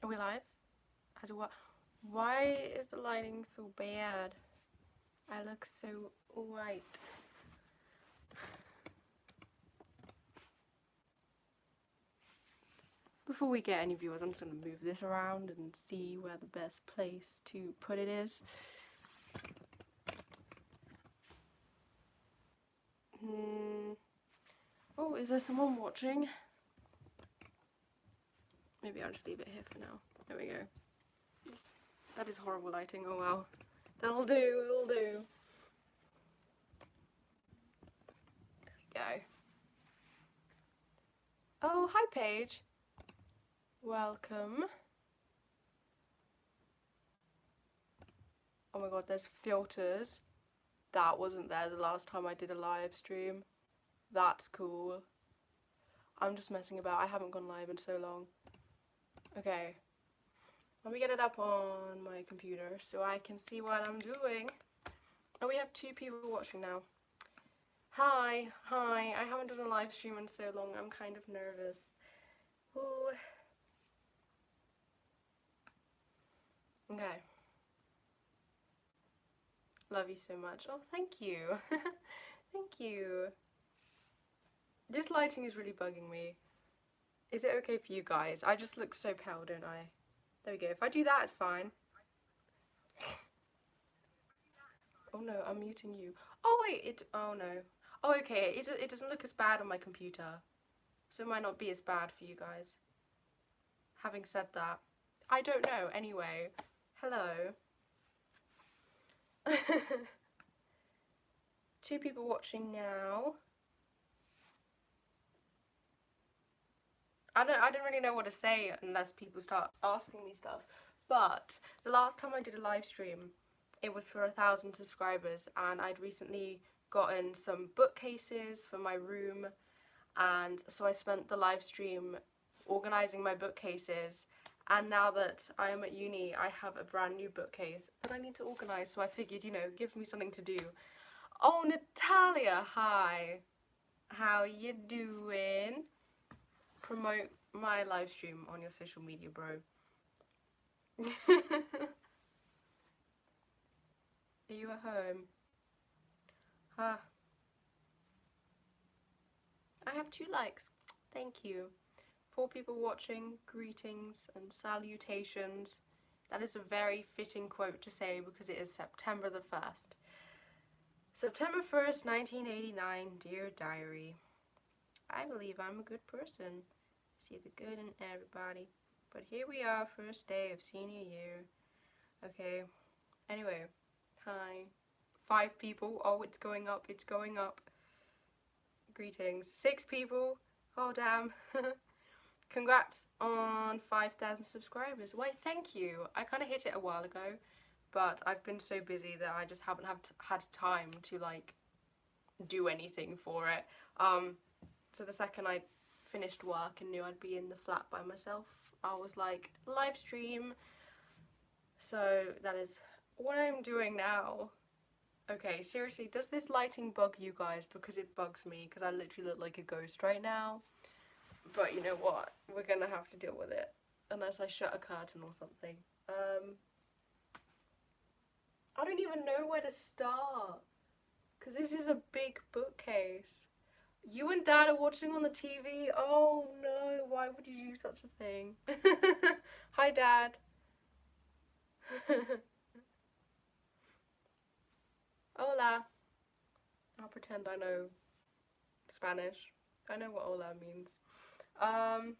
Are we live? As what? Why is the lighting so bad? I look so white. Before we get any viewers, I'm just going to move this around and see where the best place to put it is. Oh, is there someone watching? Maybe I'll just leave it here for now. There we go. That is horrible lighting, oh well. That'll do, it'll do. There we go. Oh, hi Paige. Welcome. Oh my god, there's filters. That wasn't there the last time I did a live stream. That's cool. I'm just messing about. I haven't gone live in so long. Okay. Let me get it up on my computer so I can see what I'm doing. Oh, we have 2 people watching now. Hi. I haven't done a live stream in so long. I'm kind of nervous. Ooh. Okay. Love you so much. Oh, thank you. Thank you. This lighting is really bugging me. Is it okay for you guys? I just look so pale, don't I? There we go. If I do that, it's fine. Oh no, I'm muting you. Oh wait, oh no. Oh okay, it doesn't look as bad on my computer. So it might not be as bad for you guys. Having said that, I don't know. Anyway, hello. 2 people watching now. I don't really know what to say unless people start asking me stuff. But the last time I did a live stream, it was for 1,000 subscribers, and I'd recently gotten some bookcases for my room, and so I spent the live stream organising my bookcases, and now that I am at uni I have a brand new bookcase that I need to organise, so I figured, you know, give me something to do. Oh, Natalia, hi! How you doing? Promote my live stream on your social media, bro. Are you at home? Ah. I have 2 likes. Thank you. 4 people watching. Greetings and salutations. That is a very fitting quote to say because it is September the 1st. September 1st, 1989, dear diary. I believe I'm a good person. See the good in everybody. But here we are, first day of senior year. Okay. Anyway, hi. 5 people. Oh, it's going up. It's going up. Greetings. 6 people. Oh, damn. Congrats on 5,000 subscribers. Why, thank you. I kind of hit it a while ago, but I've been so busy that I just haven't had time to, like, do anything for it. So the second I finished work and knew I'd be in the flat by myself, I was like, live stream. So that is what I'm doing now. Okay, seriously, does this lighting bug you guys? Because it bugs me, because I literally look like a ghost right now. But you know what? We're gonna have to deal with it. Unless I shut a curtain or something. I don't even know where to start. Because this is a big bookcase. You and Dad are watching on the TV? Oh no, why would you do such a thing? Hi, Dad. Hola. I'll pretend I know Spanish. I know what hola means. Oh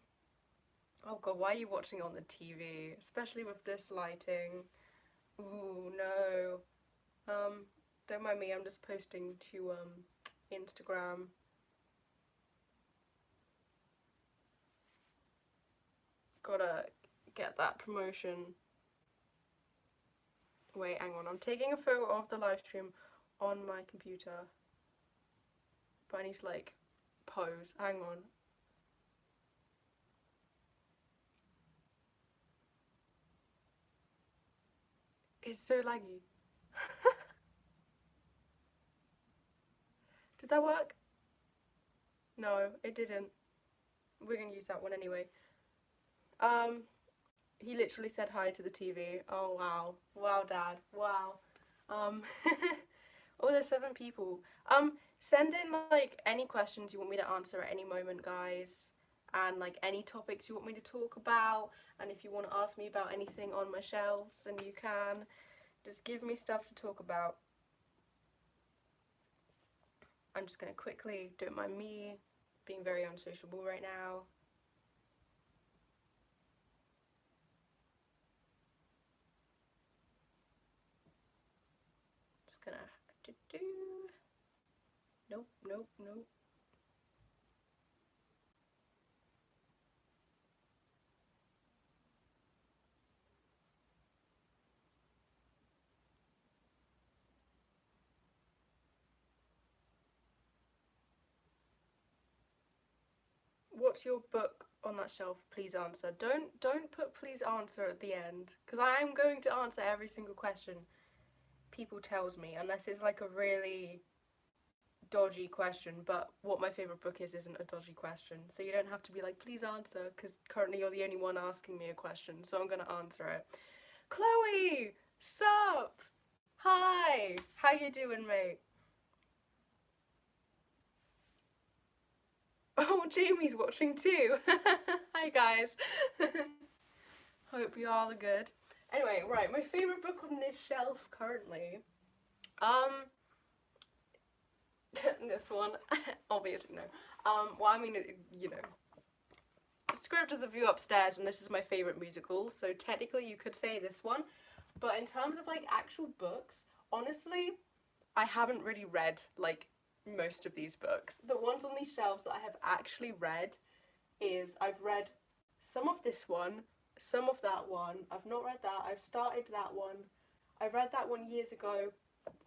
god, why are you watching on the TV? Especially with this lighting. Ooh, no. Don't mind me, I'm just posting to Instagram. Gotta get that promotion. Wait, hang on, I'm taking a photo of the live stream on my computer. But I need to, like, pose. Hang on. It's so laggy. Did that work? No, it didn't. We're gonna use that one anyway. He literally said hi to the TV. Oh wow. Wow, Dad. Wow. Um, oh, there's 7 people. Send in like any questions you want me to answer at any moment, guys. And like any topics you want me to talk about. And if you want to ask me about anything on my shelves, then you can. Just give me stuff to talk about. I'm just gonna quickly, don't mind me being very unsociable right now. Just gonna do. Nope, nope, nope. What's your book on that shelf? Please answer. Don't put please answer at the end, because I am going to answer every single question people tells me, unless it's like a really dodgy question. But what my favourite book is isn't a dodgy question, so you don't have to be like please answer, because currently you're the only one asking me a question, so I'm gonna answer it. Chloe, sup? Hi, how you doing, mate? Oh, Jamie's watching too. Hi guys. Hope you all are good. Anyway, right, my favourite book on this shelf currently. This one. Obviously no. Well, I mean, you know. Script of the View Upstairs, and this is my favourite musical, so technically you could say this one. But in terms of like actual books, honestly, I haven't really read like most of these books. The ones on these shelves that I have actually read is I've read some of this one, some of that one. I've not read that. I've started that one. I read that one years ago.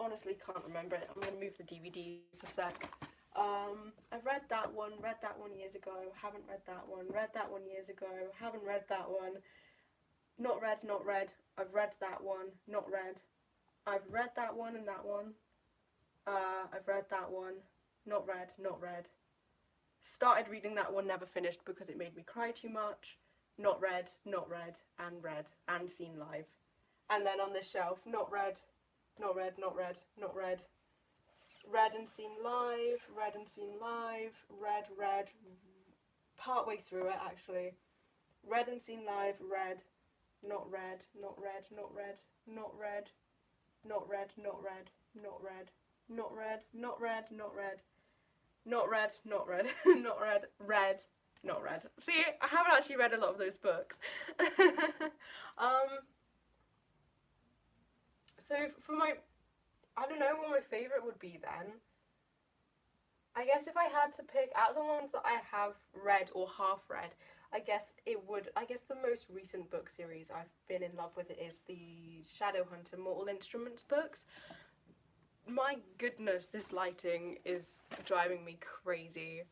Honestly, can't remember it. I'm gonna move the DVDs a sec. I've read that one years ago, haven't read that one, read that one years ago, haven't read that one, not read, I've read that one, not read, I've read that one and that one, I've read that one, not read, started reading that one, never finished because it made me cry too much, not read, and seen live. And then on this shelf, not read, read and seen live, read, part way through it actually, read and seen live, read, not read, not read, read. See, I haven't actually read a lot of those books. So for my, I don't know what my favourite would be then. I guess if I had to pick out of the ones that I have read or half read, I guess the most recent book series I've been in love with is the Shadowhunter Mortal Instruments books. My goodness, this lighting is driving me crazy.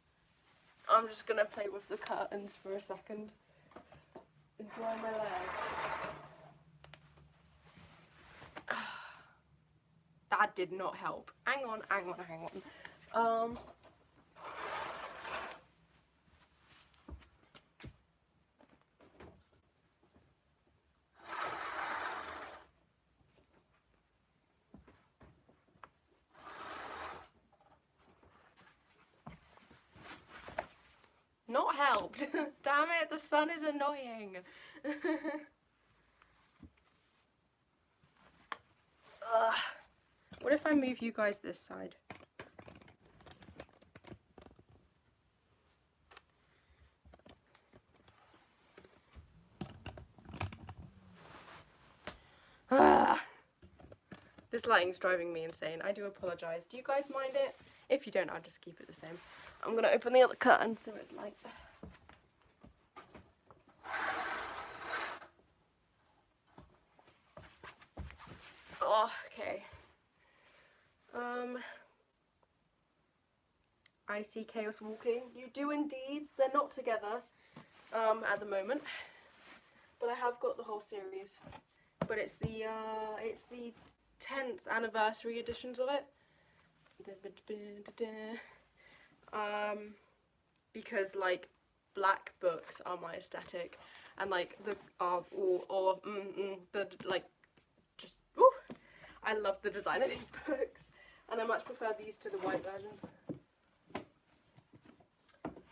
I'm just gonna play with the curtains for a second and dry my leg. That did not help. Hang on. Not helped. Damn it, the sun is annoying. What if I move you guys this side? This lighting's driving me insane. I do apologise. Do you guys mind it? If you don't, I'll just keep it the same. I'm going to open the other curtain so it's light. Oh, okay. I see Chaos walking. You do indeed. They're not together at the moment, but I have got the whole series. But it's the 10th anniversary editions of it. Because like black books are my aesthetic, and like the the like just woo, I love the design of these books, and I much prefer these to the white versions.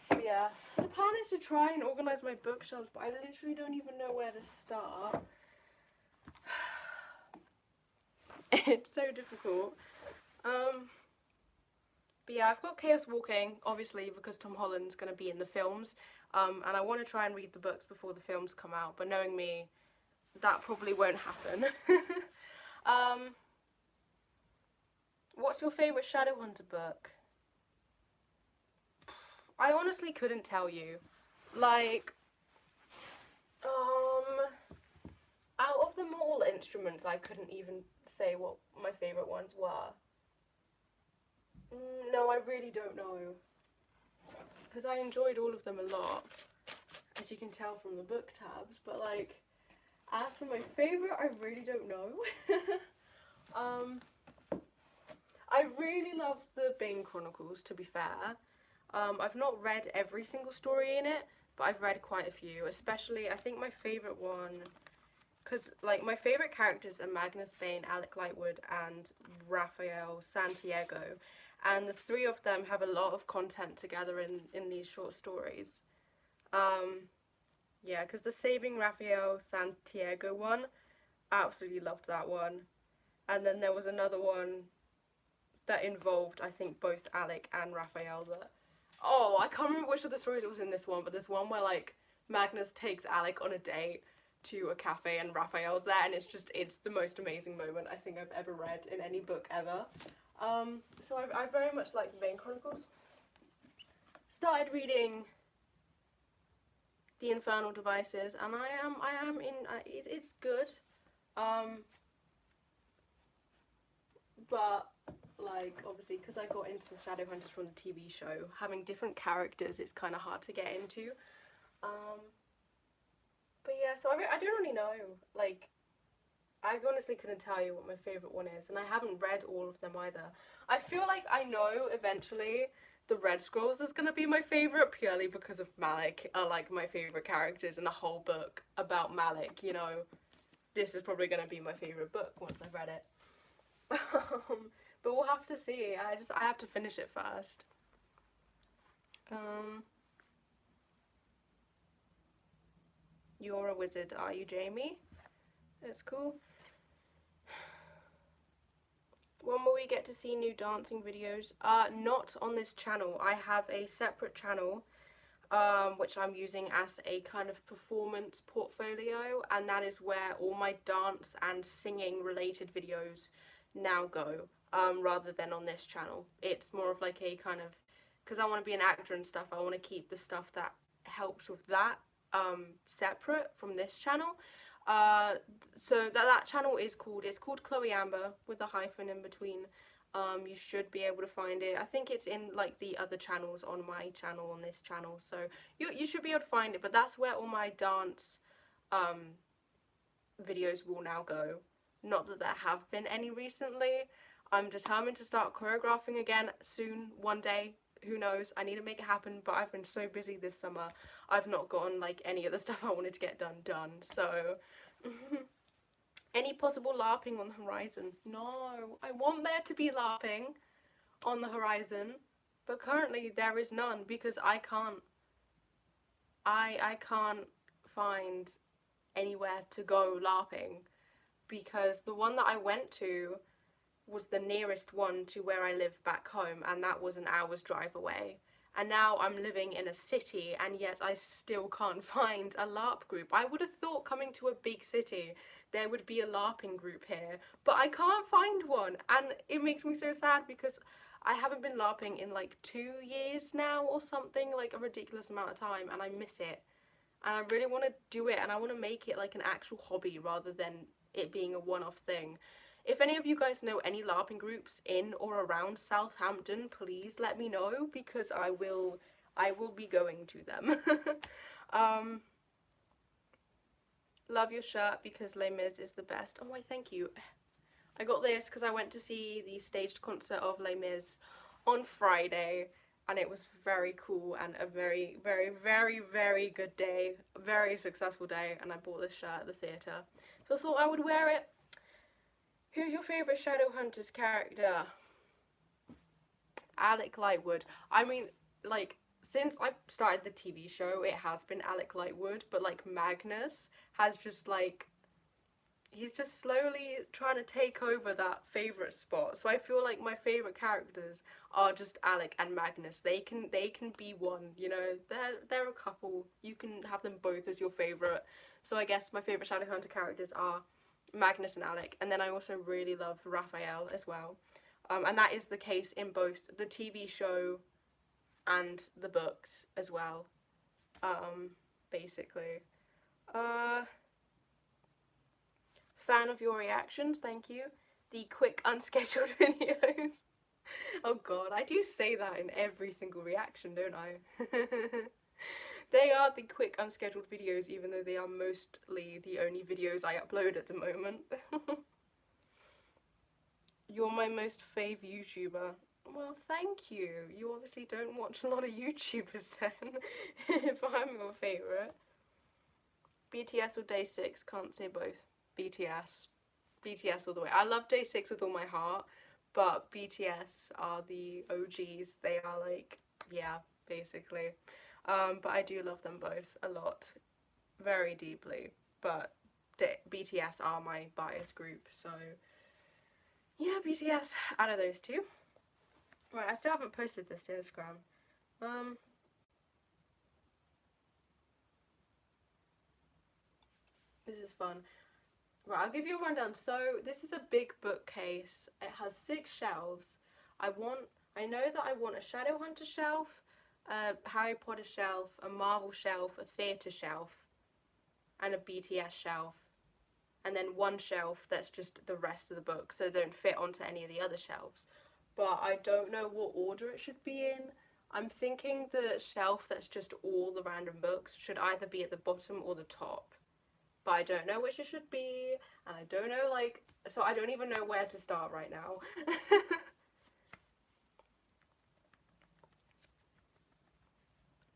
But yeah, so the plan is to try and organise my bookshelves, but I literally don't even know where to start. It's so difficult. But yeah, I've got Chaos Walking, obviously, because Tom Holland's going to be in the films, and I want to try and read the books before the films come out, but knowing me, that probably won't happen. What's your favourite Shadowhunter book? I honestly couldn't tell you. Like, out of the Mortal Instruments, I couldn't even say what my favourite ones were. No, I really don't know. Because I enjoyed all of them a lot, as you can tell from the book tabs, but like, as for my favourite, I really don't know. I really love the Bane Chronicles, to be fair. I've not read every single story in it, but I've read quite a few, especially, I think my favourite one, because like my favourite characters are Magnus Bane, Alec Lightwood and Raphael Santiago, and the three of them have a lot of content together in these short stories. Yeah, because the Saving Raphael Santiago one, I absolutely loved that one. And then there was another one that involved, I think, both Alec and Raphael that... Oh, I can't remember which of the stories it was in this one, but there's one where, like, Magnus takes Alec on a date to a cafe and Raphael's there, and it's the most amazing moment I think I've ever read in any book ever. So I very much like the Bane Chronicles. Started reading The Infernal Devices, and I am in, it's good. But, like, obviously, because I got into Shadowhunters from the TV show, having different characters is kind of hard to get into. But yeah, so I don't really know, like, I honestly couldn't tell you what my favourite one is, and I haven't read all of them either. I feel like I know eventually the Red Scrolls is going to be my favourite purely because of Malik are like my favourite characters in the whole book about Malik, you know. This is probably going to be my favourite book once I've read it. But we'll have to see. I have to finish it first. You're a wizard, are you, Jamie? That's cool. When will we get to see new dancing videos? Not on this channel. I have a separate channel, which I'm using as a kind of performance portfolio, and that is where all my dance and singing related videos now go, rather than on this channel. It's more of like a kind of, because I want to be an actor and stuff, I want to keep the stuff that helps with that separate from this channel. So that channel is called, it's called Chloe Amber with a hyphen in between. You should be able to find it. I think it's in like the other channels on my channel, on this channel, so you should be able to find it, but that's where all my dance videos will now go. Not that there have been any recently. I'm determined to start choreographing again soon, one day. Who knows? I need to make it happen, but I've been so busy this summer. I've not gotten like any of the stuff I wanted to get done. So any possible LARPing on the horizon? No, I want there to be LARPing on the horizon, but currently there is none because I can't find anywhere to go LARPing, because the one that I went to was the nearest one to where I live back home, and that was an hour's drive away. And now I'm living in a city, and yet I still can't find a LARP group. I would have thought coming to a big city there would be a LARPing group here, but I can't find one, and it makes me so sad because I haven't been LARPing in like 2 years now or something, like a ridiculous amount of time, and I miss it. And I really want to do it, and I want to make it like an actual hobby rather than it being a one-off thing. If any of you guys know any LARPing groups in or around Southampton, please let me know, because I will be going to them. Love your shirt because Les Mis is the best. Oh, why, thank you. I got this because I went to see the staged concert of Les Mis on Friday, and it was very cool and a very, very, very, very good day, a very successful day, and I bought this shirt at the theatre. So I thought I would wear it. Who's your favourite Shadowhunters character? Alec Lightwood. I mean, like, since I started the TV show, it has been Alec Lightwood, but, like, Magnus has just, like, he's just slowly trying to take over that favourite spot. So I feel like my favourite characters are just Alec and Magnus. They can be one, you know. They're a couple. You can have them both as your favourite. So I guess my favourite Shadowhunter characters are Magnus and Alec. And then I also really love Raphael as well. And that is the case in both the TV show and the books as well, basically. Fan of your reactions, thank you. The quick unscheduled videos. Oh god, I do say that in every single reaction, don't I? They are the quick unscheduled videos, even though they are mostly the only videos I upload at the moment. You're my most fave YouTuber. Well, thank you. You obviously don't watch a lot of YouTubers then, if I'm your favourite. BTS or Day 6, can't say both. BTS. BTS all the way. I love Day 6 with all my heart, but BTS are the OGs. They are like, yeah, basically. But I do love them both a lot, very deeply. But BTS are my bias group, so yeah, BTS out of those two. Right, I still haven't posted this to Instagram. This is fun. Right, I'll give you a rundown. So this is a big bookcase. It has 6 shelves. I know that I want a Shadowhunter shelf, a Harry Potter shelf, a Marvel shelf, a theatre shelf, and a BTS shelf. And then one shelf that's just the rest of the books, so they don't fit onto any of the other shelves. But I don't know what order it should be in. I'm thinking the shelf that's just all the random books should either be at the bottom or the top. But I don't know which it should be, and I don't know, like, so I don't even know where to start right now.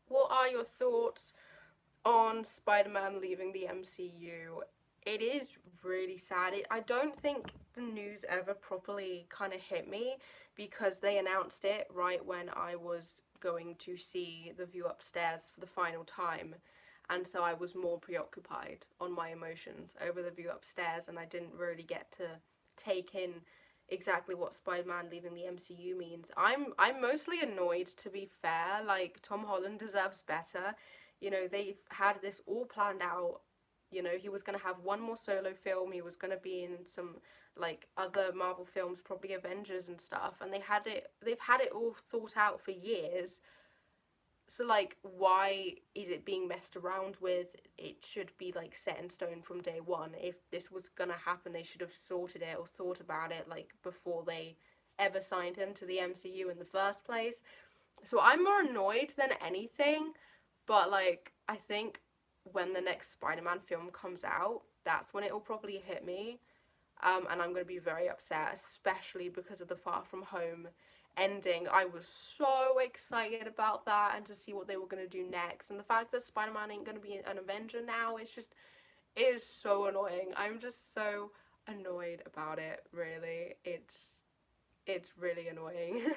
What are your thoughts on Spider-Man leaving the MCU? It is really sad. I don't think the news ever properly kind of hit me because they announced it right when I was going to see The View Upstairs for the final time. And so I was more preoccupied on my emotions over The View Upstairs, and I didn't really get to take in exactly what Spider-Man leaving the MCU means. I'm mostly annoyed, to be fair. Like, Tom Holland deserves better. You know, they've had this all planned out. You know, he was going to have one more solo film, he was going to be in some, like, other Marvel films, probably Avengers and stuff, and they've had it all thought out for years. So, like, why is it being messed around with? It should be, like, set in stone from day one. If this was gonna happen, they should have sorted it or thought about it, like, before they ever signed him to the MCU in the first place. So I'm more annoyed than anything, but, like, I think when the next Spider-Man film comes out, that's when it will probably hit me. And I'm going to be very upset, especially because of the Far From Home ending. I was so excited about that and to see what they were going to do next. And the fact that Spider-Man ain't going to be an Avenger now, it is so annoying. I'm just so annoyed about it, really. It's really annoying.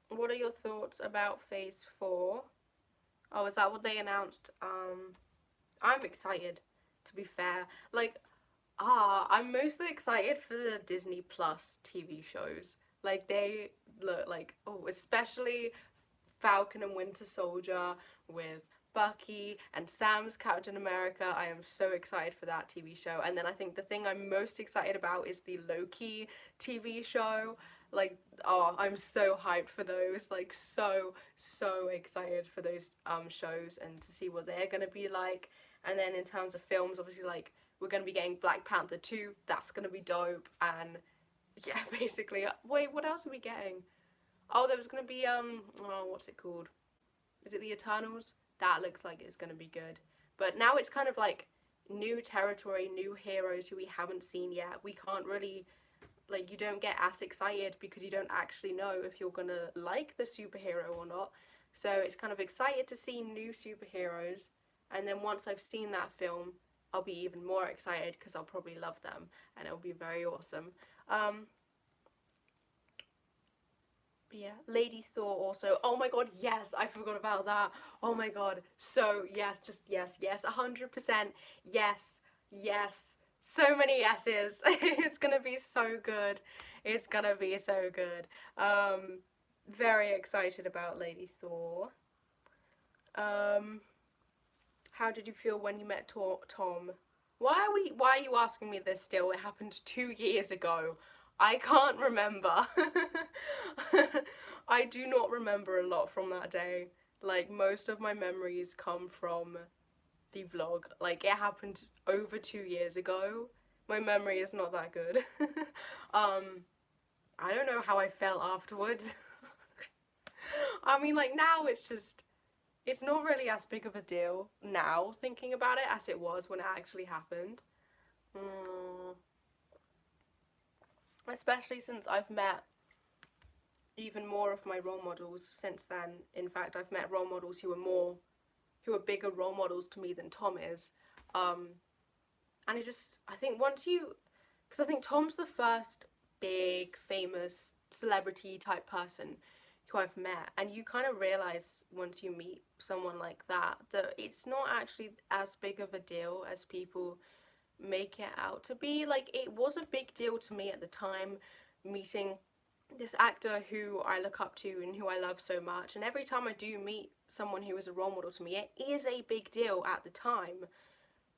What are your thoughts about Phase 4? Oh, is that what they announced? I'm excited, to be fair. Like, I'm mostly excited for the Disney Plus TV shows. Like, they look like, oh, especially Falcon and Winter Soldier with Bucky and Sam's Captain America. I am so excited for that TV show. And then I think the thing I'm most excited about is the Loki TV show. Like, oh, I'm so hyped for those. Like, so excited for those shows and to see what they're gonna be like. And then in terms of films, obviously, like, we're gonna be getting Black Panther 2. That's gonna be dope. And yeah, basically, wait, what else are we getting? Oh, there was gonna be oh, what's it called? Is it the Eternals? That looks like it's gonna be good. But now it's kind of like, new territory, new heroes who we haven't seen yet. We can't really, like, you don't get as excited because you don't actually know if you're gonna like the superhero or not. So it's kind of excited to see new superheroes, and then once I've seen that film, I'll be even more excited because I'll probably love them, and it'll be very awesome. Yeah, Lady Thor also. Oh my god, yes, I forgot about that. Oh my god. So, yes, just yes, yes, 100%. Yes, yes. So many yeses. It's gonna be so good. It's gonna be so good. Very excited about Lady Thor. How did you feel when you met Tom? Why are you asking me this still? It happened 2 years ago. I can't remember. I do not remember a lot from that day. Like, most of my memories come from the vlog. Like, it happened over 2 years ago. My memory is not that good. I don't know how I felt afterwards. I mean, like, now it's not really as big of a deal now, thinking about it, as it was when it actually happened. Especially since I've met even more of my role models since then. In fact, I've met role models who are bigger role models to me than Tom is. And I think because I think Tom's the first big, famous, celebrity type person who I've met, and you kind of realize once you meet someone like that it's not actually as big of a deal as people make it out to be. Like, it was a big deal to me at the time, meeting this actor who I look up to and who I love so much, and every time I do meet someone who is a role model to me, it is a big deal at the time.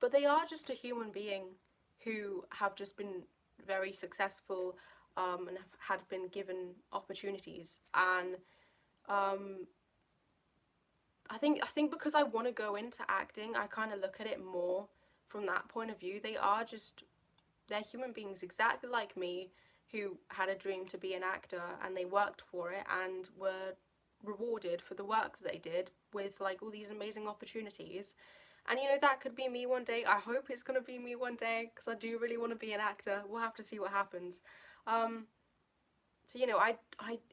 But they are just a human being who have just been very successful, and had been given opportunities. And I think because I want to go into acting, I kind of look at it more from that point of view. They're human beings exactly like me, who had a dream to be an actor, and they worked for it and were rewarded for the work that they did with, like, all these amazing opportunities. And, you know, that could be me one day. I hope it's going to be me one day, because I do really want to be an actor. We'll have to see what happens. So, you know, it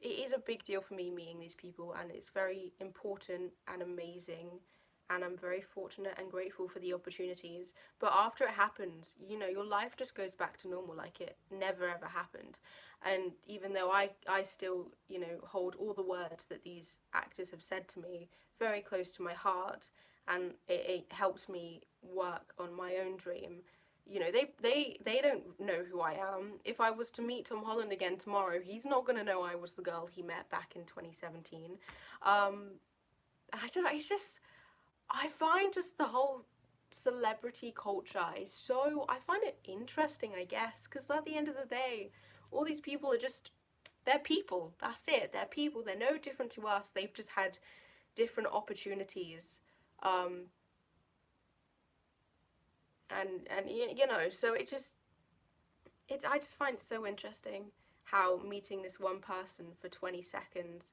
is a big deal for me meeting these people, and it's very important and amazing, and I'm very fortunate and grateful for the opportunities. But after it happens, you know, your life just goes back to normal, like it never ever happened. And even though I still, you know, hold all the words that these actors have said to me very close to my heart, and it helps me work on my own dream. You know, they don't know who I am. If I was to meet Tom Holland again tomorrow, he's not going to know I was the girl he met back in 2017. I don't know, it's just, I find just the whole celebrity culture is so, I find it interesting, I guess, because at the end of the day, all these people are just, they're people, that's it, they're people, they're no different to us, they've just had different opportunities. And you know, so I just find it so interesting how meeting this one person for 20 seconds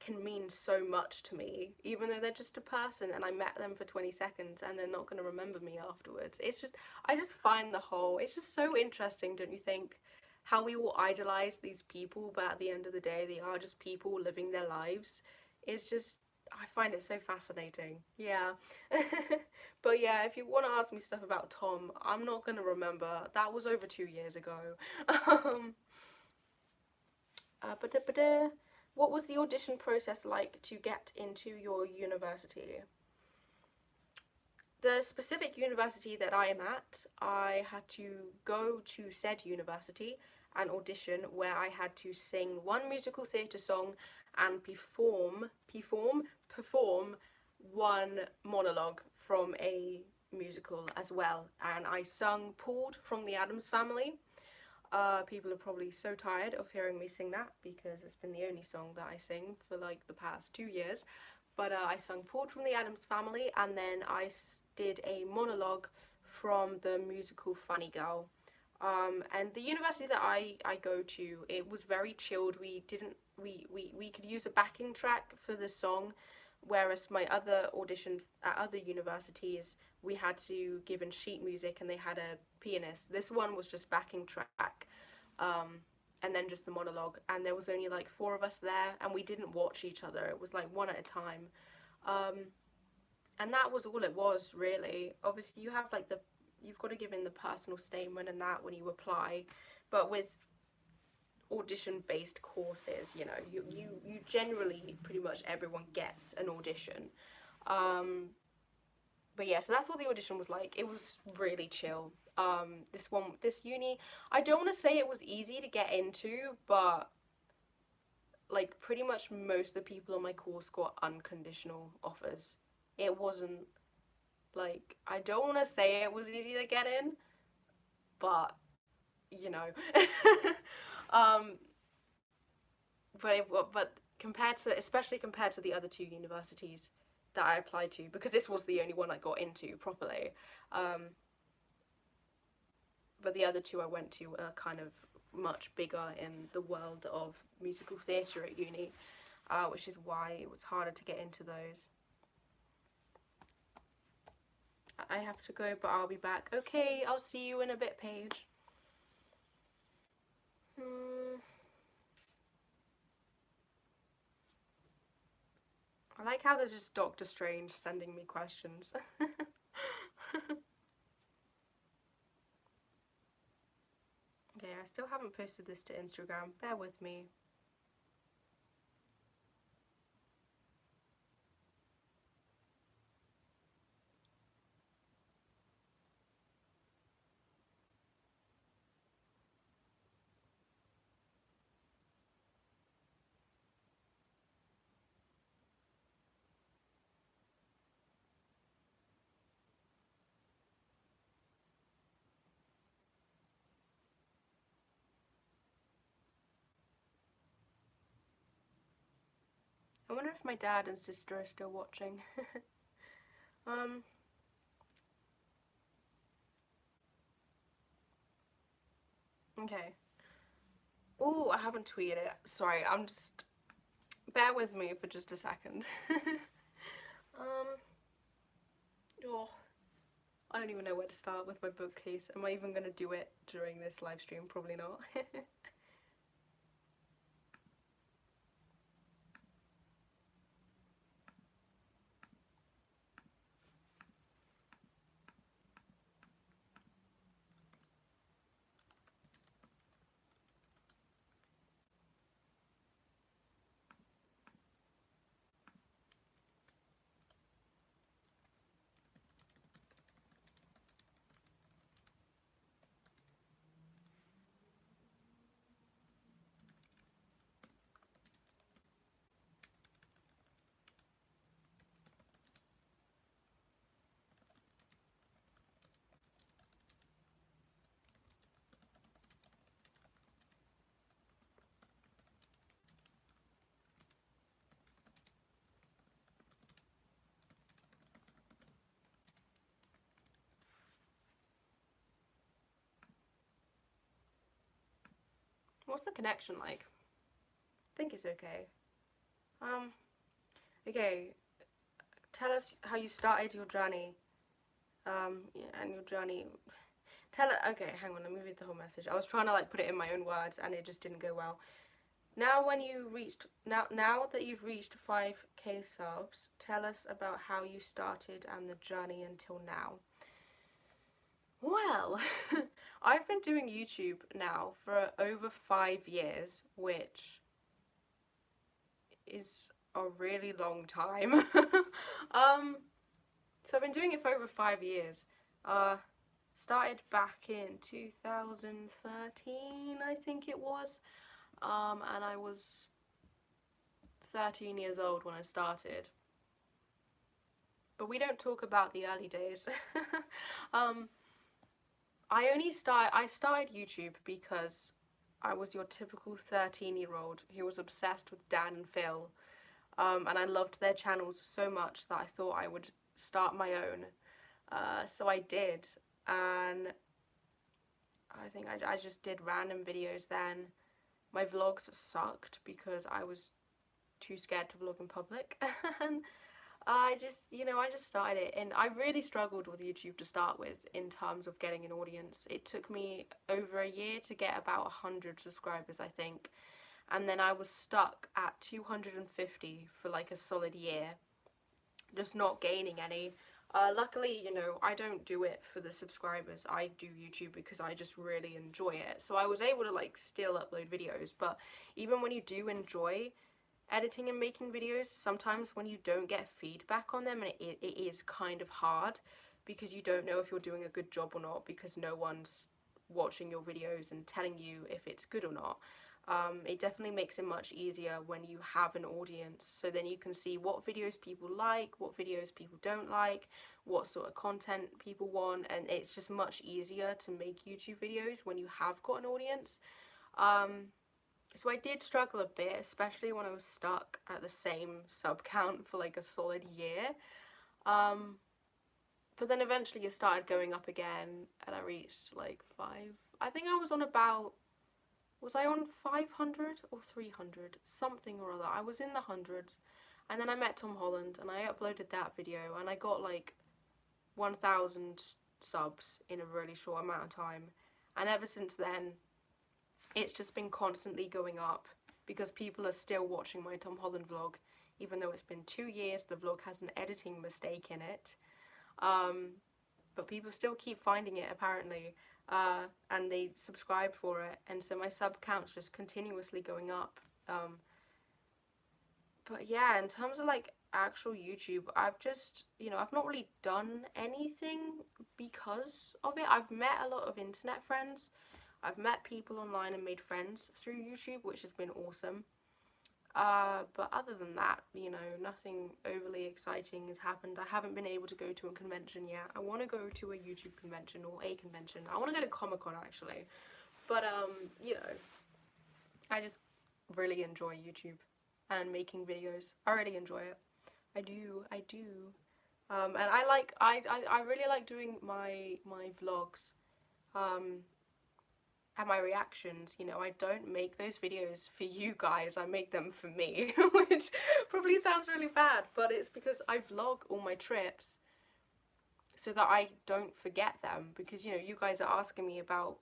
can mean so much to me, even though they're just a person and I met them for 20 seconds and they're not going to remember me afterwards. It's just, I just find it's just so interesting, don't you think? How we all idolize these people, but at the end of the day, they are just people living their lives. It's just, I find it so fascinating. Yeah. But yeah, if you want to ask me stuff about Tom, I'm not going to remember. That was over 2 years ago. What was the audition process like to get into your university? The specific university that I am at, I had to go to said university and audition, where I had to sing one musical theatre song and perform one monologue from a musical as well. And I sung Pulled from the Addams Family. People are probably so tired of hearing me sing that, because it's been the only song that I sing for like the past 2 years. But I sung Pulled from the Addams Family, and then I did a monologue from the musical Funny Girl. And the university that I go to, it was very chilled. We could use a backing track for the song, whereas my other auditions at other universities we had to give in sheet music and they had a pianist. This one was just backing track, and then just the monologue, and there was only like 4 of us there, and we didn't watch each other. It was like one at a time, and that was all it was, really. Obviously you have like you've got to give in the personal statement and that when you apply, but with audition based courses, you know, you generally, pretty much everyone gets an audition. But yeah, so that's what the audition was like. It was really chill. This uni, I don't want to say it was easy to get into, but like pretty much most of the people on my course got unconditional offers. It wasn't like, I don't want to say it was easy to get in, but you know. But especially compared to the other 2 universities that I applied to, because this was the only one I got into properly, but the other 2 I went to are kind of much bigger in the world of musical theatre at uni, which is why it was harder to get into those. I have to go, but I'll be back. Okay, I'll see you in a bit, Paige. I like how there's just Doctor Strange sending me questions. Okay, I still haven't posted this to Instagram. Bear with me. I wonder if my dad and sister are still watching. Okay. Oh, I haven't tweeted it. Sorry, bear with me for just a second. Oh, I don't even know where to start with my bookcase. Am I even gonna do it during this live stream? Probably not. What's the connection like? I think it's okay. Okay. Tell us how you started your journey. Yeah, and your journey. Okay, hang on, let me read the whole message. I was trying to like put it in my own words and it just didn't go well. Now that you've reached 5k subs, tell us about how you started and the journey until now. Well, I've been doing YouTube now for over 5 years, which is a really long time. So I've been doing it for over 5 years. Started back in 2013, I think it was. And I was 13 years old when I started. But we don't talk about the early days. I started YouTube because I was your typical 13-year-old who was obsessed with Dan and Phil. And I loved their channels so much that I thought I would start my own. So I did. And I think I just did random videos then. My vlogs sucked because I was too scared to vlog in public. And I just started it, and I really struggled with YouTube to start with in terms of getting an audience. It took me over a year to get about 100 subscribers, I think, and then I was stuck at 250 for like a solid year, just not gaining any. Luckily, I don't do it for the subscribers. I do YouTube because I just really enjoy it. So I was able to like still upload videos, but even when you do enjoy editing and making videos, sometimes when you don't get feedback on them, and it is kind of hard because you don't know if you're doing a good job or not, because no one's watching your videos and telling you if it's good or not. It definitely makes it much easier when you have an audience, so then you can see what videos people like, what videos people don't like, what sort of content people want, and it's just much easier to make YouTube videos when you have got an audience. So I did struggle a bit, especially when I was stuck at the same sub count for like a solid year. But then eventually it started going up again, and I reached like 5. I think I was on about, was I on 500 or 300? Something or other. I was in the hundreds. And then I met Tom Holland and I uploaded that video and I got like 1,000 subs in a really short amount of time. And ever since then, it's just been constantly going up because people are still watching my Tom Holland vlog. Even though it's been 2 years, the vlog has an editing mistake in it. But people still keep finding it apparently. And they subscribe for it, and so my sub count's just continuously going up. But yeah, in terms of like actual YouTube, I've just, I've not really done anything because of it. I've met a lot of internet friends. I've met people online and made friends through YouTube, which has been awesome. But other than that, nothing overly exciting has happened. I haven't been able to go to a convention yet. I want to go to a YouTube convention or a convention. I want to go to Comic-Con actually. But, I just really enjoy YouTube and making videos. I really enjoy it. I do. And I really like doing my vlogs. And my reactions, I don't make those videos for you guys, I make them for me, which probably sounds really bad, but it's because I vlog all my trips so that I don't forget them, because, you guys are asking me about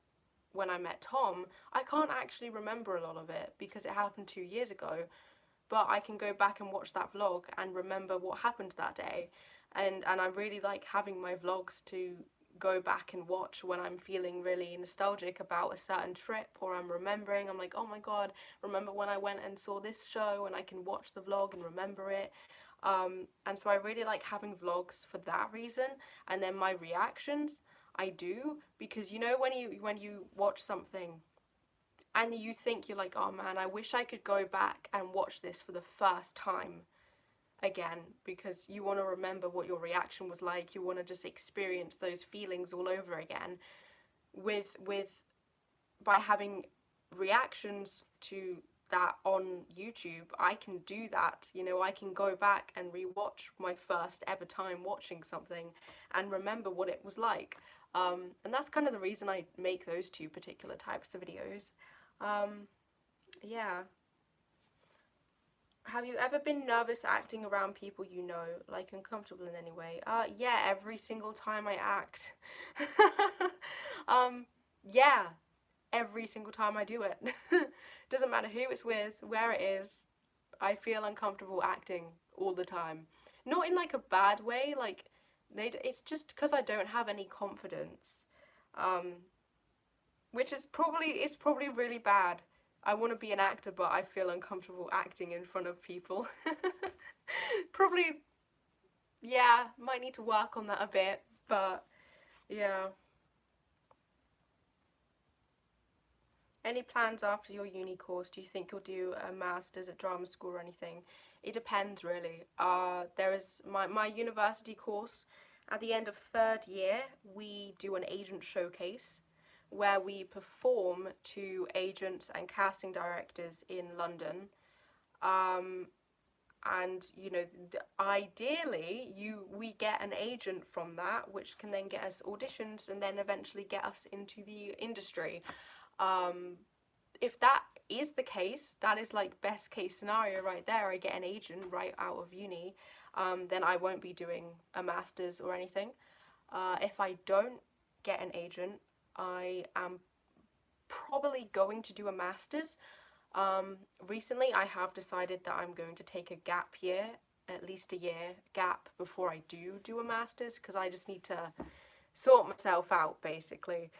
when I met Tom. I can't actually remember a lot of it because it happened 2 years ago, but I can go back and watch that vlog and remember what happened that day, and I really like having my vlogs to go back and watch when I'm feeling really nostalgic about a certain trip, or I'm remembering, I'm like, oh my god, remember when I went and saw this show, and I can watch the vlog and remember it. And so I really like having vlogs for that reason. And then my reactions, I do, because when you watch something and you think, you're like, oh man, I wish I could go back and watch this for the first time again, because you want to remember what your reaction was like. You want to just experience those feelings all over again. By having reactions to that on YouTube, I can do that. I can go back and rewatch my first ever time watching something and remember what it was like. And that's kind of the reason I make those two particular types of videos. Yeah. Have you ever been nervous acting around people like uncomfortable in any way? Yeah, every single time I act. Yeah, every single time I do it. Doesn't matter who it's with, where it is, I feel uncomfortable acting all the time. Not in like a bad way, like, it's just because I don't have any confidence. Which is probably really bad. I want to be an actor, but I feel uncomfortable acting in front of people. Probably, yeah, might need to work on that a bit, but yeah. Any plans after your uni course? Do you think you'll do a master's at drama school or anything? It depends, really. There is my university course. At the end of 3rd year, we do an agent showcase, where we perform to agents and casting directors in London. And ideally we get an agent from that, which can then get us auditions and then eventually get us into the industry. If that is the case, that is like best case scenario right there, I get an agent right out of uni, then I won't be doing a master's or anything. If I don't get an agent, I am probably going to do a master's. Recently I have decided that I'm going to take a gap year, at least a year gap before I do a master's, because I just need to sort myself out basically.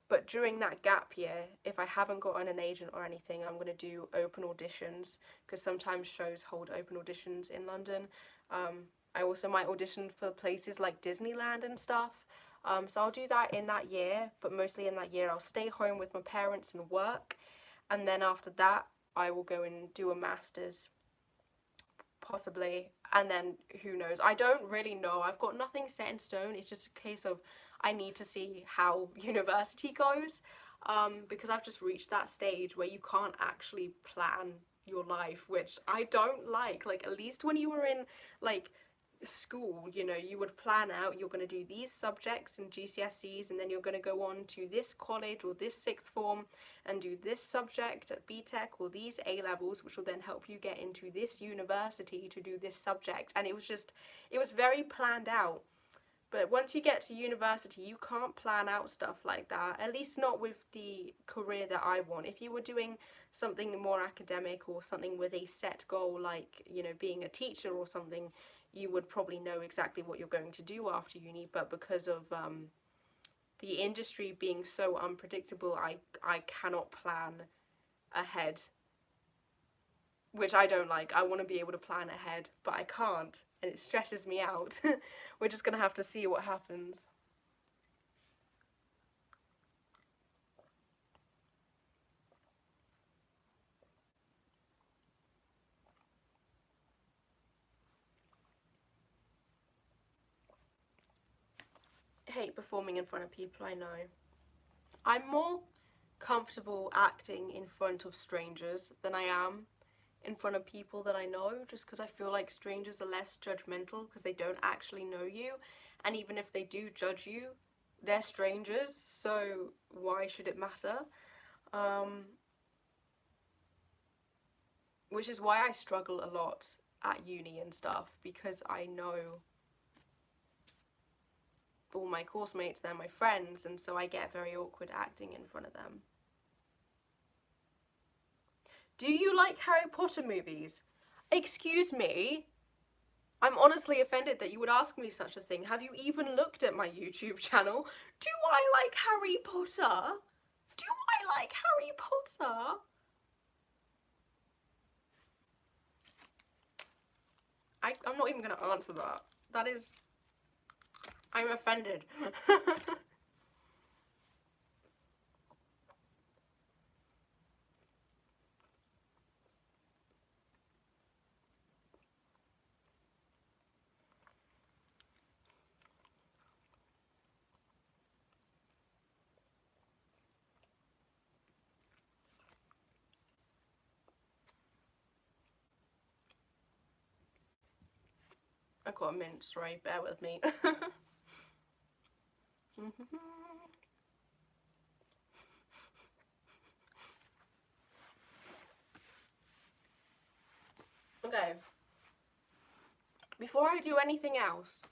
But during that gap year, if I haven't gotten an agent or anything, I'm going to do open auditions, because sometimes shows hold open auditions in London. I also might audition for places like Disneyland and stuff. So I'll do that in that year, but mostly in that year I'll stay home with my parents and work, and then after that I will go and do a master's, possibly, and then who knows. I don't really know. I've got nothing set in stone. It's just a case of I need to see how university goes, because I've just reached that stage where you can't actually plan your life, which I don't like. Like, at least when you were in like school, you know, you would plan out, you're going to do these subjects in GCSEs, and then you're going to go on to this college or this sixth form and do this subject at BTEC or these A levels, which will then help you get into this university to do this subject. And it was very planned out. But once you get to university, you can't plan out stuff like that, at least not with the career that I want. If you were doing something more academic or something with a set goal, like, you know, being a teacher or something, you would probably know exactly what you're going to do after uni. But because of the industry being so unpredictable, I cannot plan ahead, which I don't like. I want to be able to plan ahead, but I can't, and it stresses me out. We're just gonna have to see what happens. I hate performing in front of people, I know. I'm more comfortable acting in front of strangers than I am in front of people that I know, just because I feel like strangers are less judgmental because they don't actually know you, and even if they do judge you, they're strangers, so why should it matter? Which is why I struggle a lot at uni and stuff, because I know all my course mates, they're my friends, and so I get very awkward acting in front of them. Do you like Harry Potter movies? Excuse me? I'm honestly offended that you would ask me such a thing. Have you even looked at my YouTube channel? Do I like Harry Potter? Do I like Harry Potter? I'm not even going to answer that. That is... I'm offended. I got a mint, sorry, bear with me. Okay. Before I do anything else,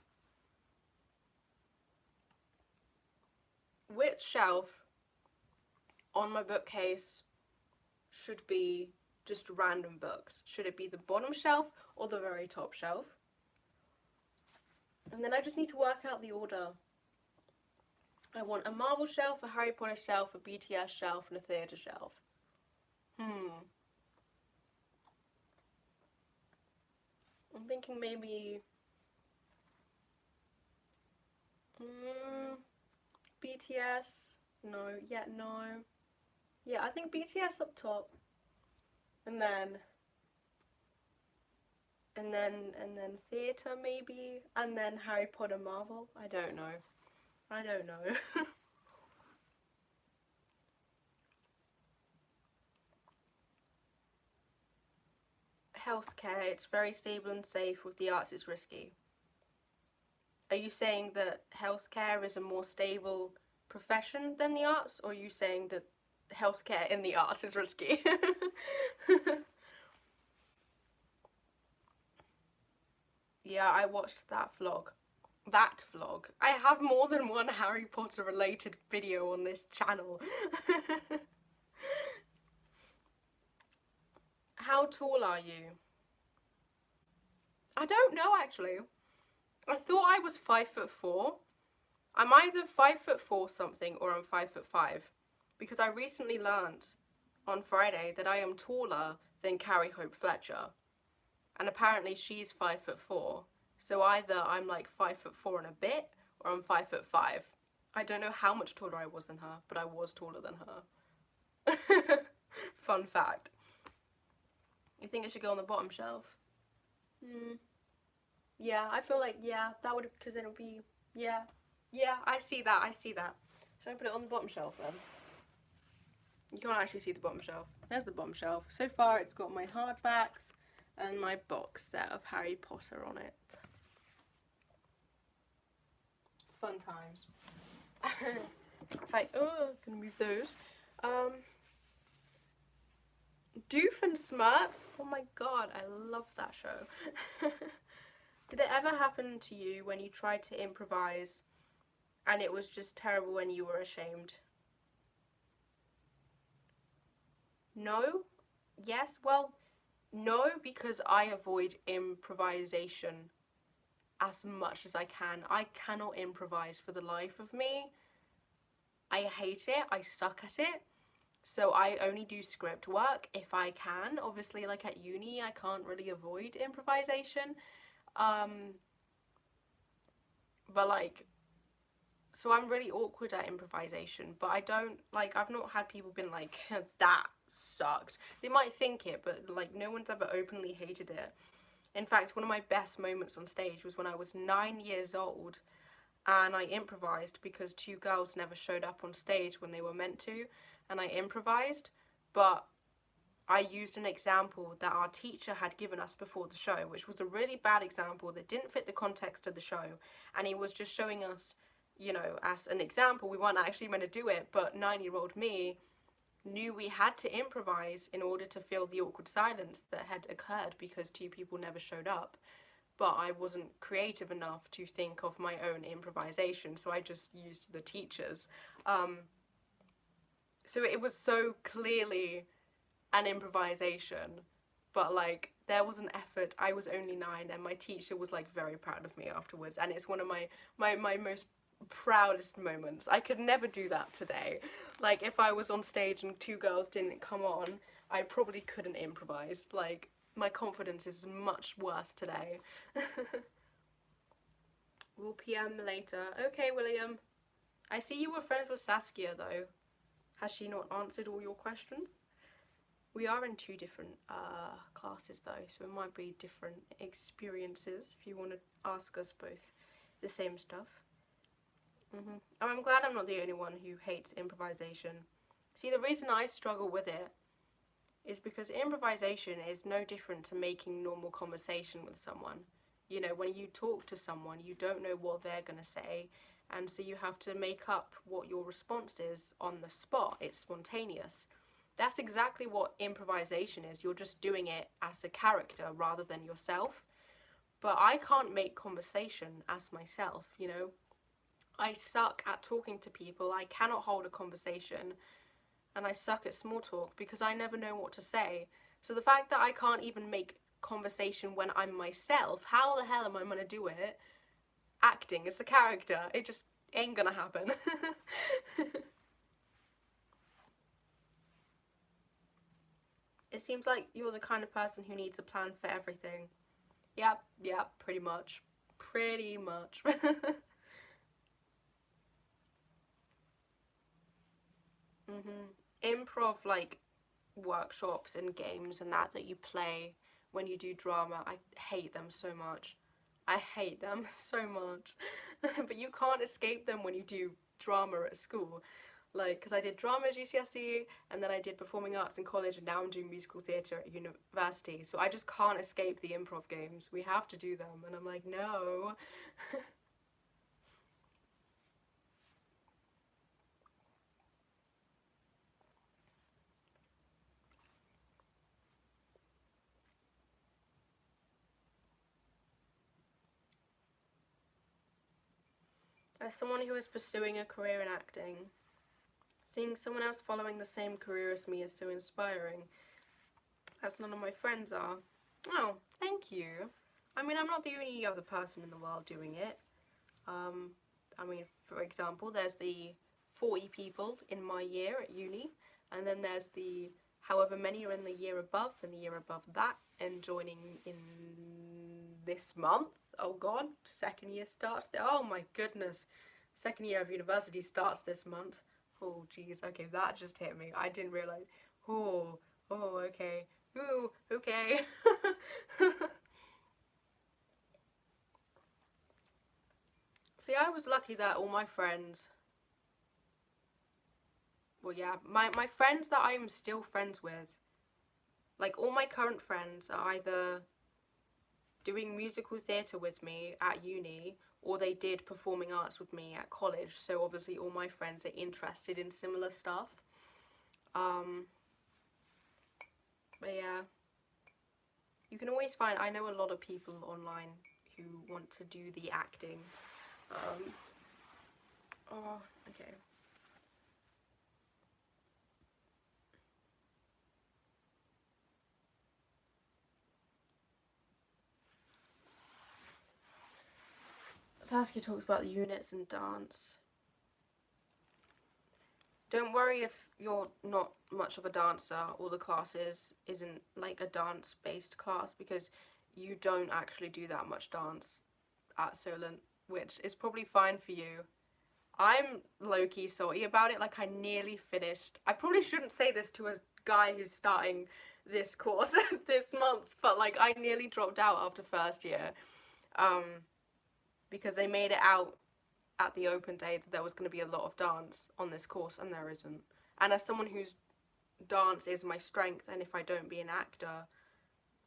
which shelf on my bookcase should be just random books? Should it be the bottom shelf or the very top shelf? And then I just need to work out the order. I want a Marvel shelf, a Harry Potter shelf, a BTS shelf, and a theatre shelf. I'm thinking maybe... BTS? No, no. Yeah, I think BTS up top. And then theatre maybe, and then Harry Potter Marvel. I don't know. Healthcare, it's very stable and safe. With the arts, it's risky. Are you saying that healthcare is a more stable profession than the arts, or are you saying that healthcare in the arts is risky. Yeah, I watched that vlog. That vlog. I have more than one Harry Potter related video on this channel. How tall are you? I don't know actually. I thought I was 5'4". I'm either 5'4" something or I'm 5'5", because I recently learnt on Friday that I am taller than Carrie Hope Fletcher, and apparently she's 5'4". So either I'm like 5'4" and a bit, or I'm 5'5". I don't know how much taller I was than her, but I was taller than her. Fun fact. You think I should go on the bottom shelf? Yeah, I feel like, yeah, that would, because then it would be, yeah, I see that, Should I put it on the bottom shelf then? You can't actually see the bottom shelf. There's the bottom shelf. So far it's got my hardbacks and my box set of Harry Potter on it. Fun times. If I, gonna move those. Doof and Smirts. Oh my god, I love that show. Did it ever happen to you when you tried to improvise and it was just terrible and you were ashamed? No? Yes? Well, no, because I avoid improvisation as much as I can. I cannot improvise for the life of me. I hate it. I suck at it. So I only do script work if I can. Obviously, like at uni, I can't really avoid improvisation. But like, so I'm really awkward at improvisation, but I don't, like, I've not had people been like, that sucked. They might think it, but like no one's ever openly hated it. In fact, one of my best moments on stage was when I was 9 years old and I improvised because 2 girls never showed up on stage when they were meant to, and I improvised, but I used an example that our teacher had given us before the show, which was a really bad example that didn't fit the context of the show, and he was just showing us, you know, as an example. We weren't actually meant to do it, but 9-year-old me knew we had to improvise in order to fill the awkward silence that had occurred because 2 people never showed up. But I wasn't creative enough to think of my own improvisation, so I just used the teacher's. So it was so clearly an improvisation, but like there was an effort. I was only 9 and my teacher was like very proud of me afterwards, and it's one of my most proudest moments. I could never do that today. Like if I was on stage and 2 girls didn't come on, I probably couldn't improvise. Like my confidence is much worse today. We'll PM later. Okay, William. I see you were friends with Saskia though. Has she not answered all your questions? We are in 2 different classes though, so it might be different experiences if you want to ask us both the same stuff. I'm glad I'm not the only one who hates improvisation. See, the reason I struggle with it is because improvisation is no different to making normal conversation with someone. You know, when you talk to someone, you don't know what they're going to say, and so you have to make up what your response is on the spot. It's spontaneous. That's exactly what improvisation is. You're just doing it as a character rather than yourself. But I can't make conversation as myself, you know. I suck at talking to people. I cannot hold a conversation, and I suck at small talk because I never know what to say. So the fact that I can't even make conversation when I'm myself, how the hell am I going to do it? Acting as a character. It just ain't gonna happen. It seems like you're the kind of person who needs a plan for everything. Yep, pretty much. Pretty much. Improv, like, workshops and games and that you play when you do drama, I hate them so much. I hate them so much. But you can't escape them when you do drama at school. Like, because I did drama at GCSE, and then I did performing arts in college, and now I'm doing musical theatre at university. So I just can't escape the improv games. We have to do them. And I'm like, no. As someone who is pursuing a career in acting, seeing someone else following the same career as me is so inspiring, as none of my friends are. Oh, thank you. I mean, I'm not the only other person in the world doing it. I mean, for example, there's the 40 people in my year at uni, and then there's the however many are in the year above and the year above that, and joining in this month. Oh god, second year starts there. Oh my goodness, second year of university starts this month. Oh geez, okay, that just hit me. I didn't realize. Oh, okay. Ooh, okay. See, I was lucky that all my friends, well, yeah, my friends that I'm still friends with, like all my current friends are either doing musical theatre with me at uni, or they did performing arts with me at college. So obviously all my friends are interested in similar stuff. But yeah, you can always find, I know a lot of people online who want to do the acting. Oh, okay. Saskia talks about the units and dance. Don't worry if you're not much of a dancer or the class isn't like a dance based class, because you don't actually do that much dance at Solent, which is probably fine for you. I'm low-key salty about it. Like, I nearly finished. I probably shouldn't say this to a guy who's starting this course this month, but like I nearly dropped out after first year, because they made it out at the open day that there was going to be a lot of dance on this course, and there isn't. And as someone whose dance is my strength, and if I don't be an actor,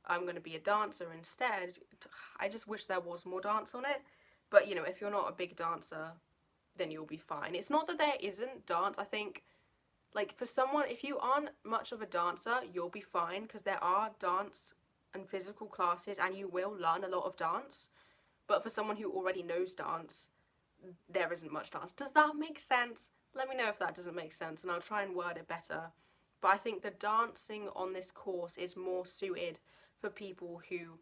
I'm going to be a dancer instead, I just wish there was more dance on it. But, you know, if you're not a big dancer, then you'll be fine. It's not that there isn't dance. I think, like, for someone, if you aren't much of a dancer, you'll be fine, because there are dance and physical classes, and you will learn a lot of dance. But for someone who already knows dance, there isn't much dance. Does that make sense? Let me know if that doesn't make sense, and I'll try and word it better. But I think the dancing on this course is more suited for people who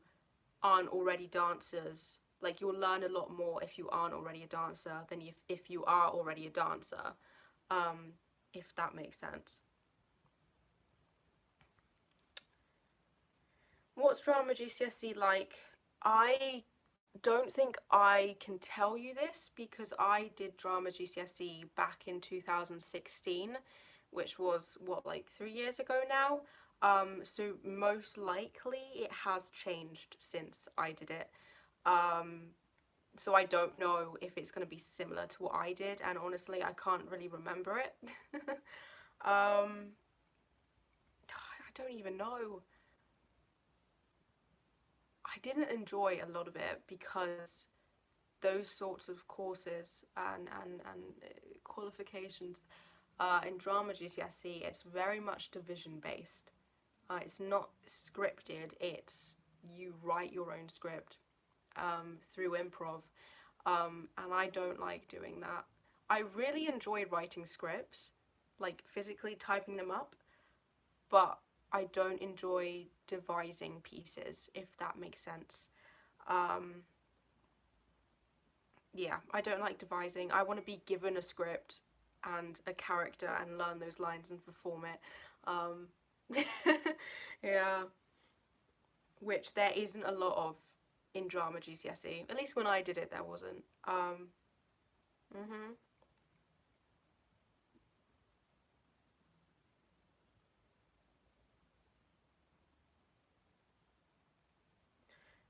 aren't already dancers. Like, you'll learn a lot more if you aren't already a dancer than if you are already a dancer, if that makes sense. What's drama GCSE like? I don't think I can tell you this, because I did drama GCSE back in 2016, which was what, like 3 years ago now. So most likely it has changed since I did it. So I don't know if it's going to be similar to what I did, and honestly I can't really remember it. I don't even know. I didn't enjoy a lot of it, because those sorts of courses and qualifications in drama GCSE, it's very much division based. It's not scripted, it's you write your own script through improv, and I don't like doing that. I really enjoy writing scripts, like physically typing them up, but I don't enjoy devising pieces, if that makes sense. Yeah, I don't like devising. I want to be given a script and a character and learn those lines and perform it. Yeah, which there isn't a lot of in drama GCSE. At least when I did it, there wasn't. Mhm.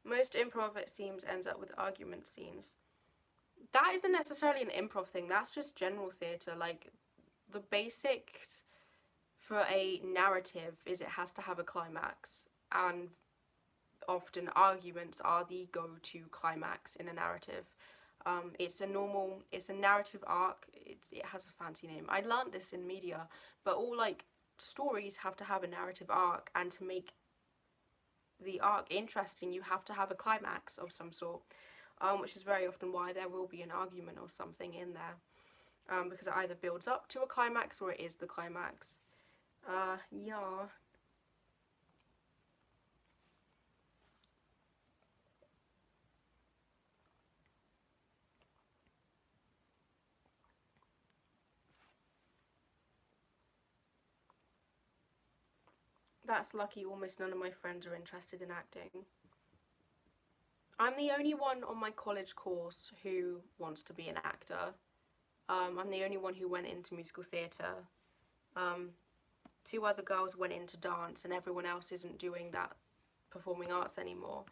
Most improv, it seems, ends up with argument scenes. That isn't necessarily an improv thing. That's just general theatre. Like, the basics for a narrative is it has to have a climax, and often arguments are the go-to climax in a narrative. It's a narrative arc. It has a fancy name. I learned this in media, but all like stories have to have a narrative arc, and to make the arc interesting, you have to have a climax of some sort. which is very often why there will be an argument or something in there, because it either builds up to a climax or it is the climax. Yeah. That's lucky almost none of my friends are interested in acting. I'm the only one on my college course who wants to be an actor. I'm the only one who went into musical theatre. 2 other girls went into dance, and everyone else isn't doing that performing arts anymore.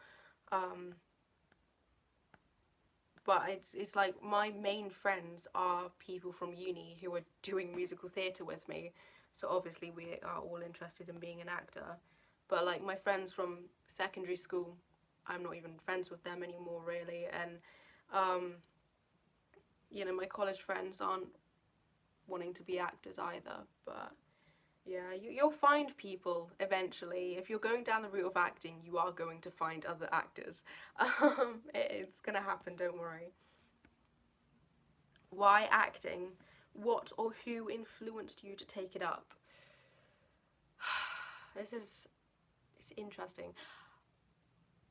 But it's like my main friends are people from uni who are doing musical theatre with me. So obviously we are all interested in being an actor. But like my friends from secondary school, I'm not even friends with them anymore really. And you know, my college friends aren't wanting to be actors either. But yeah, you'll find people eventually. If you're going down the route of acting, you are going to find other actors. It's gonna happen, don't worry. Why acting? What or who influenced you to take it up? It's interesting.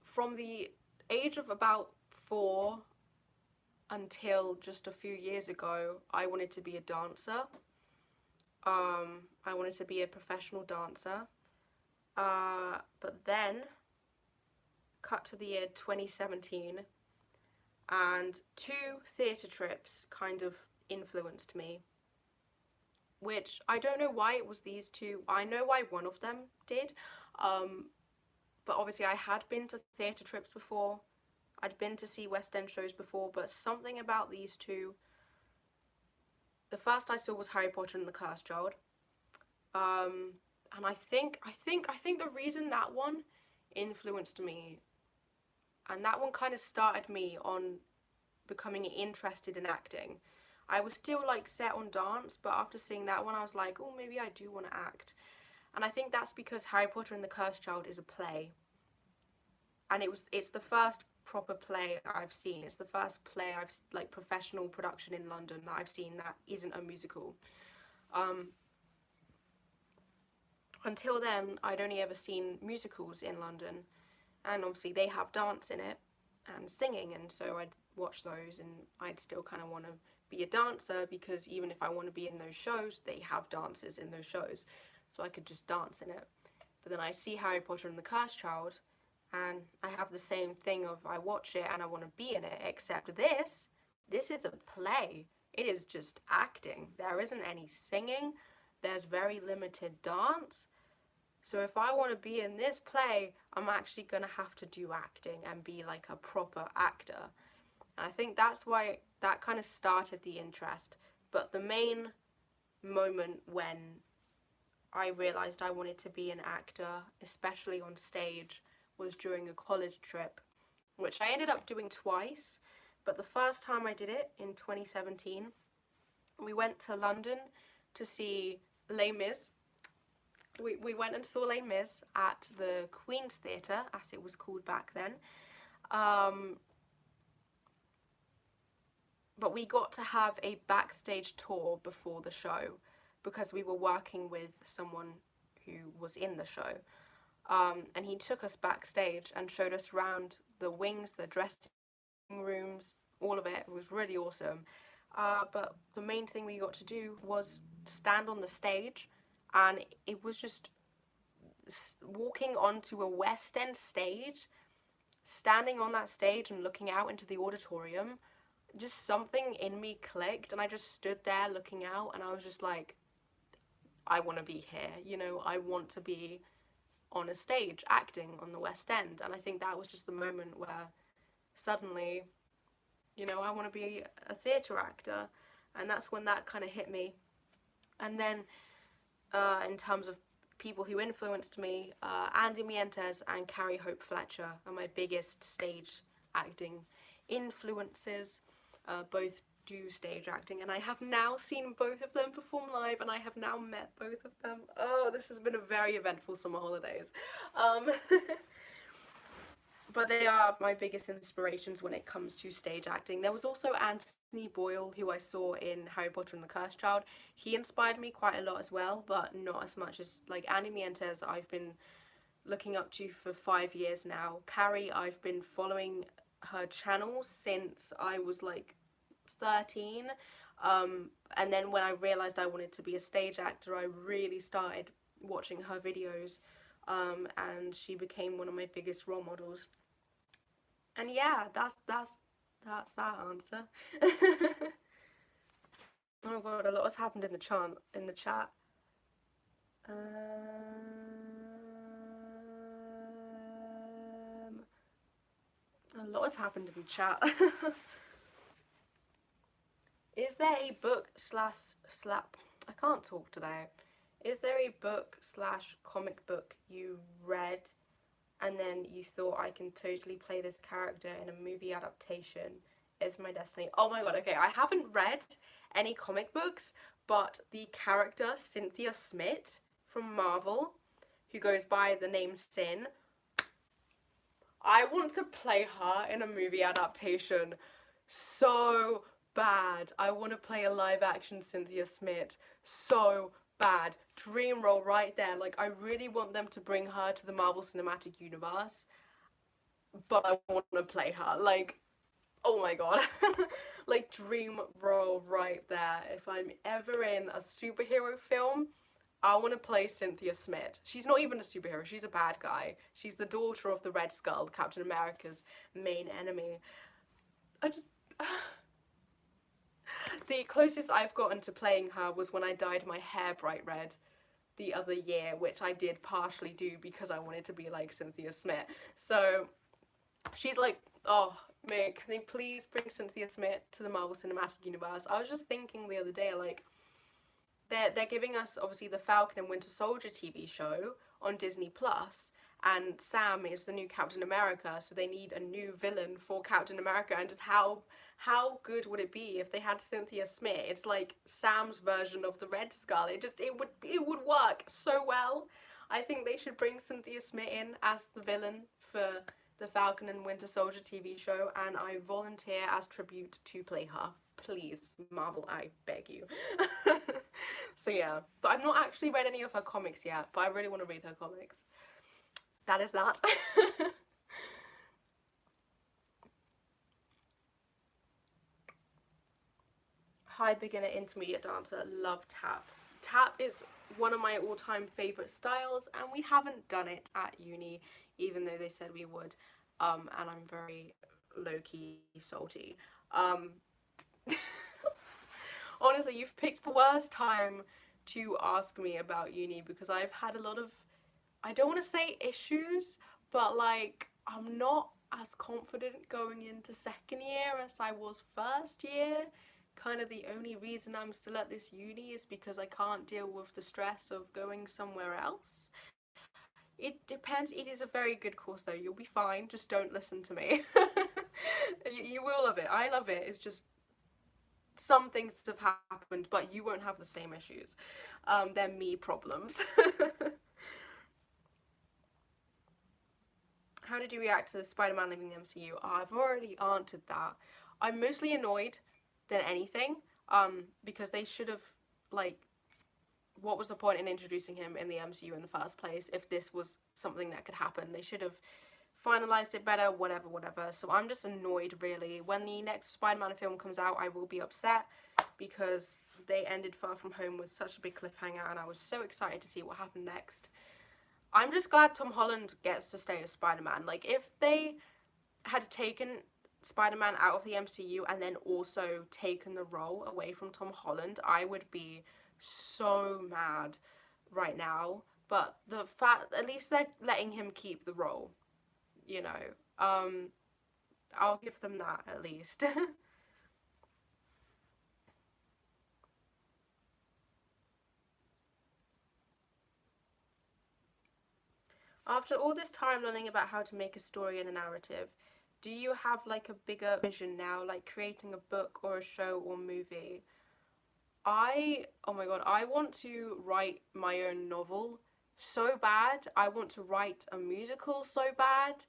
From the age of about 4 until just a few years ago, I wanted to be a dancer. I wanted to be a professional dancer. But then, cut to the year 2017, and 2 theatre trips kind of influenced me. Which, I don't know why it was these 2. I know why one of them did. But obviously I had been to theatre trips before. I'd been to see West End shows before, but something about these 2. The first I saw was Harry Potter and the Cursed Child. And I think the reason that one influenced me, and that one kind of started me on becoming interested in acting. I was still like set on dance, but after seeing that one I was like, oh, maybe I do want to act. And I think that's because Harry Potter and the Cursed Child is a play. And it's the first proper play I've seen. It's the first play like professional production in London that I've seen that isn't a musical. Until then, I'd only ever seen musicals in London, and obviously they have dance in it and singing, and so I'd watch those, and I'd still kind of want to be a dancer, because even if I want to be in those shows, they have dancers in those shows, so I could just dance in it. But then I see Harry Potter and the Cursed Child, and I have the same thing of I watch it and I want to be in it, except this is a play. It is just acting. There isn't any singing. There's very limited dance. So if I want to be in this play, I'm actually going to have to do acting and be like a proper actor. And I think that's why that kind of started the interest. But the main moment when I realised I wanted to be an actor, especially on stage, was during a college trip, which I ended up doing twice. But the first time I did it in 2017, we went to London to see Les Mis. We went and saw Les Mis at the Queen's Theatre, as it was called back then. But we got to have a backstage tour before the show, because we were working with someone who was in the show. And he took us backstage and showed us around the wings, the dressing rooms, all of it. It was really awesome. But the main thing we got to do was stand on the stage, and it was just walking onto a West End stage, standing on that stage and looking out into the auditorium. Just something in me clicked, and I just stood there looking out, and I was just like, I want to be here, you know, I want to be on a stage acting on the West End. And I think that was just the moment where suddenly, you know, I want to be a theatre actor, and that's when that kind of hit me. And then in terms of people who influenced me, Andy Mientes and Carrie Hope Fletcher are my biggest stage acting influences. Both do stage acting, and I have now seen both of them perform live, and I have now met both of them. Oh, this has been a very eventful summer holidays. but they are my biggest inspirations when it comes to stage acting. There was also Anthony Boyle, who I saw in Harry Potter and the Cursed Child. He inspired me quite a lot as well, but not as much as like Annie Mientes. I've been looking up to for 5 years now. Carrie, I've been following her channel since I was like 13. And then when I realised I wanted to be a stage actor, I really started watching her videos, and she became one of my biggest role models. And yeah, that's that answer. Oh god, a lot has happened in the chat. A lot has happened in the chat. Is there a book slash slap? I can't talk today. Is there a book slash comic book you read and then you thought, I can totally play this character in a movie adaptation? Is my destiny. Oh my god, okay, I haven't read any comic books, but the character Cynthia Schmitt from Marvel, who goes by the name Sin, I want to play her in a movie adaptation so bad. I want to play a live action Cynthia Schmitt so bad. Dream role right there. Like, I really want them to bring her to the Marvel Cinematic Universe, but I want to play her. Like, oh my god. Like, dream role right there. If I'm ever in a superhero film, I want to play Cynthia Schmitt. She's not even a superhero, she's a bad guy. She's the daughter of the Red Skull, Captain America's main enemy. I just... The closest I've gotten to playing her was when I dyed my hair bright red the other year, which I did partially do because I wanted to be like Cynthia Schmitt. So she's like, oh, Mick, can they please bring Cynthia Schmitt to the Marvel Cinematic Universe? I was just thinking the other day, like, they're giving us, obviously, the Falcon and Winter Soldier TV show on Disney Plus, and Sam is the new Captain America, so they need a new villain for Captain America. And just how good would it be if they had Cynthia Schmitt? It's like Sam's version of the Red Skull. It would work so well. I think they should bring Cynthia Schmitt in as the villain for the Falcon and Winter Soldier TV show, and I volunteer as tribute to play her. Please, Marvel, I beg you. So yeah, but I've not actually read any of her comics yet, but I really want to read her comics. That is that. High beginner intermediate dancer, love tap. Tap is one of my all-time favourite styles, and we haven't done it at uni, even though they said we would, and I'm very low-key salty. Honestly, you've picked the worst time to ask me about uni, because I've had a lot of, I don't want to say issues, but like, I'm not as confident going into second year as I was first year. Kind of the only reason I'm still at this uni is because I can't deal with the stress of going somewhere else. It depends. It is a very good course though. You'll be fine. Just don't listen to me. You will love it. I love it. It's just some things have happened, but you won't have the same issues. They're me problems. How did you react to SpiderMan Leaving the MCU? Oh, I've already answered that. I'm mostly annoyed than anything, because they should have, like, what was the point in introducing him in the MCU in the first place if this was something that could happen? They should have finalised it better, whatever. So I'm just annoyed, really. When the next Spider-Man film comes out, I will be upset, because they ended Far From Home with such a big cliffhanger, and I was so excited to see what happened next. I'm just glad Tom Holland gets to stay as Spider-Man. Like, if they had taken Spider-Man out of the MCU and then also taken the role away from Tom Holland, I would be so mad right now. But the fact, at least they're letting him keep the role, you know. I'll give them that, at least. After all this time learning about how to make a story and a narrative, do you have like a bigger vision now, like creating a book or a show or movie? Oh my god, I want to write my own novel so bad. I want to write a musical so bad.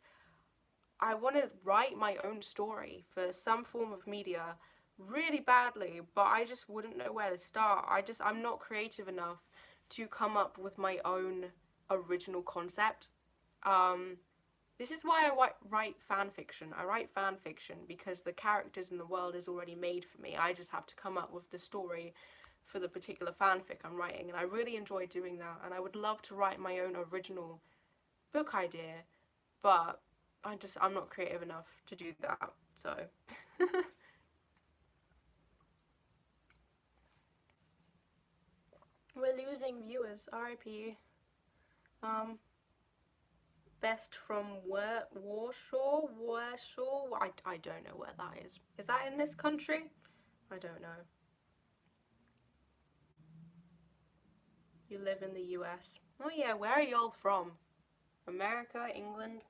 I want to write my own story for some form of media really badly, but I just wouldn't know where to start. I'm not creative enough to come up with my own original concept. Um, this is why I write fan fiction. I write fan fiction because the characters in the world is already made for me. I just have to come up with the story for the particular fanfic I'm writing, and I really enjoy doing that, and I would love to write my own original book idea, but I'm not creative enough to do that, so. We're losing viewers, RIP. Best from Warsaw? I don't know where that is. Is that in this country? I don't know. You live in the US. Oh yeah, where are y'all from? America, England?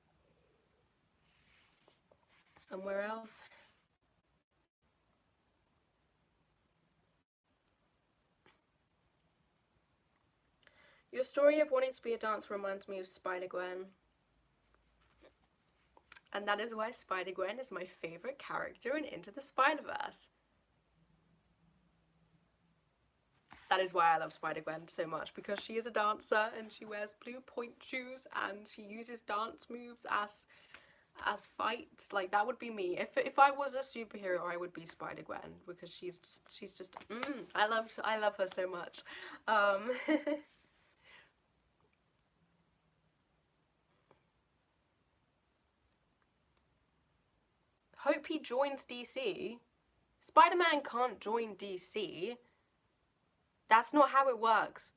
Somewhere else? Your story of wanting to be a dancer reminds me of Spider-Gwen. And that is why Spider-Gwen is my favourite character in Into the Spider-Verse. That is why I love Spider-Gwen so much, because she is a dancer and she wears blue point shoes and she uses dance moves as fights. Like, that would be me. If I was a superhero, I would be Spider-Gwen, because she's just I love her so much. Hope he joins DC. Spider-Man can't join DC. That's not how it works.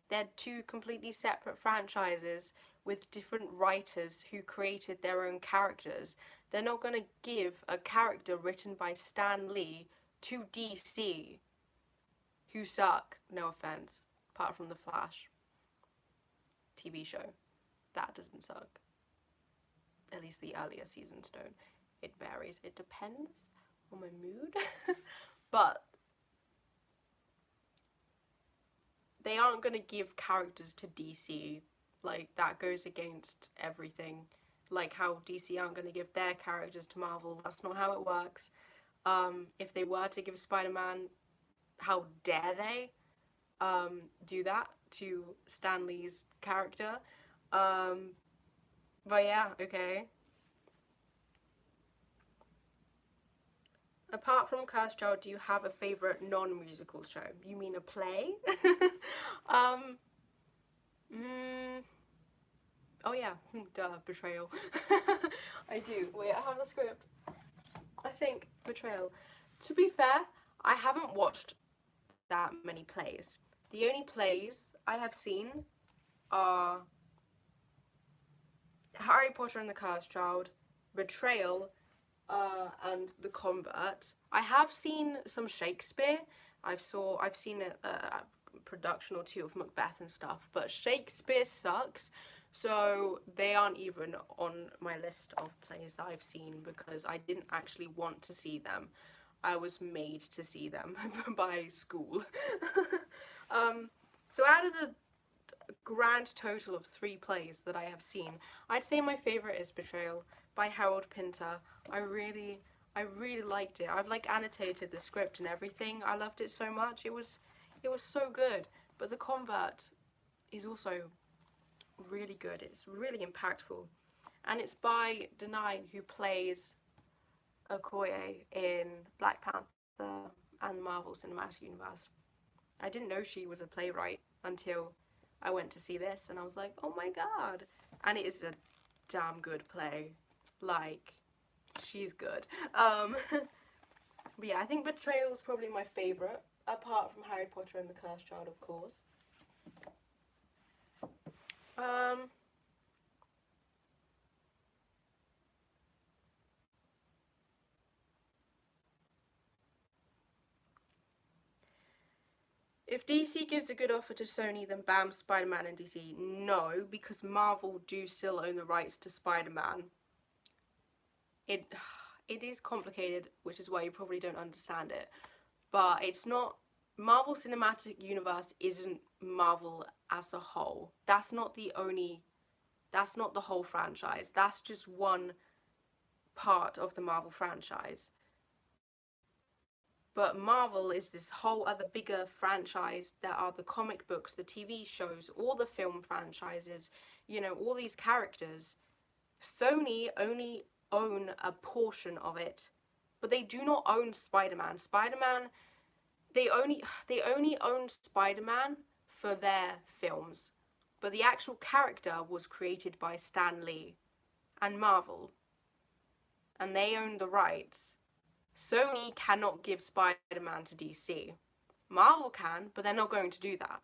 They're two completely separate franchises with different writers who created their own characters. They're not going to give a character written by Stan Lee to DC, who suck, no offense, apart from The Flash TV show. That doesn't suck. At least the earlier seasons don't. It varies. It depends on my mood. But they aren't going to give characters to DC. Like, that goes against everything. Like how DC aren't going to give their characters to Marvel. That's not how it works. If they were to give Spider-Man, how dare they do that to Stan Lee's character? But yeah, okay. Apart from Cursed Child, do you have a favourite non-musical show? You mean a play? Oh yeah, duh, Betrayal. I do. Wait, I have the script. I think Betrayal. To be fair, I haven't watched that many plays. The only plays I have seen are Harry Potter and the Cursed Child, Betrayal, and The Convert. I have seen some Shakespeare. I've seen a production or two of Macbeth and stuff, but Shakespeare sucks, so they aren't even on my list of plays that I've seen, because I didn't actually want to see them. I was made to see them by school. So out of the grand total of 3 plays that I have seen, I'd say my favourite is Betrayal by Harold Pinter. I really liked it. I've like annotated the script and everything. I loved it so much. It was so good. But The Convert is also really good. It's really impactful. And it's by Denai, who plays Okoye in Black Panther and the Marvel Cinematic Universe. I didn't know she was a playwright until I went to see this, and I was like, oh my god. And it is a damn good play. Like, she's good. But yeah, I think Betrayal is probably my favourite, apart from Harry Potter and the Cursed Child, of course. If DC gives a good offer to Sony, then bam, Spider-Man and DC. No, because Marvel do still own the rights to Spider-Man. It is complicated, which is why you probably don't understand it. But it's not... Marvel Cinematic Universe isn't Marvel as a whole. That's not the whole franchise. That's just one part of the Marvel franchise. But Marvel is this whole other bigger franchise. There are the comic books, the TV shows, all the film franchises, you know, all these characters. Sony only own a portion of it, but they do not own Spider-Man. Spider-Man, they only own Spider-Man for their films, but the actual character was created by Stan Lee and Marvel, and they own the rights. Sony cannot give Spider-Man to DC. Marvel can, but they're not going to do that.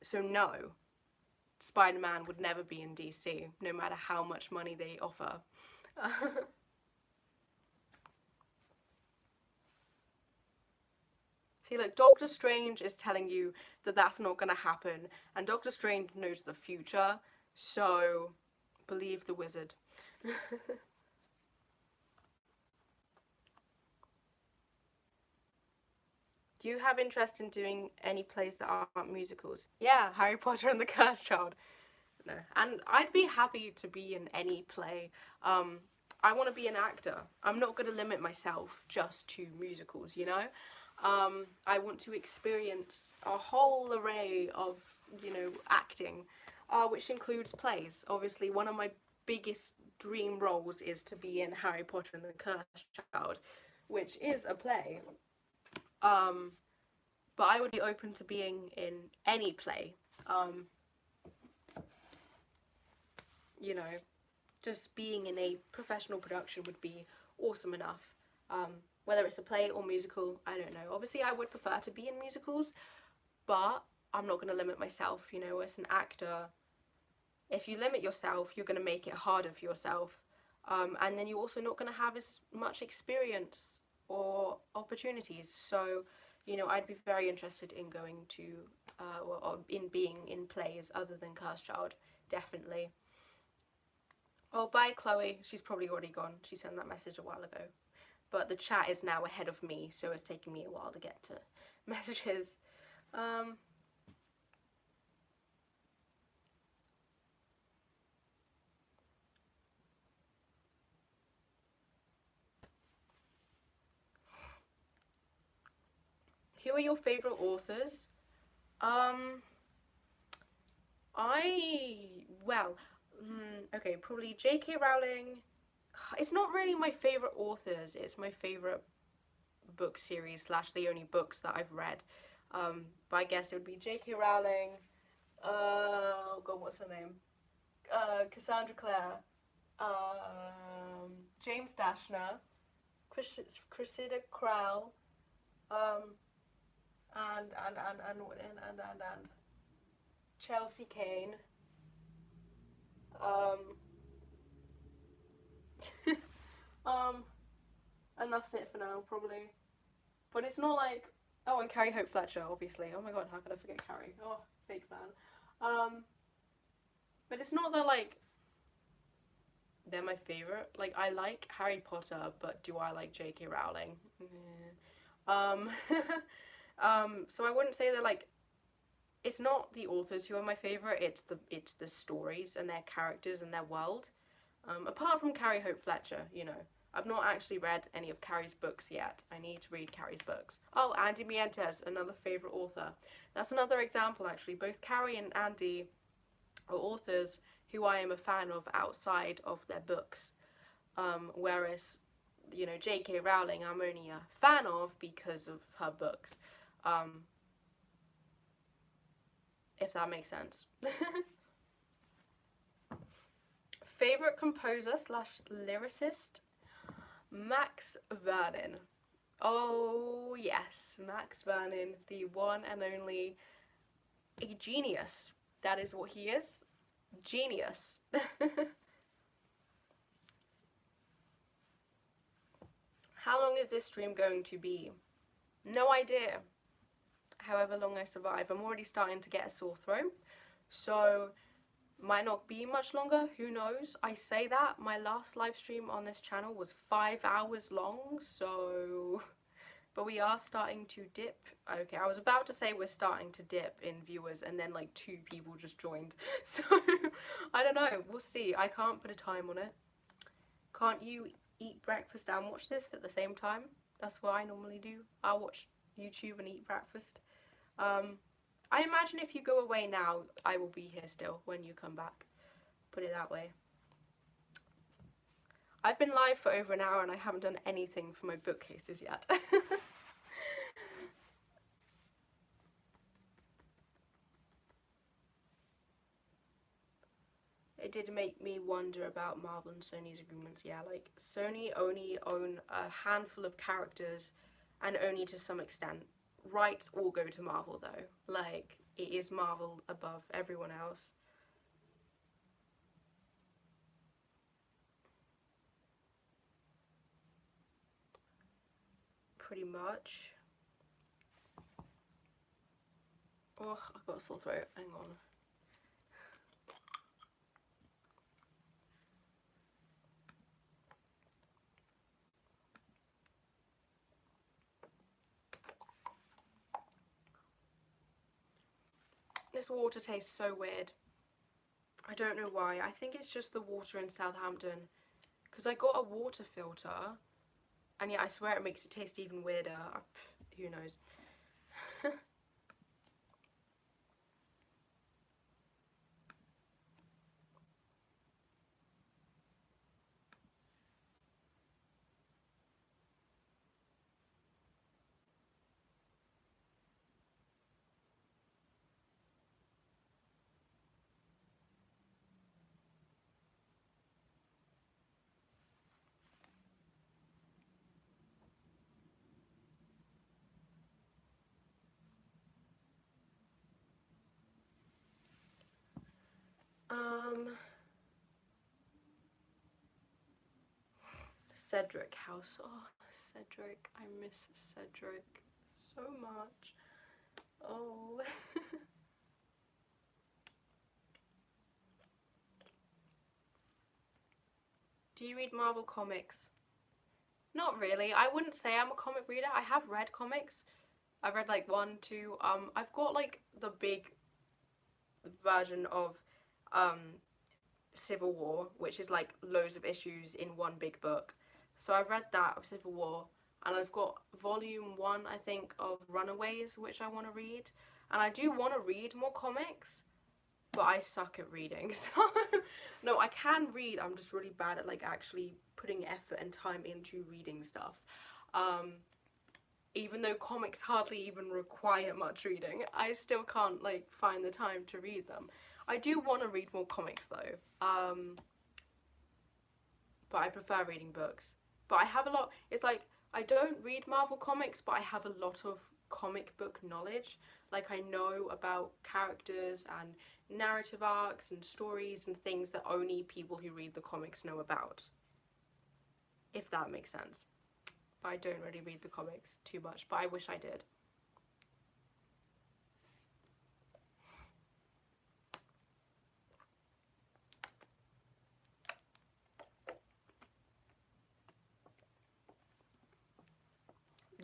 So no, Spider-Man would never be in DC, no matter how much money they offer. See, like, Doctor Strange is telling you that that's not going to happen, and Doctor Strange knows the future, so believe the wizard. Do you have interest in doing any plays that aren't musicals? Yeah, Harry Potter and the Cursed Child. No, and I'd be happy to be in any play. I want to be an actor. I'm not going to limit myself just to musicals, you know? I want to experience a whole array of, you know, acting, which includes plays. Obviously, one of my biggest dream roles is to be in Harry Potter and the Cursed Child, which is a play. But I would be open to being in any play. You know, just being in a professional production would be awesome enough. Whether it's a play or musical, I don't know. Obviously, I would prefer to be in musicals, but I'm not going to limit myself. You know, as an actor, if you limit yourself, you're going to make it harder for yourself. And then you're also not going to have as much experience or opportunities. So, you know, I'd be very interested in going to, or in being in plays other than Cursed Child, definitely. Oh, bye, Chloe. She's probably already gone. She sent that message a while ago. But the chat is now ahead of me, so it's taking me a while to get to messages. Who are your favourite authors? Okay, probably J.K. Rowling. It's not really my favourite authors, it's my favourite book series / the only books that I've read. But I guess it would be J.K. Rowling, oh god, what's her name? Cassandra Clare, James Dashner, Cressida Crowell, and Chelsea Kane. And that's it for now, probably. But it's not like, oh, and Carrie Hope Fletcher, obviously. Oh my god, how could I forget Carrie? Oh, fake fan. But it's not that, like, they're my favourite. Like, I like Harry Potter, but do I like J.K. Rowling? So I wouldn't say that, like, it's not the authors who are my favourite, it's the stories and their characters and their world. Apart from Carrie Hope Fletcher, you know. I've not actually read any of Carrie's books yet. I need to read Carrie's books. Oh, Andy Mientes, another favourite author. That's another example, actually. Both Carrie and Andy are authors who I am a fan of outside of their books. Whereas, you know, J.K. Rowling I'm only a fan of because of her books. If that makes sense. Favourite composer / lyricist? Max Vernon. Oh yes, Max Vernon, the one and only, a genius. That is what he is. Genius. How long is this stream going to be? No idea. However long I survive. I'm already starting to get a sore throat, so might not be much longer, who knows. I say that, my last live stream on this channel was 5 hours long, so, but we are starting to dip. Okay, I was about to say we're starting to dip in viewers, and then like 2 people just joined, so I don't know, we'll see. I can't put a time on it. Can't you eat breakfast and watch this at the same time? That's what I normally do. I watch YouTube and eat breakfast. I imagine if you go away now, I will be here still when you come back. Put it that way. I've been live for over an hour and I haven't done anything for my bookcases yet. It did make me wonder about Marvel and Sony's agreements. Yeah, like Sony only own a handful of characters and only to some extent. Rights all go to Marvel though. Like, it is Marvel above everyone else. Pretty much. Oh, I've got a sore throat. Hang on. This water tastes so weird. I don't know why. I think it's just the water in Southampton. Because I got a water filter. And yeah, I swear it makes it taste even weirder. Who knows? Cedric House. Oh, Cedric. I miss Cedric so much. Oh. Do you read Marvel comics? Not really. I wouldn't say I'm a comic reader. I have read comics. I've read like 1, 2. I've got like the big version of Civil War, which is like loads of issues in one big book. So I've read that of Civil War, and I've got volume 1, I think, of Runaways, which I want to read. And I do want to read more comics, but I suck at reading. So no, I can read. I'm just really bad at like actually putting effort and time into reading stuff. Even though comics hardly even require much reading, I still can't like find the time to read them. I do want to read more comics though, but I prefer reading books. But I have a lot, it's like, I don't read Marvel comics, but I have a lot of comic book knowledge. Like, I know about characters and narrative arcs and stories and things that only people who read the comics know about. If that makes sense. But I don't really read the comics too much, but I wish I did.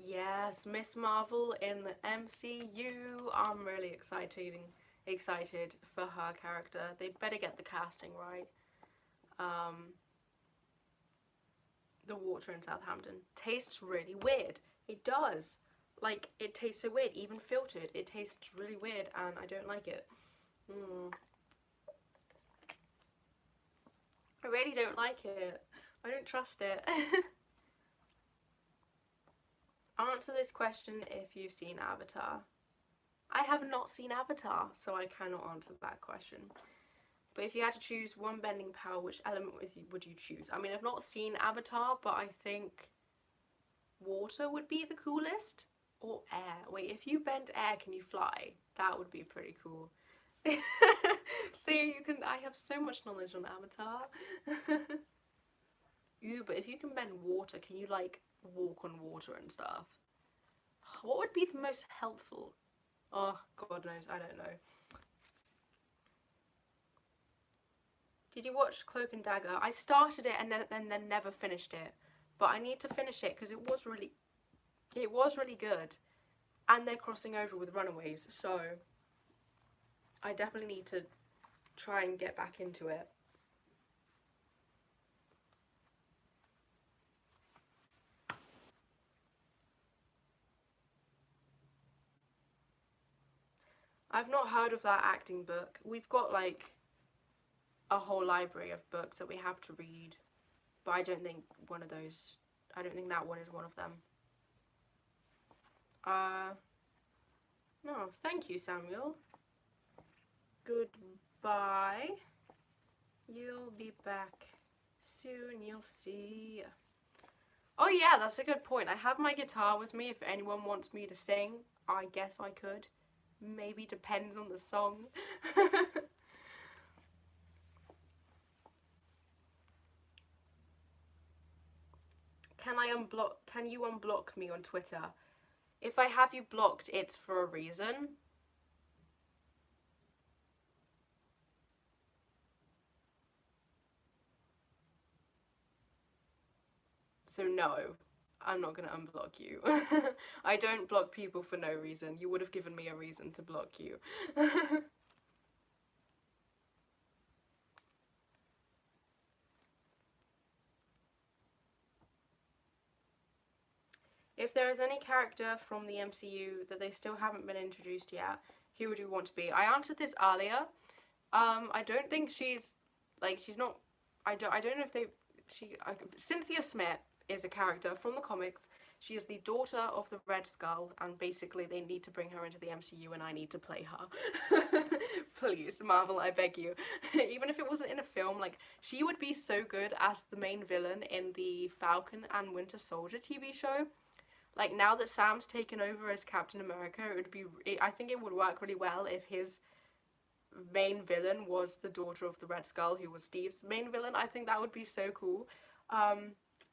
Yes, Miss Marvel in the MCU. I'm really excited for her character. They better get the casting right. The water in Southampton tastes really weird. It does. Like, it tastes so weird. Even filtered, it tastes really weird and I don't like it. I really don't like it. I don't trust it. Answer this question if you've seen Avatar. I have not seen Avatar, so I cannot answer that question. But if you had to choose one bending power, which element would you choose? I mean, I've not seen Avatar, but I think water would be the coolest. Or air. Wait, if you bend air, can you fly? That would be pretty cool. See, I have so much knowledge on Avatar. Ooh, but if you can bend water, can you like walk on water and stuff? What would be the most helpful? Oh, God knows, I don't know. Did you watch Cloak and Dagger? I started it and then never finished it. But I need to finish it because it was really good. And they're crossing over with Runaways, so I definitely need to try and get back into it. I've not heard of that acting book. We've got like a whole library of books that we have to read, but I don't think that one is one of them. No, thank you, Samuel. Goodbye. You'll be back soon, you'll see. Oh yeah, that's a good point. I have my guitar with me if anyone wants me to sing. I guess I could. Maybe depends on the song. Can you unblock me on Twitter? If I have you blocked, it's for a reason. So no, I'm not gonna unblock you. I don't block people for no reason. You would have given me a reason to block you. If there is any character from the MCU that they still haven't been introduced yet, who would you want to be? I answered this earlier. I don't think she's not. I don't know if Cynthia Schmitt is a character from the comics. She is the daughter of the Red Skull, and basically they need to bring her into the MCU and I need to play her. Please, Marvel, I beg you. Even if it wasn't in a film, like, she would be so good as the main villain in the Falcon and Winter Soldier TV show. Like, now that Sam's taken over as Captain America, I think it would work really well if his main villain was the daughter of the Red Skull, who was Steve's main villain. I think that would be so cool.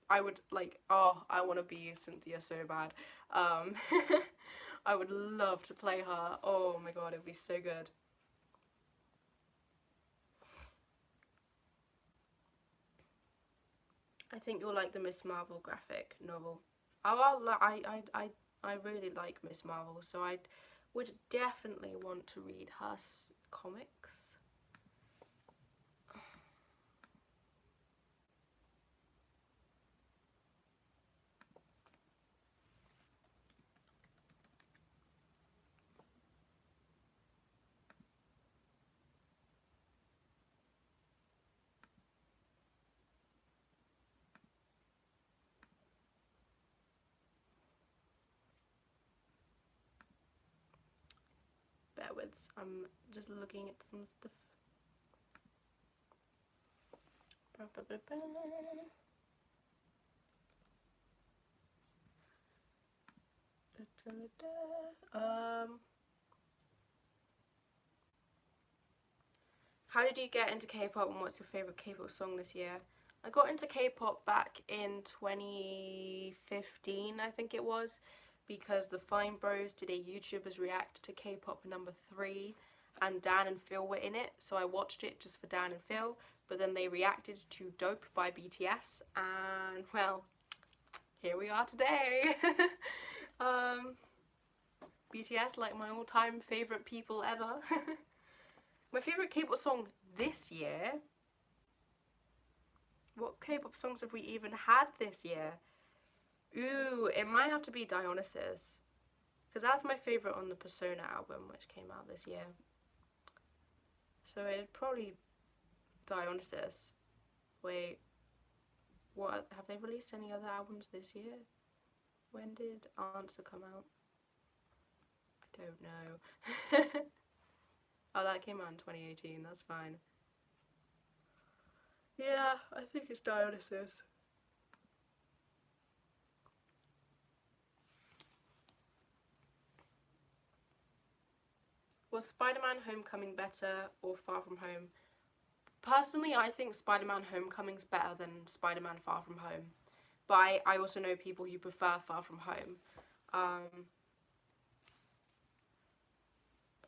I would, like, I want to be Cynthia so bad. I would love to play her. Oh my god, it would be so good. I think you'll like the Miss Marvel graphic novel. I really like Miss Marvel, so I would definitely want to read her comics. Bear with, I'm just looking at some stuff. How did you get into K-pop and what's your favourite K-pop song this year? I got into K-pop back in 2015, I think it was, because the Fine Bros did a YouTubers React to K-pop #3 and Dan and Phil were in it, so I watched it just for Dan and Phil, but then they reacted to Dope by BTS, and well, here we are today. BTS, like my all-time favourite people ever. My favourite K-pop song this year? What K-pop songs have we even had this year? Ooh, it might have to be Dionysus, because that's my favourite on the Persona album, which came out this year. So it'd probably Dionysus. Wait, what? Have they released any other albums this year? When did Answer come out? I don't know. Oh, that came out in 2018, that's fine. Yeah, I think it's Dionysus. Was Spider-Man Homecoming better or Far From Home? Personally, I think Spider-Man Homecoming's better than Spider-Man Far From Home. But I also know people who prefer Far From Home.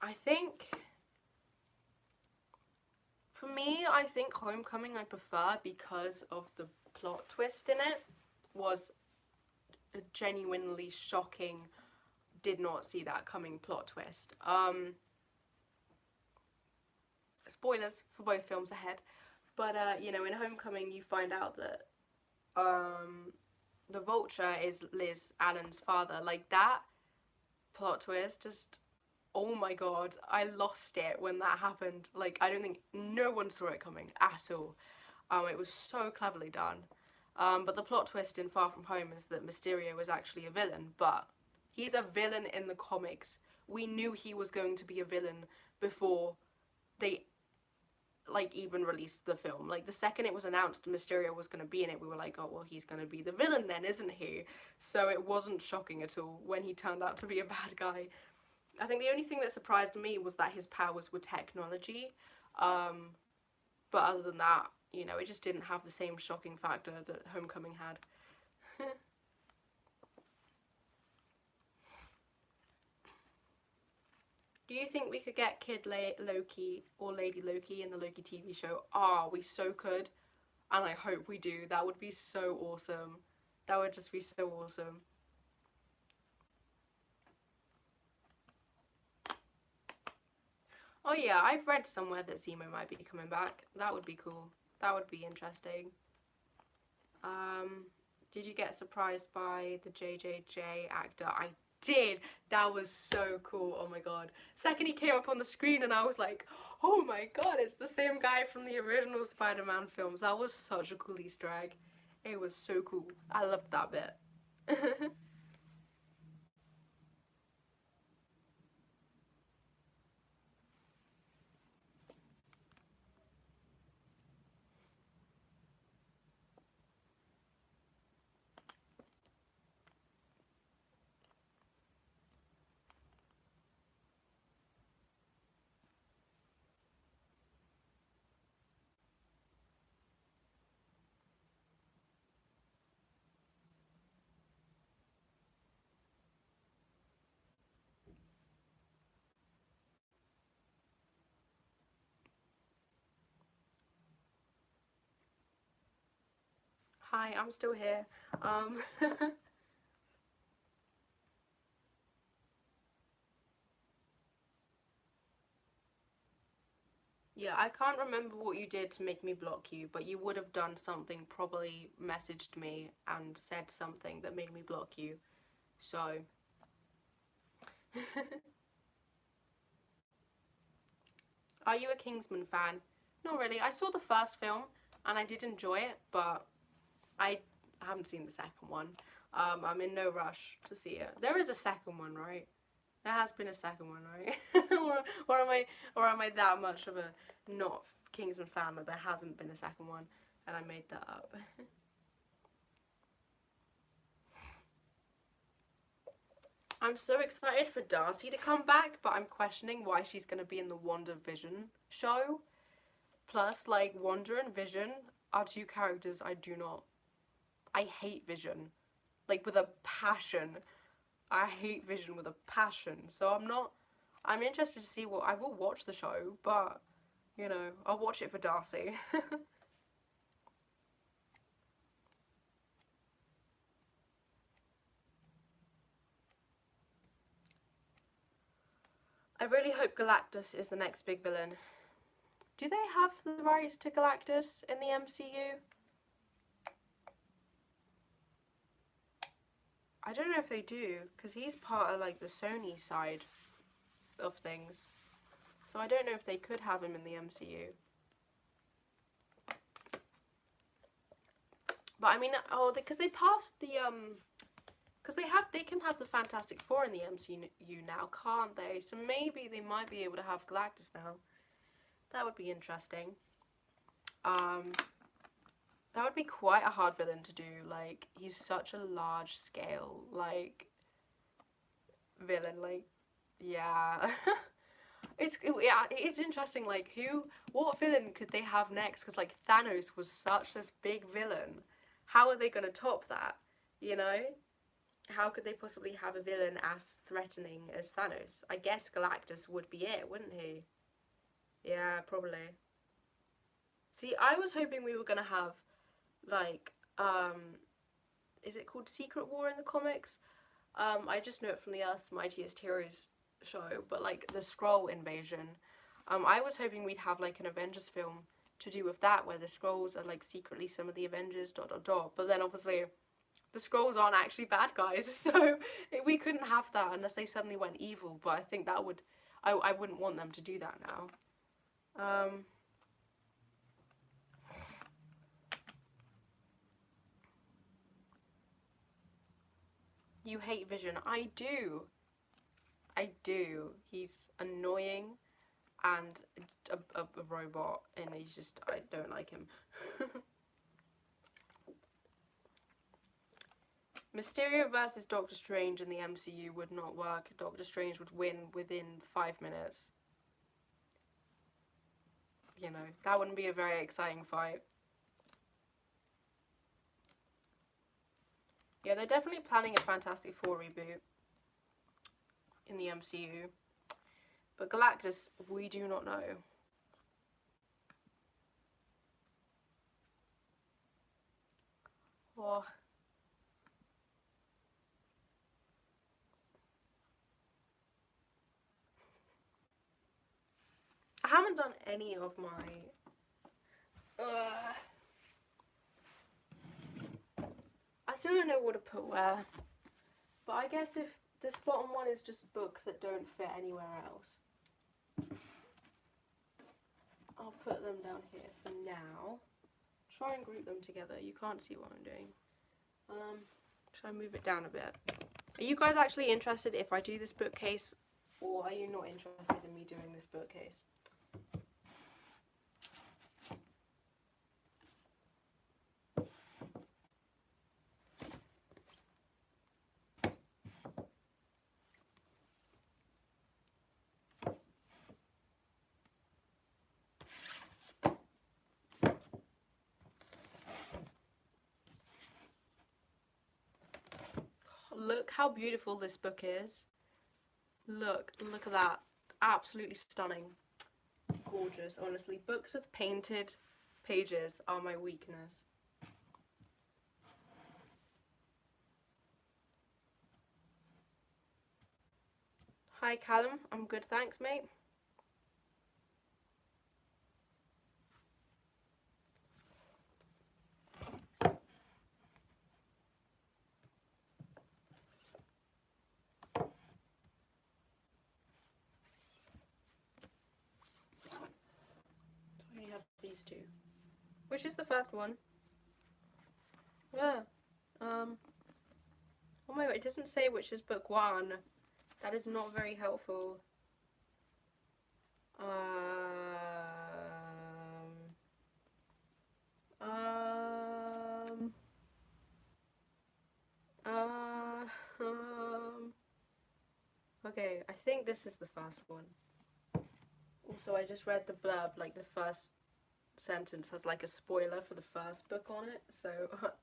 I think, for me, I think Homecoming I prefer because of the plot twist in it. Was a genuinely shocking, did not see that coming plot twist. Spoilers for both films ahead, but you know, in Homecoming you find out that the Vulture is Liz Allen's father. Like, that plot twist just oh my god, I lost it when that happened. Like, I don't think no one saw it coming at all. It was so cleverly done. But the plot twist in Far From Home is that Mysterio was actually a villain, but he's a villain in the comics. We knew he was going to be a villain before they, like, even released the film. Like, the second it was announced Mysterio was going to be in it, we were like, oh, well, he's going to be the villain then, isn't he? So it wasn't shocking at all when he turned out to be a bad guy. I think the only thing that surprised me was that his powers were technology. But other than that, you know, it just didn't have the same shocking factor that Homecoming had. Do you think we could get Kid Loki or Lady Loki in the Loki TV show? Ah, we so could. And I hope we do. That would be so awesome. That would just be so awesome. Oh yeah, I've read somewhere that Zemo might be coming back. That would be cool. That would be interesting. Did you get surprised by the JJJ actor? I did. That was so cool. Oh my god. Second he came up on the screen and I was like, oh my god, it's the same guy from the original Spider-Man films. That was such a cool Easter egg. It was so cool. I loved that bit. Hi, I'm still here. Yeah, I can't remember what you did to make me block you, but you would have done something, probably messaged me and said something that made me block you. So. Are you a Kingsman fan? Not really. I saw the first film and I did enjoy it, but I haven't seen the second one. I'm in no rush to see it. There is a second one, right? There has been a second one, right? or am I that much of a not Kingsman fan that there hasn't been a second one and I made that up? I'm so excited for Darcy to come back, but I'm questioning why she's going to be in the WandaVision show. Plus, like, Wanda and Vision are two characters I hate Vision. Like, with a passion. I hate Vision with a passion. So I'm interested to see I will watch the show, but, you know, I'll watch it for Darcy. I really hope Galactus is the next big villain. Do they have the rights to Galactus in the MCU? I don't know if they do, because he's part of, like, the Sony side of things. So I don't know if they could have him in the MCU. But I mean, oh, because they passed the, because they can have the Fantastic Four in the MCU now, can't they? So maybe they might be able to have Galactus now. That would be interesting. That would be quite a hard villain to do. Like, he's such a large scale, like, villain. Like, yeah. It's interesting, like, what villain could they have next? Because, like, Thanos was such this big villain. How are they going to top that, you know? How could they possibly have a villain as threatening as Thanos? I guess Galactus would be it, wouldn't he? Yeah, probably. See, I was hoping we were going to have, like, is it called Secret War in the comics? I just know it from the Earth's Mightiest Heroes show, but, like, the Skrull invasion. I was hoping we'd have, like, an Avengers film to do with that, where the Skrulls are, like, secretly some of the Avengers, ... But then, obviously, the Skrulls aren't actually bad guys, so we couldn't have that unless they suddenly went evil, but I think that would... I wouldn't want them to do that now. You hate Vision. I do. I do. He's annoying and a robot, and he's just, I don't like him. Mysterio versus Doctor Strange in the MCU would not work. Doctor Strange would win within 5 minutes. You know, that wouldn't be a very exciting fight. Yeah, they're definitely planning a Fantastic Four reboot in the MCU. But Galactus, we do not know. Oh. I haven't done any of my... I still don't know what to put where. But I guess if this bottom one is just books that don't fit anywhere else, I'll put them down here for now. Try and group them together. You can't see what I'm doing. Should I move it down a bit? Are you guys actually interested if I do this bookcase, or are you not interested in me doing this bookcase? Look how beautiful this book is. Look at that. Absolutely stunning. Gorgeous, honestly. Books with painted pages are my weakness. Hi Callum, I'm good, thanks mate. These two. Which is the first one? Yeah. Oh my god, it doesn't say which is book one. That is not very helpful. Okay, I think this is the first one. Also, I just read the blurb, like the first sentence has like a spoiler for the first book on it, so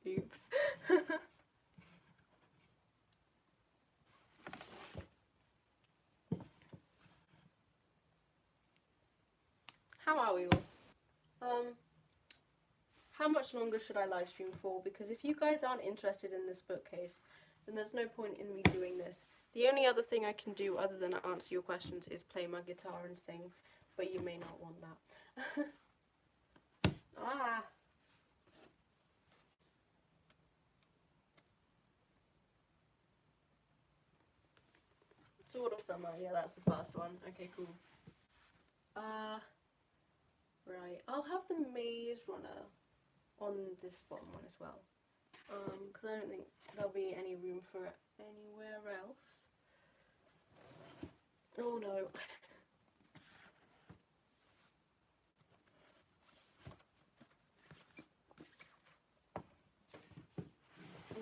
oops. How are we all? How much longer should I live stream for? Because if you guys aren't interested in this bookcase, then there's no point in me doing this. The only other thing I can do other than answer your questions is play my guitar and sing, but you may not want that. Ah. Sword of Summer, yeah, that's the first one. Okay, cool. Right, I'll have the Maze Runner on this bottom one as well. Because I don't think there'll be any room for it anywhere else. Oh no.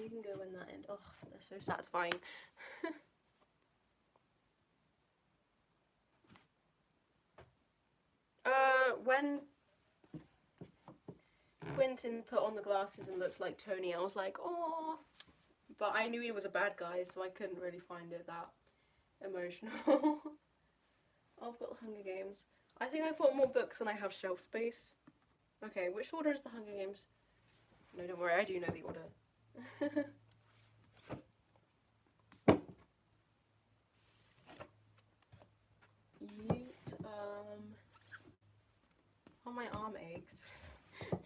You can go in that end. Oh, they're so satisfying. When Quentin put on the glasses and looked like Tony, I was like, oh. But I knew he was a bad guy, so I couldn't really find it that emotional. Oh, I've got the Hunger Games. I think I put more books than I have shelf space. Okay, which order is the Hunger Games? No, don't worry, I do know the order. Yeet, oh, my arm aches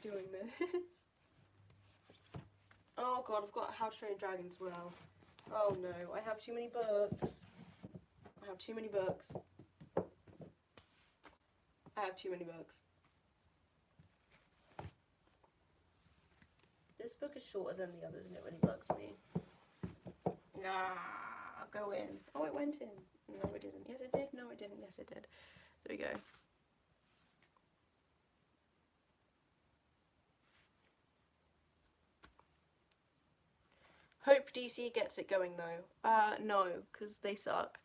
doing this. Oh god, I've got How to Train Your Dragon as well. Oh no, I have too many books. I have too many books. I have too many books. This book is shorter than the others and it really bugs me. Ah, go in. Oh, it went in. No, it didn't. Yes, it did. No, it didn't. Yes, it did. There we go. Hope DC gets it going though. No, because they suck.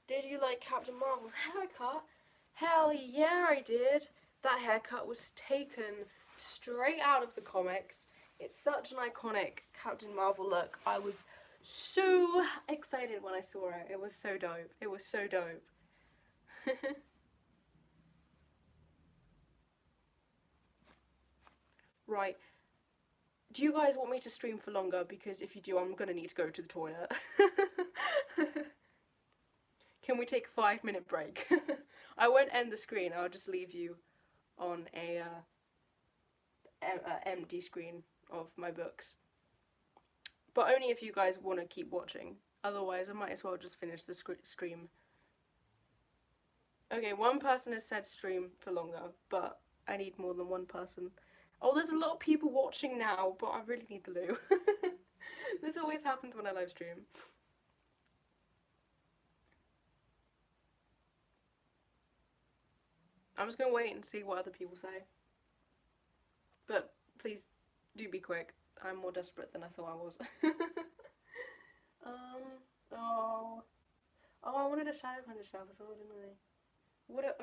Did you like Captain Marvel's haircut? Hell yeah, I did. That haircut was taken straight out of the comics. It's such an iconic Captain Marvel look. I was so excited when I saw it. It was so dope. It was so dope. Right. Do you guys want me to stream for longer? Because if you do, I'm gonna need to go to the toilet. Can we take a 5-minute break? I won't end the screen. I'll just leave you on a empty screen of my books. But only if you guys want to keep watching. Otherwise, I might as well just finish the stream. Okay, one person has said stream for longer, but I need more than one person. Oh, there's a lot of people watching now, but I really need the loo. This always happens when I live stream. I'm just gonna wait and see what other people say. But please do be quick. I'm more desperate than I thought I was. Oh, I wanted a Shadowhunters episode, didn't I? What a,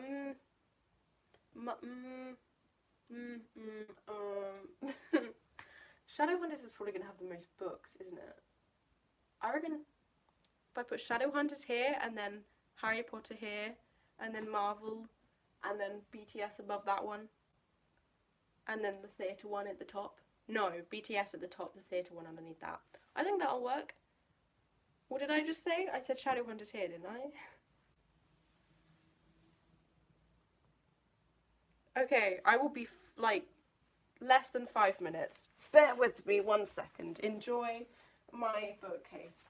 Shadowhunters is probably gonna have the most books, isn't it? I reckon if I put Shadowhunters here, and then Harry Potter here, and then Marvel, and then BTS above that one, and then the theatre one at the top. No, BTS at the top, the theatre one underneath that. I think that'll work. What did I just say? I said Shadowhunters here, didn't I? Okay, I will be like less than 5 minutes. Bear with me 1 second. Enjoy my bookcase.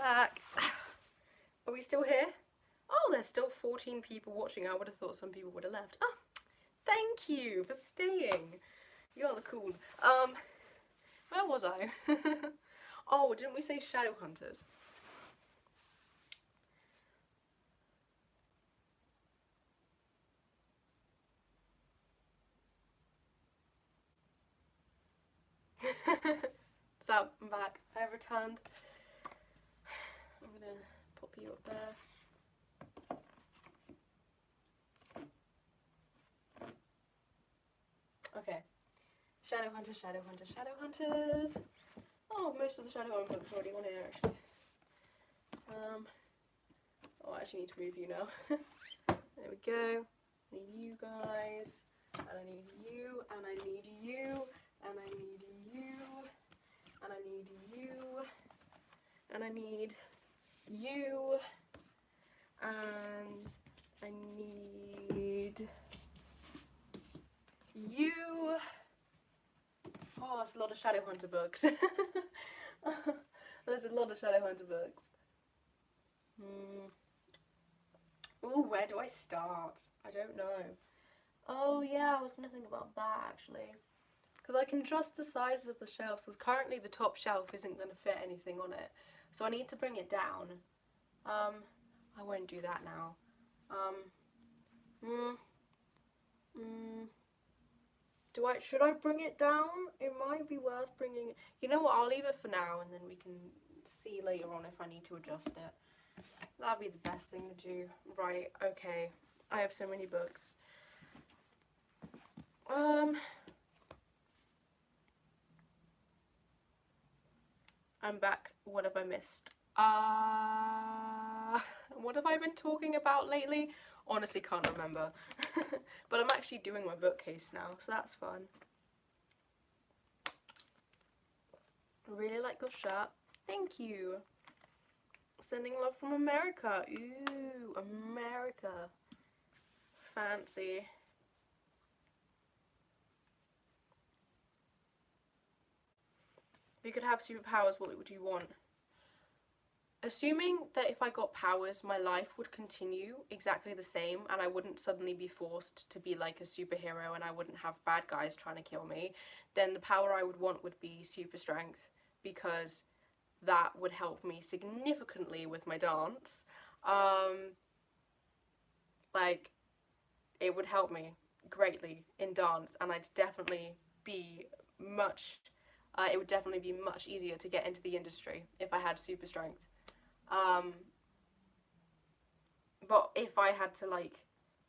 back. Are we still here? Oh, there's still 14 people watching. I would have thought some people would have left. Oh, thank you for staying. You all are cool. Where was I? Oh, didn't we say shadow hunters? So I'm back. I have returned. I'm gonna pop you up there. Okay. Shadow hunters, shadow hunters, shadow hunters. Oh, most of the shadow hunter books already on here actually. Oh, I actually need to move you now. There we go. I need you guys, and I need you, and I need you, and I need you, and I need you, and I need you, and I need you. Oh, that's a lot of Shadowhunter books. There's a lot of Shadowhunter books. Ooh, where do I start? I don't know. Oh yeah, I was gonna think about that actually. Because I can adjust the sizes of the shelves, because currently the top shelf isn't going to fit anything on it. So I need to bring it down. I won't do that now. Should I bring it down? It might be worth bringing it. You know what, I'll leave it for now and then we can see later on if I need to adjust it. That'd be the best thing to do. Right, okay. I have so many books. I'm back. What have I missed? What have I been talking about lately? Honestly can't remember. But I'm actually doing my bookcase now, so that's fun. I really like your shirt. Thank you. Sending love from America. Ooh, America. Fancy. If you could have superpowers, what would you want? Assuming that if I got powers, my life would continue exactly the same and I wouldn't suddenly be forced to be like a superhero and I wouldn't have bad guys trying to kill me, then the power I would want would be super strength, because that would help me significantly with my dance. Like, it would help me greatly in dance, and I'd definitely be much, it would definitely be much easier to get into the industry if I had super strength. But if I had to, like,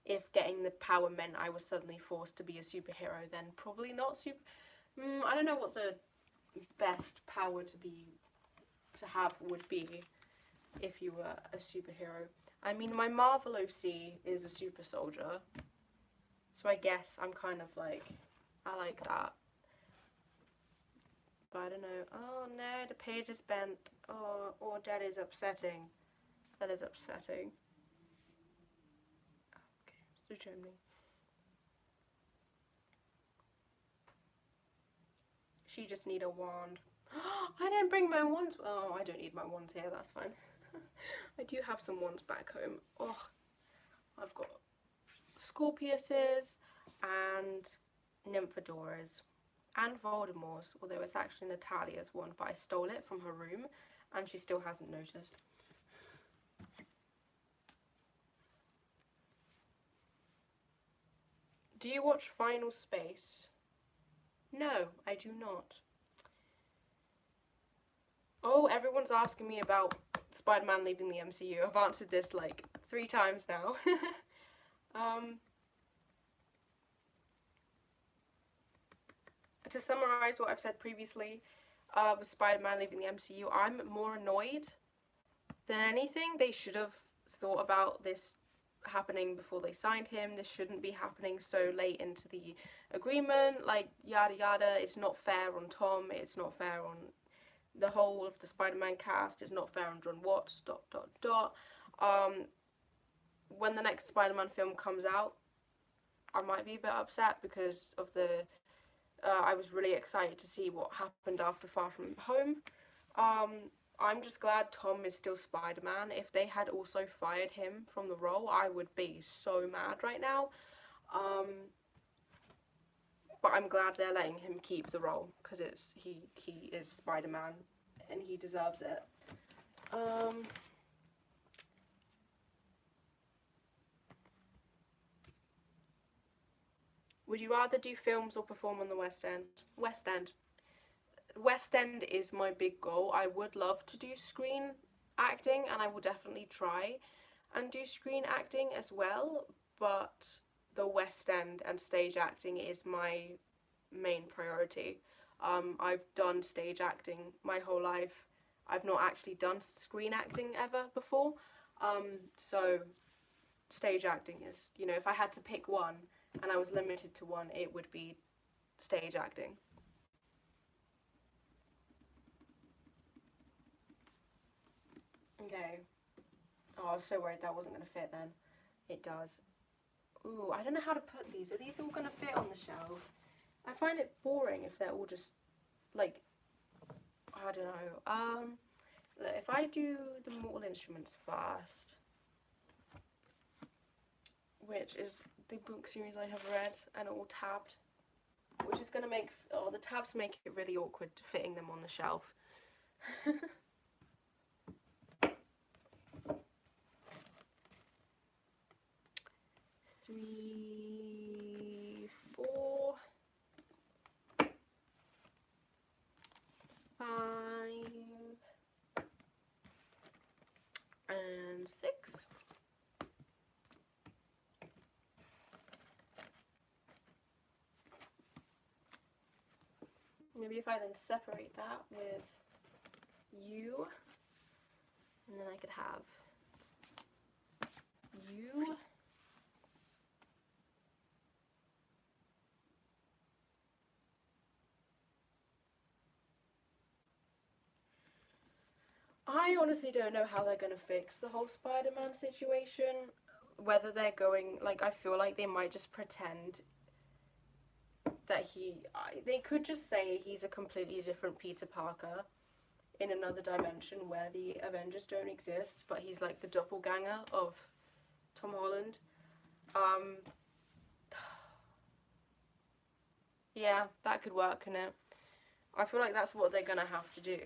if getting the power meant I was suddenly forced to be a superhero, then probably not I don't know what the best power to have would be if you were a superhero. I mean, my Marvel OC is a super soldier, so I guess I'm kind of like, I like that. But I don't know. Oh no, the page is bent. Oh, that is upsetting. That is upsetting. Okay, it's through Germany. She just need a wand. I didn't bring my wands. Oh, I don't need my wands here, that's fine. I do have some wands back home. Oh, I've got Scorpiuses and Nymphadoras and Voldemort's, although it's actually Natalia's one, but I stole it from her room and she still hasn't noticed. Do you watch Final Space? No, I do not. Oh, everyone's asking me about SpiderMan Leaving the MCU. I've answered this like 3 times now. To summarise what I've said previously, with SpiderMan Leaving the MCU, I'm more annoyed than anything. They should have thought about this happening before they signed him. This shouldn't be happening so late into the agreement, like yada yada. It's not fair on Tom, it's not fair on the whole of the Spider-Man cast, it's not fair on John Watts, ... When the next Spider-Man film comes out, I might be a bit upset because of the I was really excited to see what happened after Far From Home. I'm just glad Tom is still Spider-Man. If they had also fired him from the role, I would be so mad right now. But I'm glad they're letting him keep the role, because he is Spider-Man and he deserves it. Would you rather do films or perform on the West End? West End. West End is my big goal. I would love to do screen acting, and I will definitely try and do screen acting as well, but the West End and stage acting is my main priority. I've done stage acting my whole life. I've not actually done screen acting ever before, so stage acting is, you know, if I had to pick one and I was limited to one, it would be stage acting. Okay. Oh, I was so worried that wasn't going to fit then. It does. Ooh, I don't know how to put these. Are these all going to fit on the shelf? I find it boring if they're all just, like, I don't know. Look, if I do the Mortal Instruments first, which is the book series I have read and all tabbed, which is going to make, oh, the tabs make it really awkward fitting them on the shelf. 3, 4, 5, and 6. Maybe if I then separate that with you, and then I could have you. I honestly don't know how they're going to fix the whole Spider-Man situation. Whether they're going, like, I feel like they might just pretend that they could just say he's a completely different Peter Parker in another dimension where the Avengers don't exist, but he's like the doppelganger of Tom Holland. Yeah, that could work, couldn't it? I feel like that's what they're going to have to do.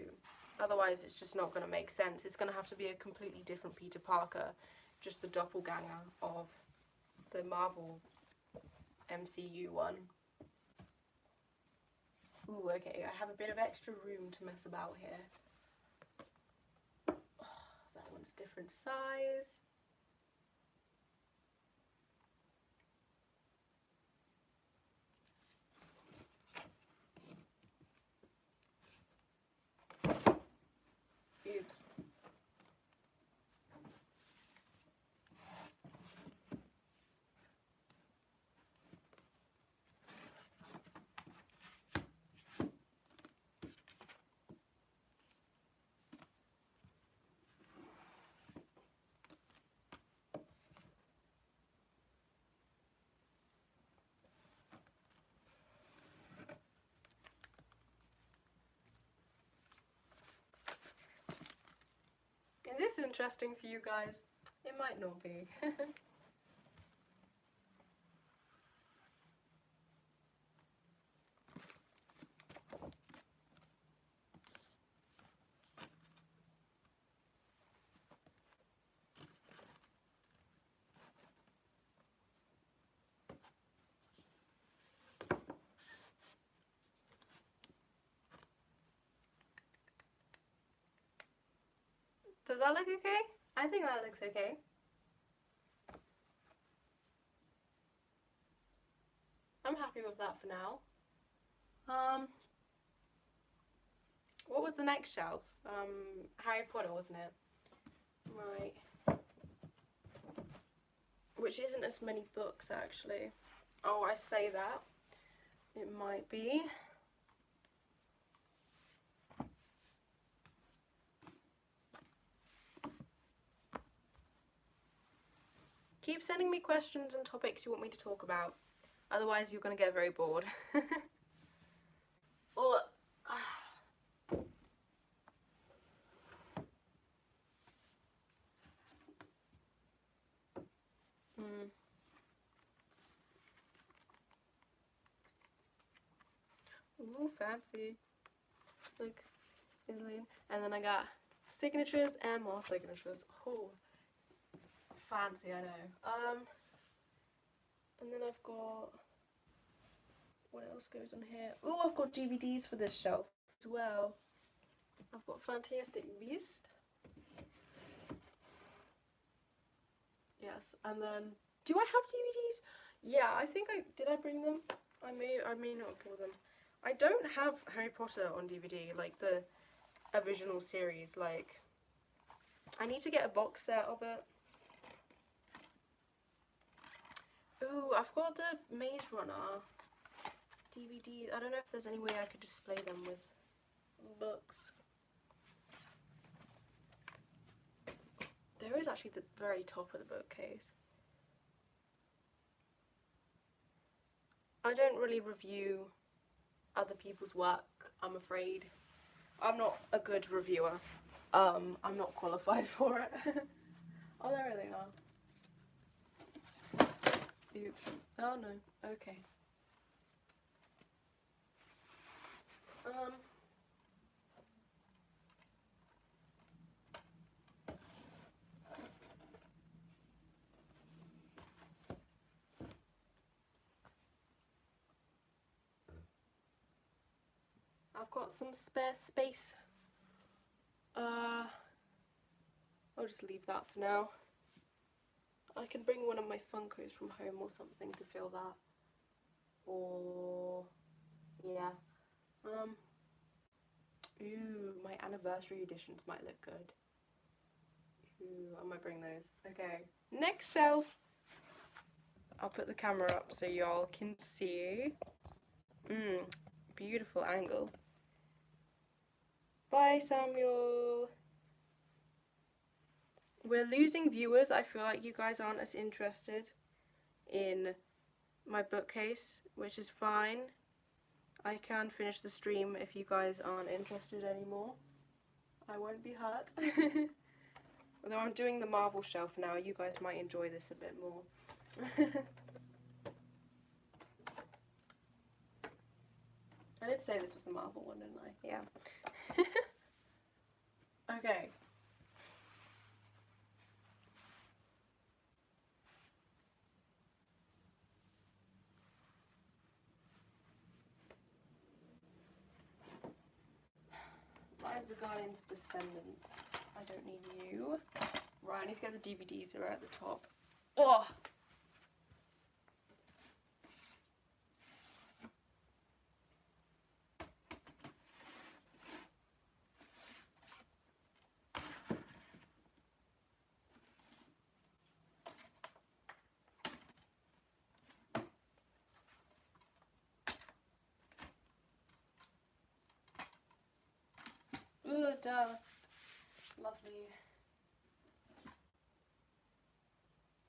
Otherwise, it's just not going to make sense. It's going to have to be a completely different Peter Parker, just the doppelganger of the Marvel MCU one. Ooh, okay, I have a bit of extra room to mess about here. Oh, that one's different size. Oops. Is this interesting for you guys? It might not be. Does that look okay? I think that looks okay. I'm happy with that for now. What was the next shelf? Harry Potter, wasn't it? Right. Which isn't as many books, actually. Oh, I say that. It might be. Keep sending me questions and topics you want me to talk about. Otherwise, you're going to get very bored. Oh. Ooh, fancy. Look, Italy. And then I got signatures and more signatures. Oh, fancy, I know. And then I've got, what else goes on here? Oh, I've got DVDs for this shelf as well. I've got Fantastic Beast. Yes, and then, do I have DVDs? Yeah, I think did I bring them? I may not have brought them. I don't have Harry Potter on DVD, like the original series, like, I need to get a box set of it. Ooh, I've got the Maze Runner DVD. I don't know if there's any way I could display them with books. There is actually the very top of the bookcase. I don't really review other people's work, I'm afraid. I'm not a good reviewer. I'm not qualified for it. Oh, there they are. Oops. Oh no. Okay. I've got some spare space. I'll just leave that for now. I can bring one of my Funkos from home or something to fill that. Or, yeah. Ooh, my anniversary editions might look good. Ooh, I might bring those. Okay, next shelf. I'll put the camera up so y'all can see. Beautiful angle. Bye, Samuel. We're losing viewers. I feel like you guys aren't as interested in my bookcase, which is fine. I can finish the stream if you guys aren't interested anymore. I won't be hurt. Although I'm doing the Marvel shelf now, you guys might enjoy this a bit more. I did say this was the Marvel one, didn't I? Yeah. Okay. Rise of the Guardians Descendants. I don't need you. Right, I need to get the DVDs that are at the top. Oh! Ooh, dust. Lovely.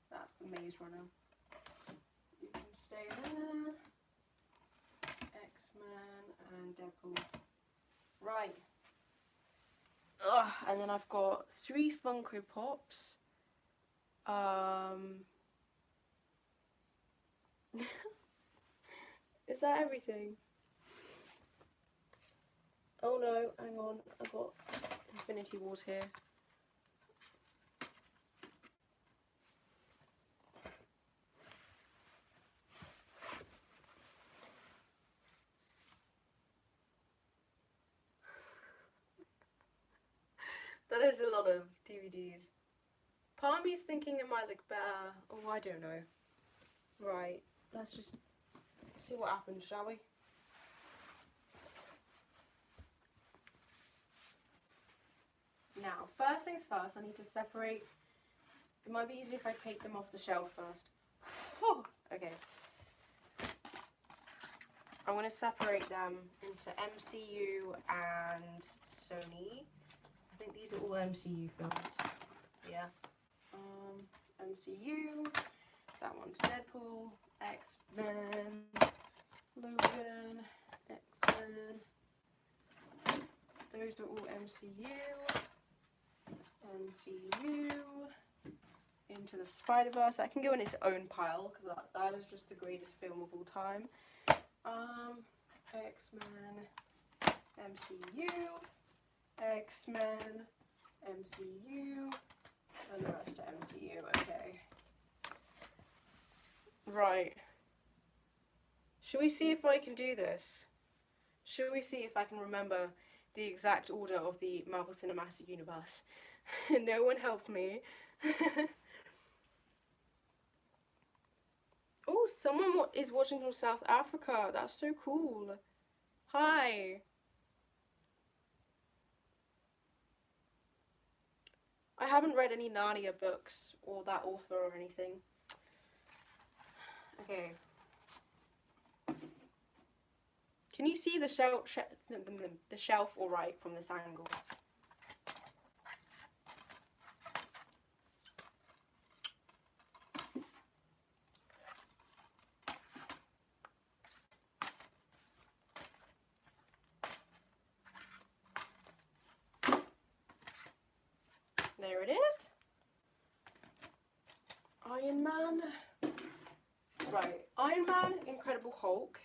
That's the Maze Runner. You can stay there. X-Men and Deadpool. Right. Ugh, and then I've got 3 Funko Pops. Is that everything? Oh no, hang on, I've got Infinity Wars here. That is a lot of DVDs. Part of me is thinking it might look better. Oh, I don't know. Right, let's just see what happens, shall we? Now, first things first, I need to separate. It might be easier if I take them off the shelf first. Whew. Okay. I'm going to separate them into MCU and Sony. I think these are all MCU films. Yeah. MCU. That one's Deadpool. X-Men. Logan. X-Men. Those are all MCU. MCU. Into the Spider-Verse. That can go in its own pile because that is just the greatest film of all time. X-Men MCU, X-Men MCU, and the rest are MCU, okay. Right. Should we see if I can do this? Should we see if I can remember the exact order of the Marvel Cinematic Universe? No one help me. Oh, someone is watching from South Africa. That's so cool. Hi. I haven't read any Narnia books or that author or anything. Okay. Can you see the shelf all right from this angle? There it is. Iron Man. Right, Iron Man, Incredible Hulk.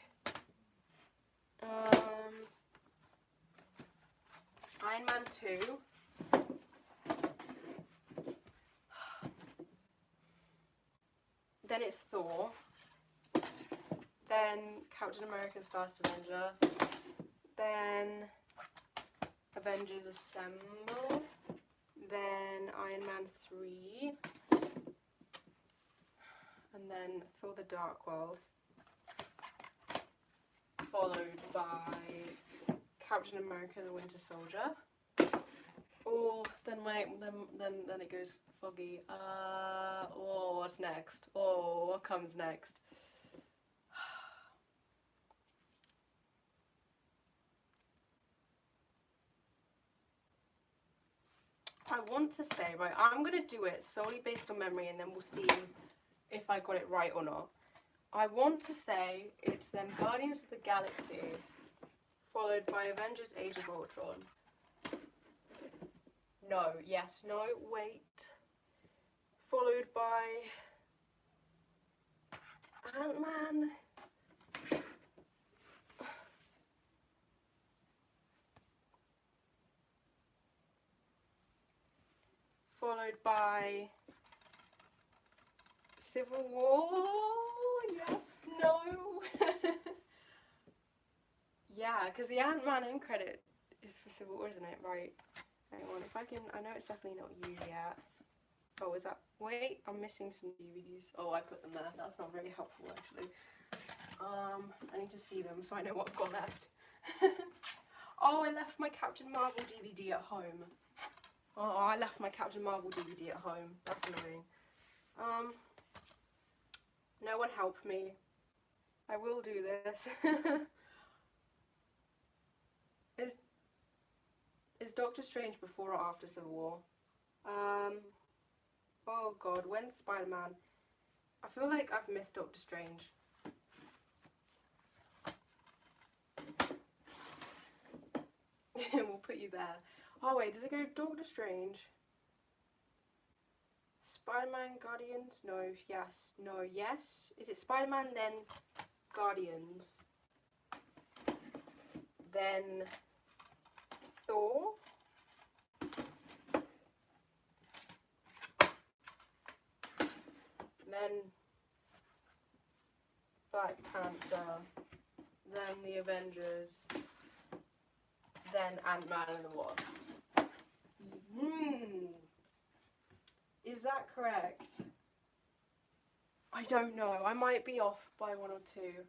Iron Man 2. Then it's Thor. Then Captain America the First Avenger. Then Avengers Assemble. Then Iron Man 3. And then Thor the Dark World. Followed by Captain America the Winter Soldier. Oh, then wait, then it goes foggy. Oh, what's next? Oh, what comes next? I want to say, right, I'm going to do it solely based on memory and then we'll see if I got it right or not. I want to say it's then Guardians of the Galaxy, followed by Avengers Age of Ultron. No, yes, no, wait. Followed by Ant-Man. Followed by Civil War. Yes, no. Yeah, because the Ant-Man end credit is for Civil War, isn't it? Right. Hang on, if I can, I know it's definitely not you yet. Oh, is that, wait, I'm missing some DVDs. Oh, I put them there. That's not very helpful, actually. I need to see them so I know what I've got left. Oh, I left my Captain Marvel DVD at home. Oh, I left my Captain Marvel DVD at home. That's annoying. No one help me. I will do this. Is Doctor Strange before or after Civil War? Oh god, when's Spider-Man? I feel like I've missed Doctor Strange. We'll put you there. Oh wait, does it go Doctor Strange? Spider-Man, Guardians? No, yes, no, yes. Is it Spider-Man then Guardians? Then Thor? Then Black Panther? Then the Avengers? Then Ant-Man and the Wasp? Is that correct? I don't know. I might be off by one or two.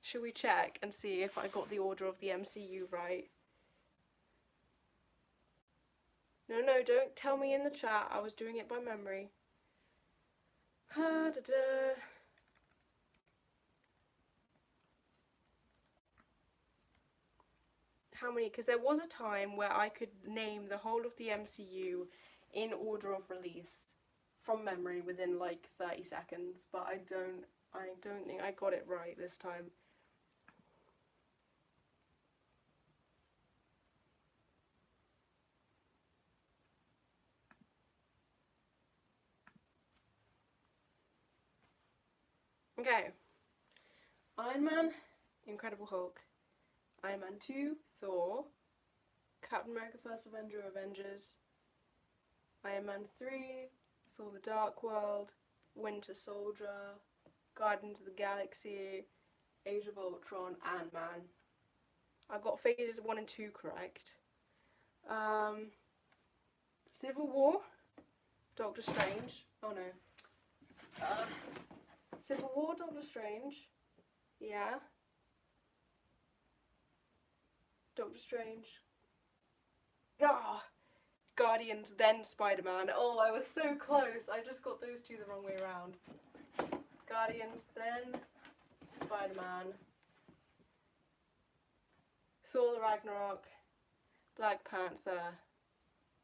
Should we check and see if I got the order of the MCU right? No, don't tell me in the chat. I was doing it by memory. How many? Because there was a time where I could name the whole of the MCU in order of release from memory within like 30 seconds, but I don't think I got it right this time. Okay. Iron Man, Incredible Hulk, Iron Man 2, Thor, Captain America First Avenger, Avengers, Iron Man 3, Thor the Dark World, Winter Soldier, Guardians of the Galaxy, Age of Ultron, Ant-Man. I got phases 1 and 2 correct. Civil War, Doctor Strange, oh no. Civil War, Doctor Strange, yeah. Doctor Strange. Ah! Guardians, then Spider-Man. Oh, I was so close. I just got those two the wrong way around. Guardians, then Spider-Man. Thor Ragnarok, Black Panther,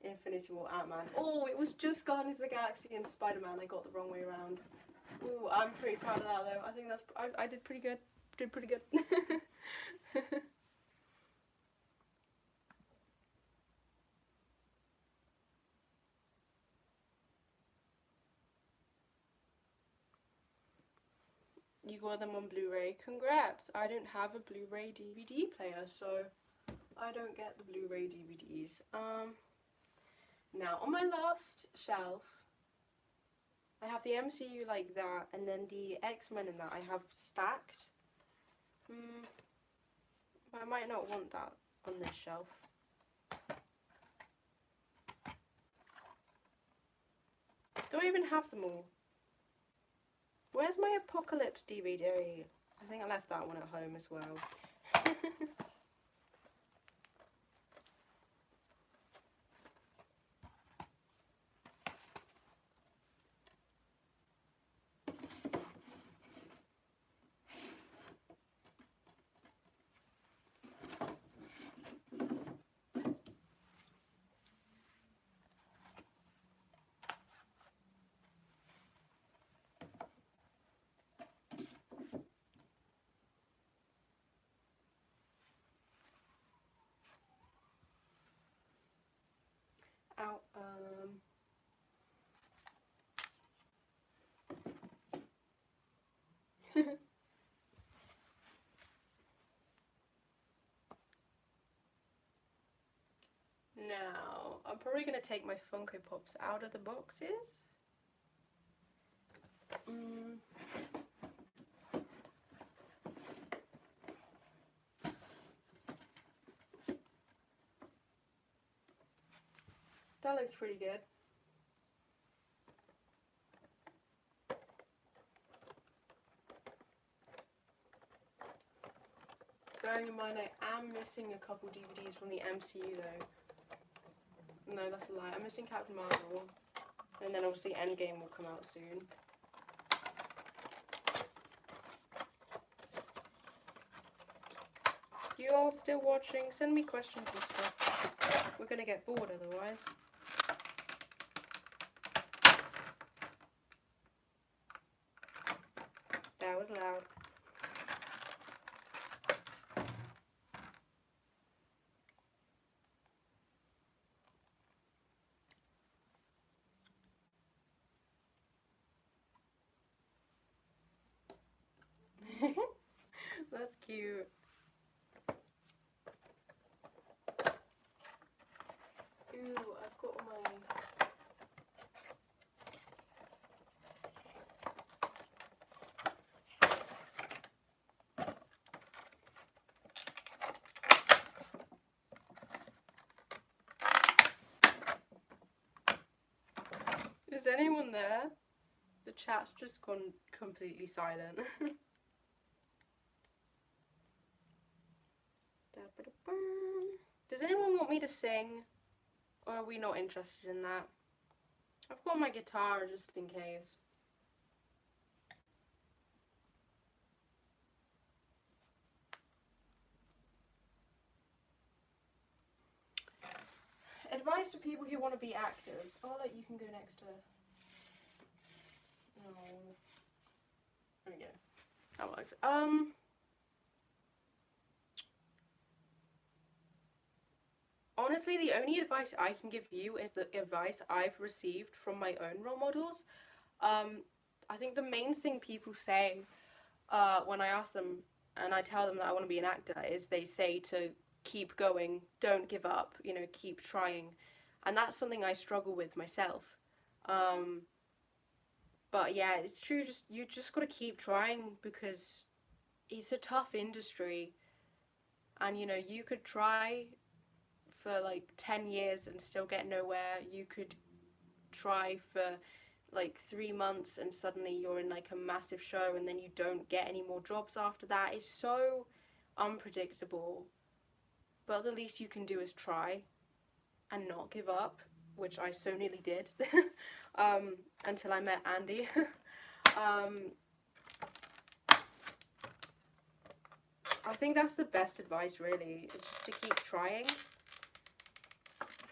Infinity War, Ant-Man. Oh, it was just Guardians of the Galaxy and Spider-Man I got the wrong way around. Ooh, I'm pretty proud of that though. I think that's, I did pretty good. Did pretty good. You got them on Blu-ray. Congrats! I don't have a Blu-ray DVD player, so I don't get the Blu-ray DVDs. Now, on my last shelf, I have the MCU like that, and then the X-Men and that I have stacked. I might not want that on this shelf. Don't even have them all. Where's my Apocalypse DVD? I think I left that one at home as well. Out, Now, I'm probably going to take my Funko Pops out of the boxes. That looks pretty good. Bearing in mind I am missing a couple DVDs from the MCU though. No, that's a lie. I'm missing Captain Marvel. And then obviously Endgame will come out soon. You all still watching? Send me questions and stuff. We're gonna get bored otherwise. That was loud. That's cute. Ooh, I've got my... Is anyone there? The chat's just gone completely silent. Does anyone want me to sing? Or are we not interested in that? I've got my guitar just in case. Advice to people who want to be actors. Oh, look, you can go next to... Oh. There we go. That works. Honestly, the only advice I can give you is the advice I've received from my own role models. I think the main thing people say when I ask them and I tell them that I want to be an actor, is they say to keep going, don't give up, you know, keep trying. And that's something I struggle with myself. But yeah, it's true, you just gotta keep trying, because it's a tough industry. And you know, you could try for like 10 years and still get nowhere. You could try for like 3 months and suddenly you're in like a massive show, and then you don't get any more jobs after that. It's so unpredictable. But the least you can do is try and not give up, which I so nearly did. Until I met Andy. I think that's the best advice, really, is just to keep trying.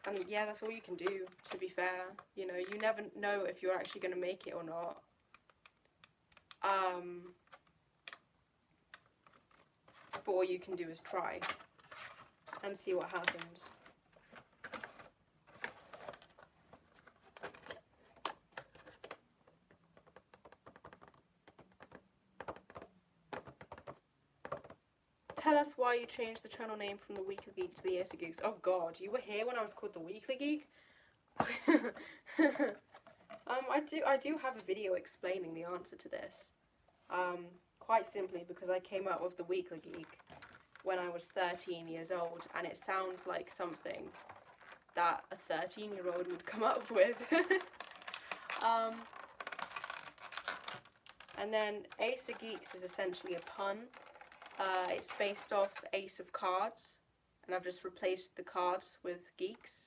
And yeah, that's all you can do, to be fair. You know, you never know if you're actually going to make it or not. But all you can do is try and see what happens. Tell us why you changed the channel name from the Weekly Geek to the AceOfGeeks. Oh god, you were here when I was called the Weekly Geek? I do have a video explaining the answer to this. Quite simply because I came up with the Weekly Geek when I was 13 years old, and it sounds like something that a 13-year-old would come up with. And then AceOfGeeks is essentially a pun. It's based off Ace of Cards, and I've just replaced the cards with geeks.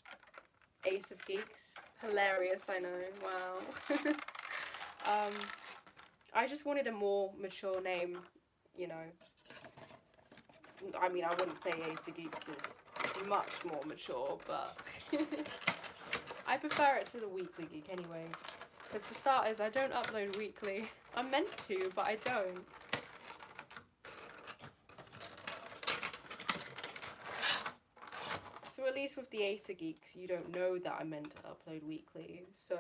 AceOfGeeks. Hilarious, I know, wow. I just wanted a more mature name, you know. I mean, I wouldn't say AceOfGeeks is much more mature, but I prefer it to the Weekly Geek anyway. Because for starters, I don't upload weekly. I'm meant to, but I don't. So at least with the AceOfGeeks, you don't know that I'm meant to upload weekly, so...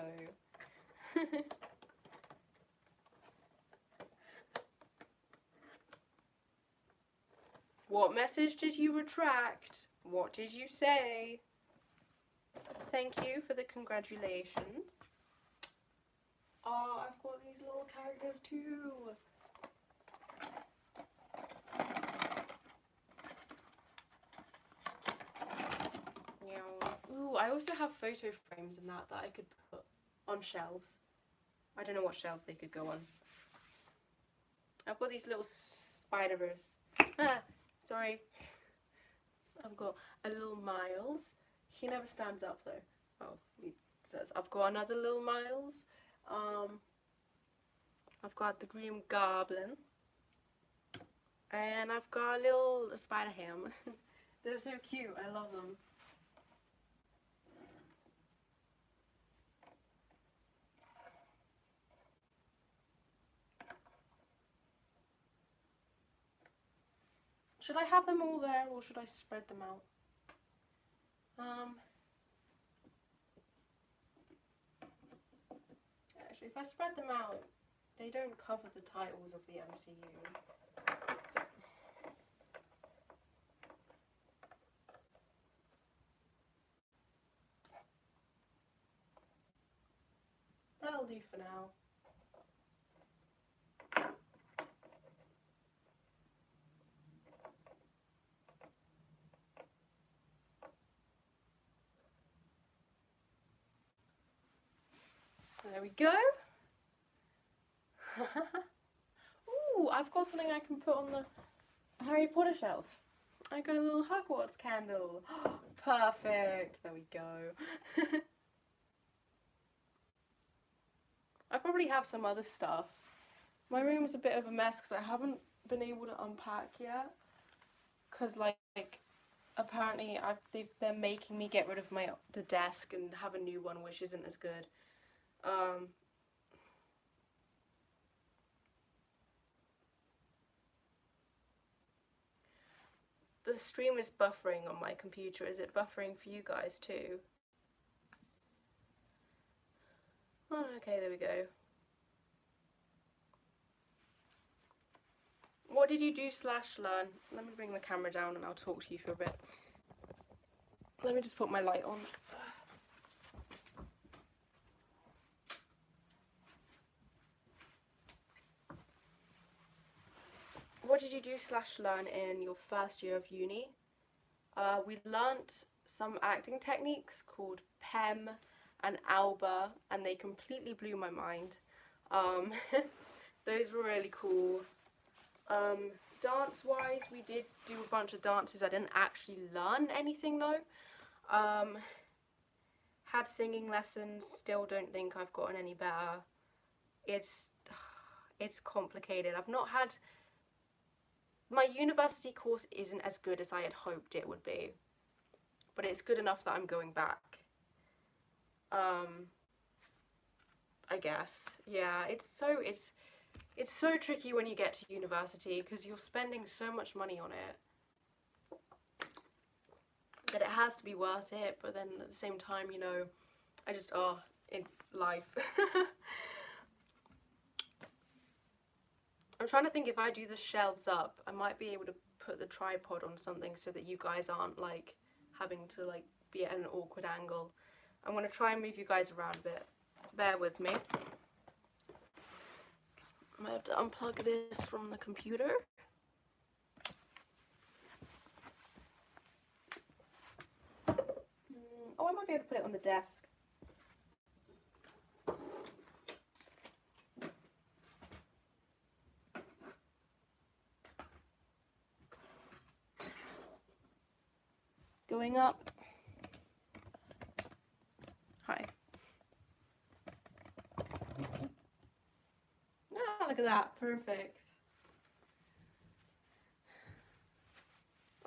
What message did you retract? What did you say? Thank you for the congratulations. Oh, I've got these little characters too. Ooh, I also have photo frames and that I could put on shelves. I don't know what shelves they could go on. I've got these little Spider-Verse. Sorry. I've got a little Miles. He never stands up though. Oh, he says. I've got another little Miles. I've got the Green Goblin. And I've got a little Spider-Ham. They're so cute. I love them. Should I have them all there, or should I spread them out? Actually, if I spread them out, they don't cover the titles of the MCU. So. That'll do for now. There we go. Ooh, I've got something I can put on the Harry Potter shelf. I got a little Hogwarts candle. Perfect. There we go. I probably have some other stuff. My room's a bit of a mess because I haven't been able to unpack yet. Because like apparently they're making me get rid of the desk and have a new one, which isn't as good. The stream is buffering on my computer. Is it buffering for you guys too? Oh, okay, there we go. What did you do / learn? Let me bring the camera down and I'll talk to you for a bit. Let me just put my light on. What did you do / learn in your first year of uni? We learnt some acting techniques called PEM and ALBA, and they completely blew my mind. Those were really cool. Dance-wise, we did do a bunch of dances. I didn't actually learn anything though. Had singing lessons, still don't think I've gotten any better. It's complicated. I've not had... My university course isn't as good as I had hoped it would be, but it's good enough that I'm going back. I guess. Yeah, it's so tricky when you get to university because you're spending so much money on it that it has to be worth it, but then at the same time, you know, I just, in life. I'm trying to think, if I do the shelves up, I might be able to put the tripod on something so that you guys aren't like having to like be at an awkward angle. I'm going to try and move you guys around a bit. Bear with me. I might have to unplug this from the computer. Oh, I might be able to put it on the desk. Going up. Hi. Ah, look at that. Perfect.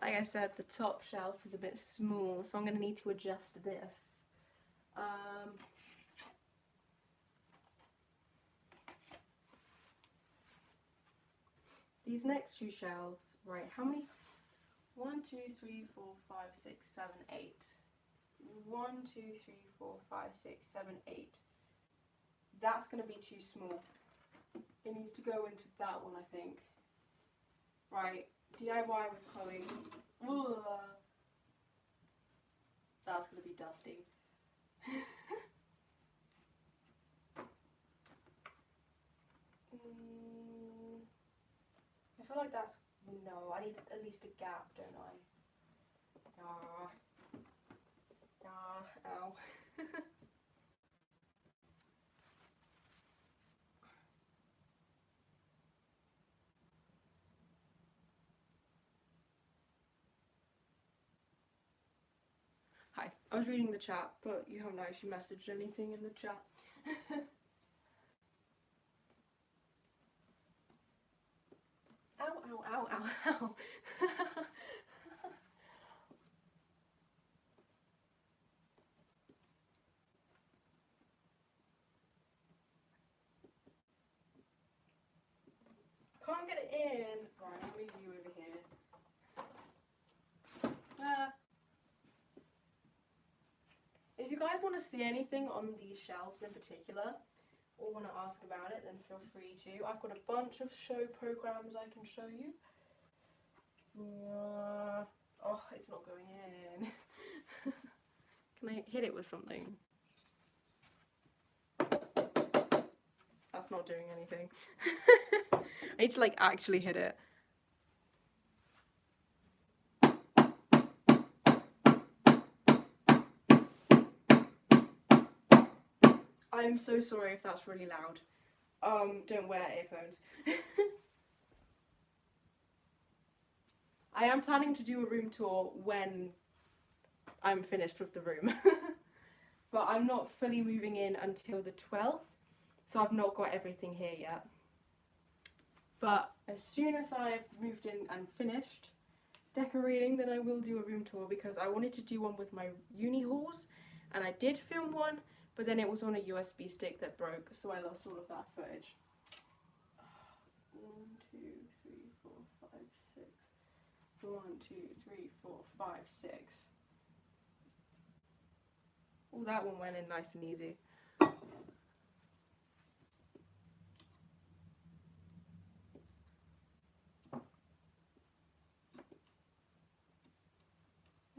Like I said, the top shelf is a bit small, so I'm going to need to adjust this. These next two shelves, right, how many? 1, 2, 3, 4, 5, 6, 7, 8. 1, 2, 3, 4, 5, 6, 7, 8. That's going to be too small. It needs to go into that one, I think. Right, DIY with Chloe. Ugh. That's going to be dusty. I feel like that's... No, I need at least a gap, don't I? Ow. Hi, I was reading the chat, but you haven't actually messaged anything in the chat. Ow. Can't get it in. Right, I'll move you over here. If you guys want to see anything on these shelves in particular, or want to ask about it, then feel free to. I've got a bunch of show programs I can show you. Oh, it's not going in. Can I hit it with something? That's not doing anything. I need to like actually hit it. I'm so sorry if that's really loud. Don't wear earphones. I am planning to do a room tour when I'm finished with the room. But I'm not fully moving in until the 12th, so I've not got everything here yet. But as soon as I've moved in and finished decorating, then I will do a room tour, because I wanted to do one with my uni halls, and I did film one, but then it was on a USB stick that broke, so I lost all of that footage. 1, 2, 3, 4, 5, 6. 1, 2, 3, 4, 5, 6. Oh, that one went in nice and easy.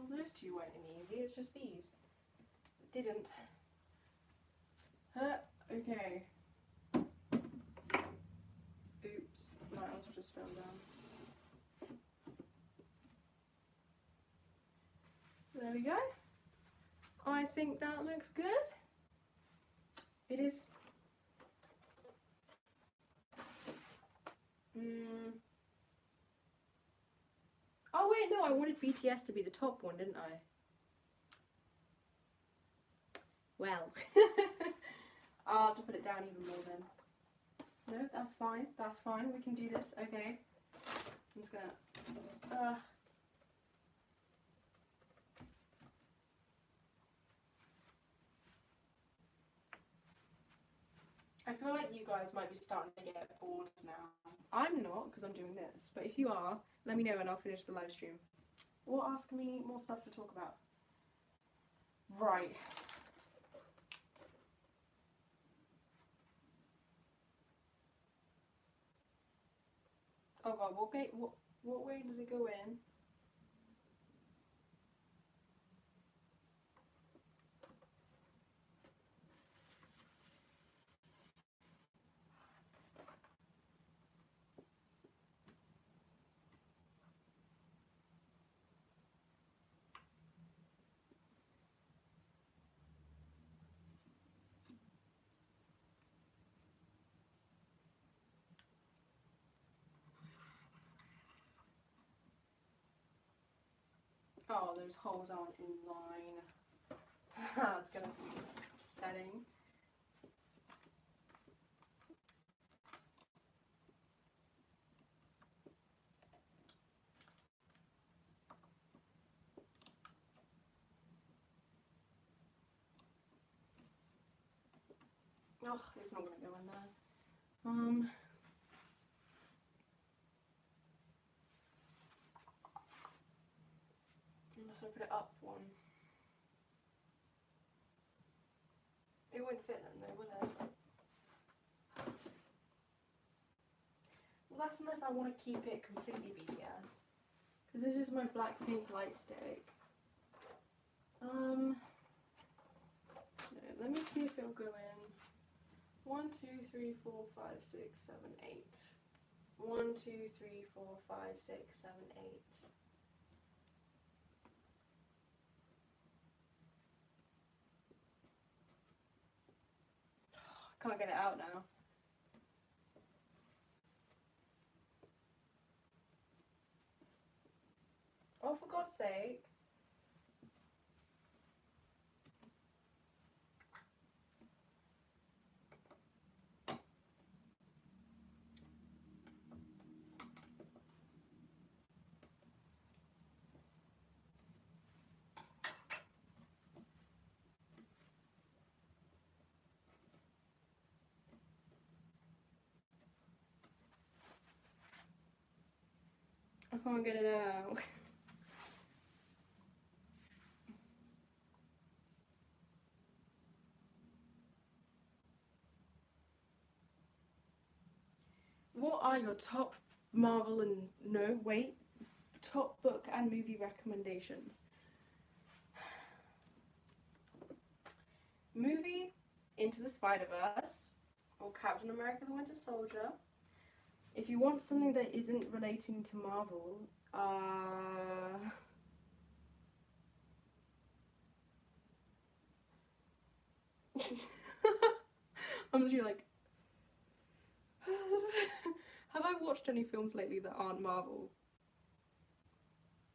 Well, those two weren't any easy, it's just these. Didn't. Okay. Oops, my mouse just fell down. There we go. I think that looks good. It is. Oh wait, no, I wanted BTS to be the top one, didn't I? Well, I'll have to put it down even more then. No, that's fine, we can do this, okay. I'm just gonna, I feel like you guys might be starting to get bored now. I'm not, because I'm doing this, but if you are, let me know and I'll finish the live stream. Or ask me more stuff to talk about. Right. Oh god, what way does it go in? Oh, those holes aren't in line. That's gonna be upsetting. Oh, it's not gonna go in there. Unless I put it up one. It won't fit then though, will it? Well, that's unless I want to keep it completely BTS. Because this is my Blackpink light stick. No, let me see if it'll go in. 1, 2, 3, 4, 5, 6, 7, 8. 1, 2, 3, 4, 5, 6, 7, 8. I can't get it out now. Oh, for God's sake. I can't get it out. What are your top Marvel and top book and movie recommendations? Movie, Into the Spider-Verse or Captain America the Winter Soldier. If you want something that isn't relating to Marvel, I'm literally like, have I watched any films lately that aren't Marvel?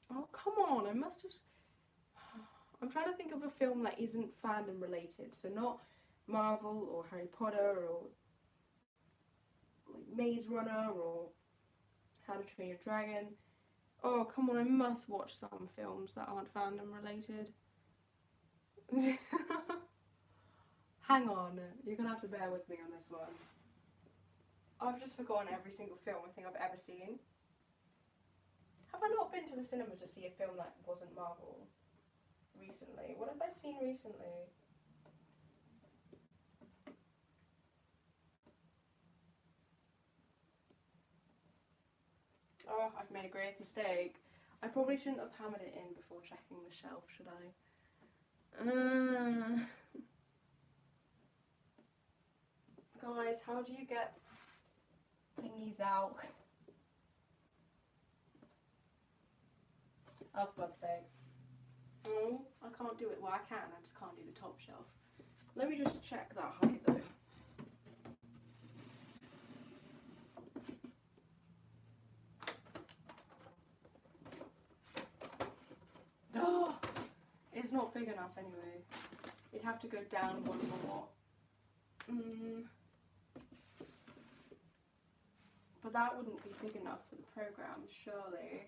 Oh, come on, I must have... I'm trying to think of a film that isn't fandom related, so not Marvel or Harry Potter or like Maze Runner or How to Train Your Dragon. Oh, come on, I must watch some films that aren't fandom related. Hang on, you're gonna have to bear with me on this one. I've just forgotten every single film I think I've ever seen. Have I not been to the cinema to see a film that wasn't Marvel recently? What have I seen recently? Oh, I've made a grave mistake. I probably shouldn't have hammered it in before checking the shelf, should I? Guys, how do you get thingies out? Oh, for God's sake. Oh, I can't do it. Well, I can, I just can't do the top shelf. Let me just check that height though. Oh, it's not big enough anyway. It'd have to go down one more. But that wouldn't be big enough for the program, surely.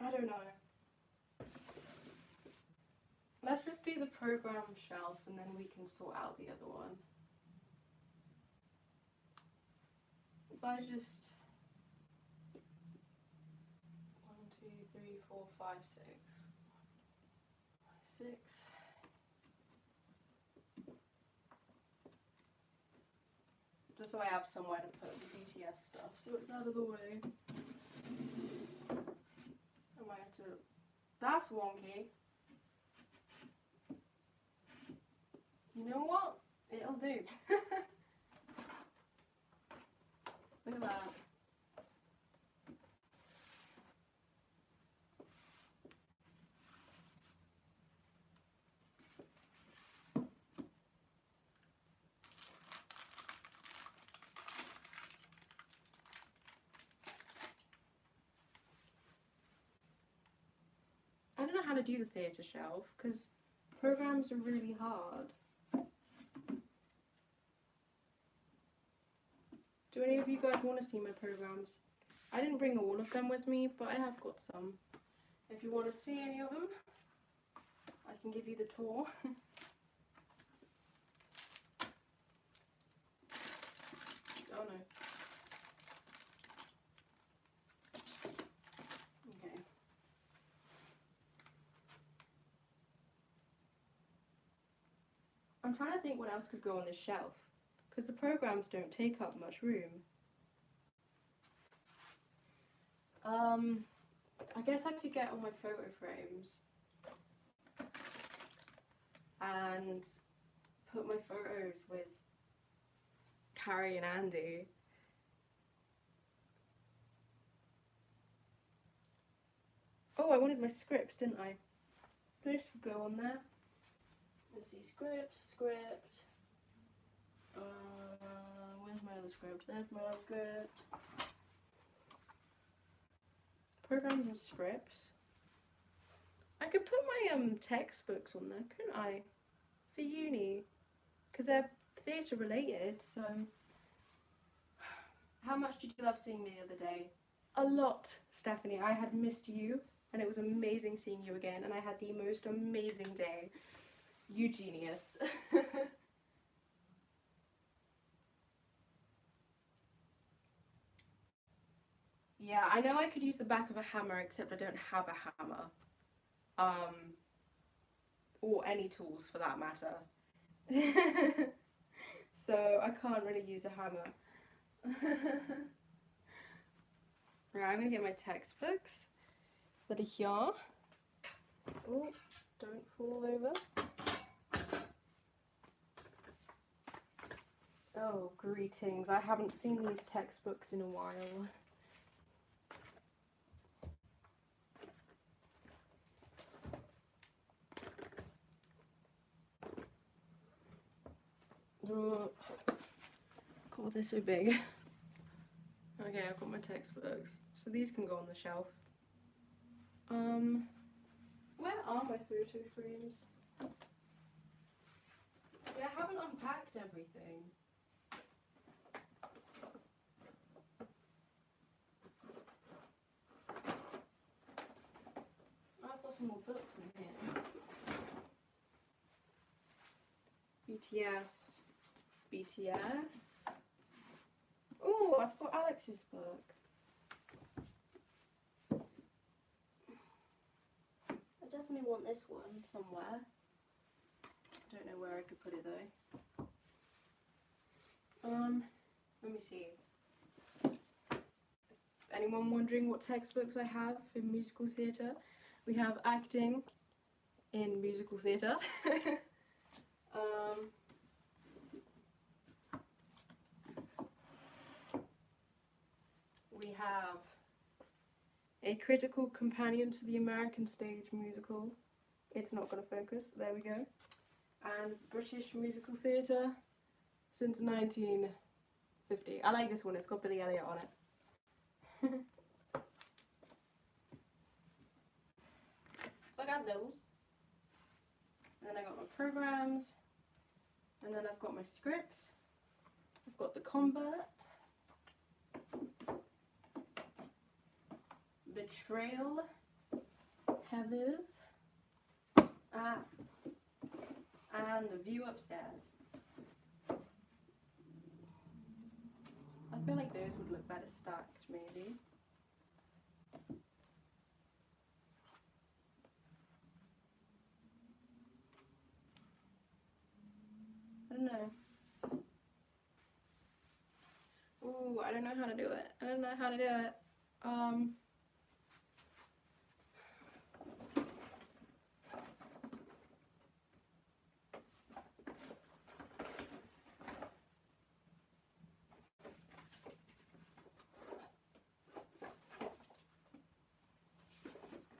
I don't know. Let's just do the program shelf and then we can sort out the other one. If I just 1, 2, 3, 4, 5, 6. 6. Just so I have somewhere to put the BTS stuff, so it's out of the way. I might have to. That's wonky. You know what? It'll do. Look at that. I don't know how to do the theatre shelf because programs are really hard. Do any of you guys want to see my programs? I didn't bring all of them with me, but I have got some. If you want to see any of them, I can give you the tour. Oh no. Okay. I'm trying to think what else could go on this shelf, because the programs don't take up much room. I guess I could get all my photo frames and put my photos with Carrie and Andy. Oh, I wanted my scripts, didn't I? Those should go on there. Let's see, script. Where's my other script? There's my other script. Programs and scripts. I could put my textbooks on there, couldn't I? For uni, because they're theatre related. So, how much did you love seeing me the other day? A lot, Stephanie. I had missed you, and it was amazing seeing you again. And I had the most amazing day. You genius. Yeah, I know I could use the back of a hammer, except I don't have a hammer. Or any tools for that matter. So I can't really use a hammer. Right, I'm gonna get my textbooks that are here. Oh, don't fall over. Oh, greetings. I haven't seen these textbooks in a while. Oh, God, they're so big. Okay, I've got my textbooks. So these can go on the shelf. Where are my photo frames? Yeah, I haven't unpacked everything. I've got some more books in here. BTS. BTS. Oh, I've got Alex's book. I definitely want this one somewhere. I don't know where I could put it though. Let me see. Anyone wondering what textbooks I have in musical theatre? We have acting in musical theatre. We have a critical companion to the American stage musical. It's not going to focus. There we go. And British musical theatre since 1950. I like this one. It's got Billy Elliot on it. So I got those, and then I got my programs, and then I've got my script, I've got the convert, betrayal, Heathers, and the view upstairs. I feel like those would look better stacked, maybe. I don't know. Ooh, I don't know how to do it. I don't know how to do it.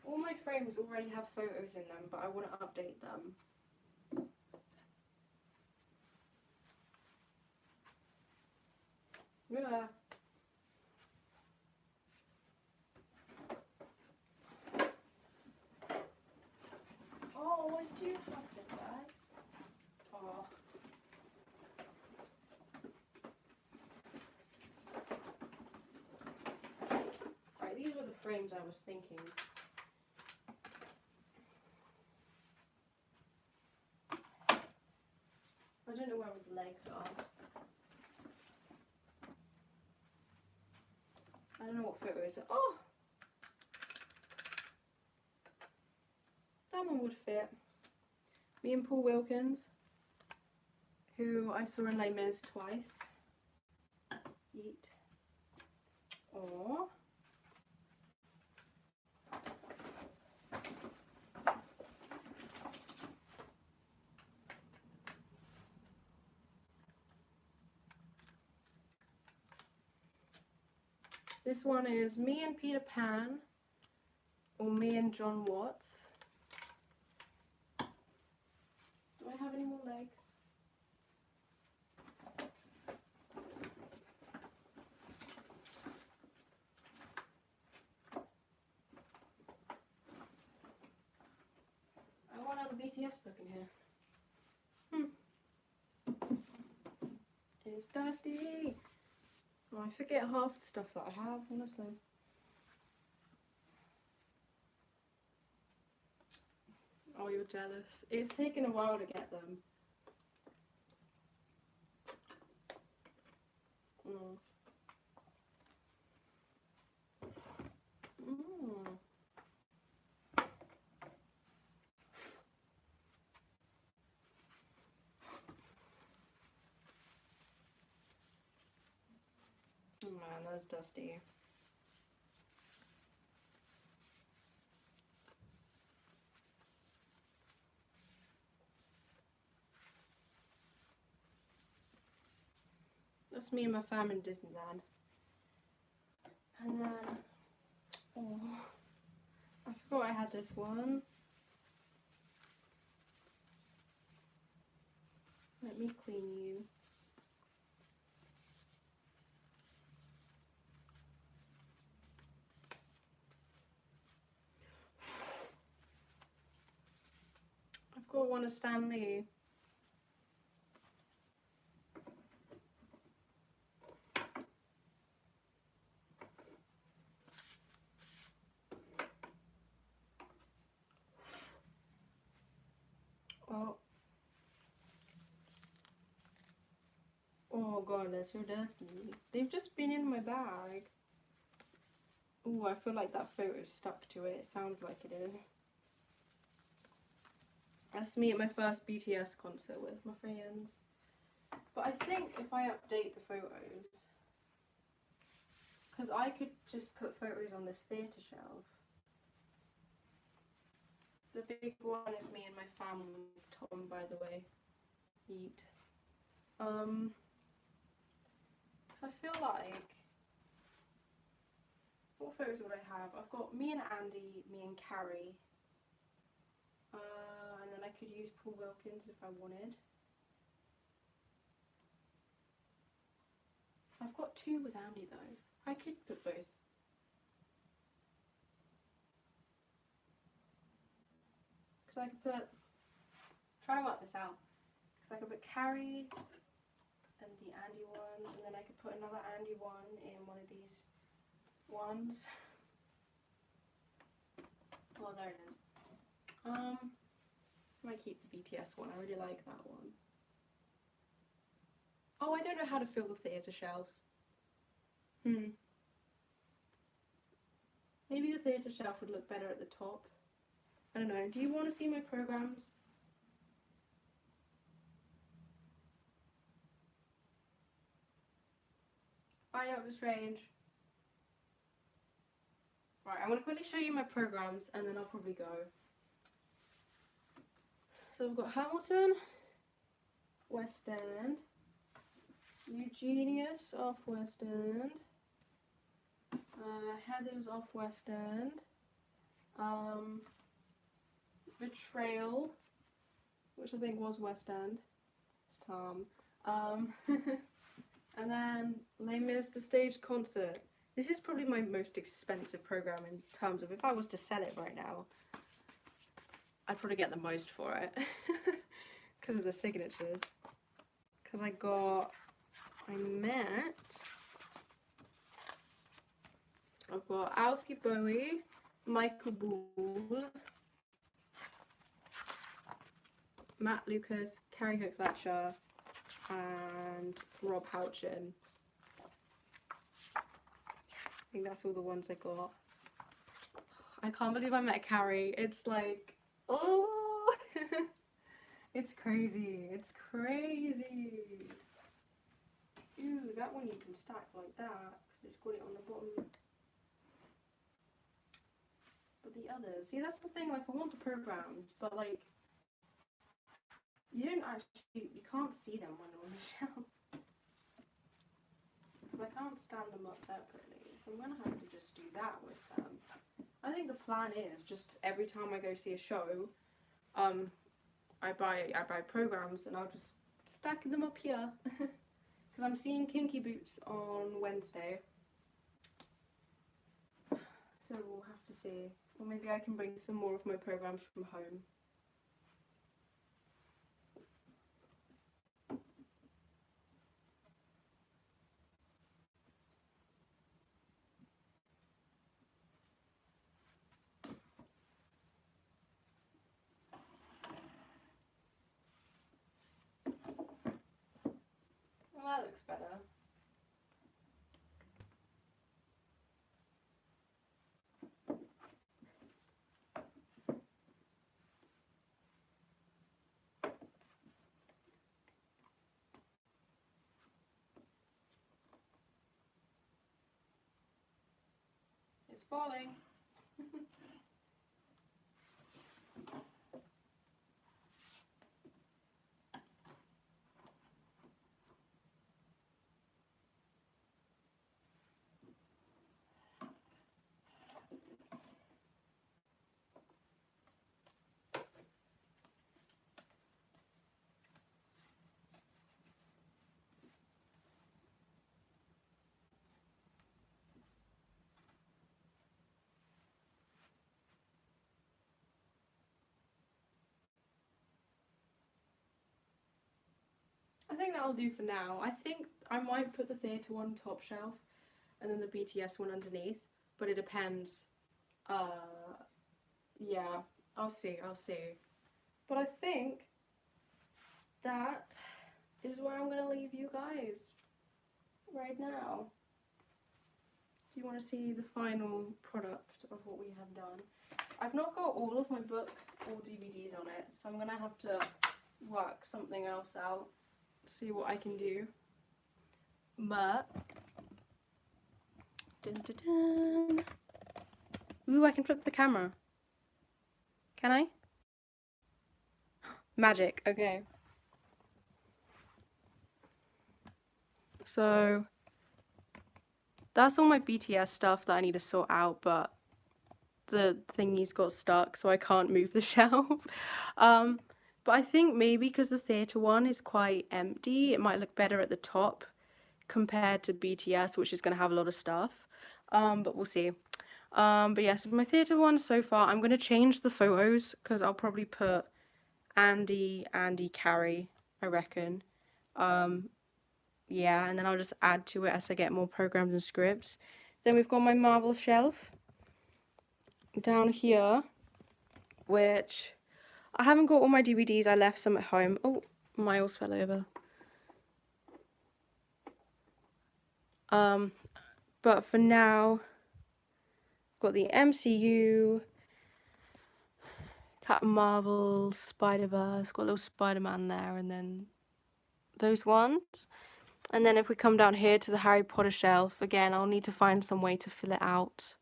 All my frames already have photos in them, but I want to update them. Yeah. Oh, I do have the bags. Oh. Right, these were the frames I was thinking. I don't know where the legs are. I don't know what photo is it. Oh! That one would fit. Me and Paul Wilkins, who I saw in Les Mis twice. Yeet. Aww. This one is me and Peter Pan, or me and John Watts. Do I have any more legs? I want another BTS book in here. It's dusty. Oh, I forget half the stuff that I have, honestly. Oh, you're jealous. It's taken a while to get them. Mm. Oh man, that's dusty. That's me and my fam in Disneyland. And then, oh, I forgot I had this one. Let me clean you. I've got one of Stan Lee. Oh. god, they're so dusty. They've just been in my bag. Oh, I feel like that photo is stuck to it. It sounds like it is. That's me at my first BTS concert with my friends. But I think if I update the photos, because I could just put photos on this theatre shelf. The big one is me and my family with Tom, by the way. Eat. Because I feel like, what photos would I have? I've got me and Andy, me and Carrie. And then I could use Paul Wilkins if I wanted. I've got two with Andy though. I could put both. Because I could put, try and work this out. Because I could put Carrie and the Andy ones, and then I could put another Andy one in one of these ones. Oh, there it is. I might keep the BTS one. I really like that one. Oh, I don't know how to fill the theatre shelf. Maybe the theatre shelf would look better at the top. I don't know. Do you want to see my programs? Bye, Doctor Strange. Right, I'm going to quickly show you my programs and then I'll probably go. So we've got Hamilton, West End, Eugenius off West End, Heathers off West End, Betrayal, which I think was West End, it's Tom, and then Les Mis the Stage Concert. This is probably my most expensive program in terms of, if I was to sell it right now, I'd probably get the most for it because of the signatures. Because I've got Alfie Bowie, Michael Ball, Matt Lucas, Carrie Hope Fletcher, and Rob Houchin. I think that's all the ones I got. I can't believe I met Carrie. It's like, oh, it's crazy. It's crazy. Ew, that one you can stack like that because it's got it on the bottom. But the others, see, that's the thing. Like, I want the programs, but like, you can't see them when they're on the shelf because I can't stand them up separately. So I'm gonna have to just do that with them. I think the plan is just every time I go see a show, I buy programs and I'll just stack them up here. Because I'm seeing Kinky Boots on Wednesday. So we'll have to see. Or maybe I can bring some more of my programs from home. Well, that looks better. It's falling. I think that'll do for now. I think I might put the theatre one top shelf and then the BTS one underneath, but it depends. Yeah, I'll see. But I think that is where I'm gonna leave you guys. right now. Do you want to see the final product of what we have done? I've not got all of my books or DVDs on it, so I'm going to have to work something else out, see what I can do. But dun, dun, dun. Ooh, I can flip the camera. Can I? Magic, okay. So that's all my BTS stuff that I need to sort out, but the thingy's got stuck, so I can't move the shelf. But I think maybe because the theatre one is quite empty, it might look better at the top compared to BTS, which is going to have a lot of stuff. But we'll see. But yeah, so for my theatre one so far, I'm going to change the photos because I'll probably put Andy, Carrie, I reckon. Yeah, and then I'll just add to it as I get more programs and scripts. Then we've got my Marvel shelf down here, which I haven't got all my DVDs. I left some at home. Oh, Miles fell over. But for now, I've got the MCU, Captain Marvel, Spider-Verse, got a little Spider-Man there, and then those ones. And then if we come down here to the Harry Potter shelf, again, I'll need to find some way to fill it out.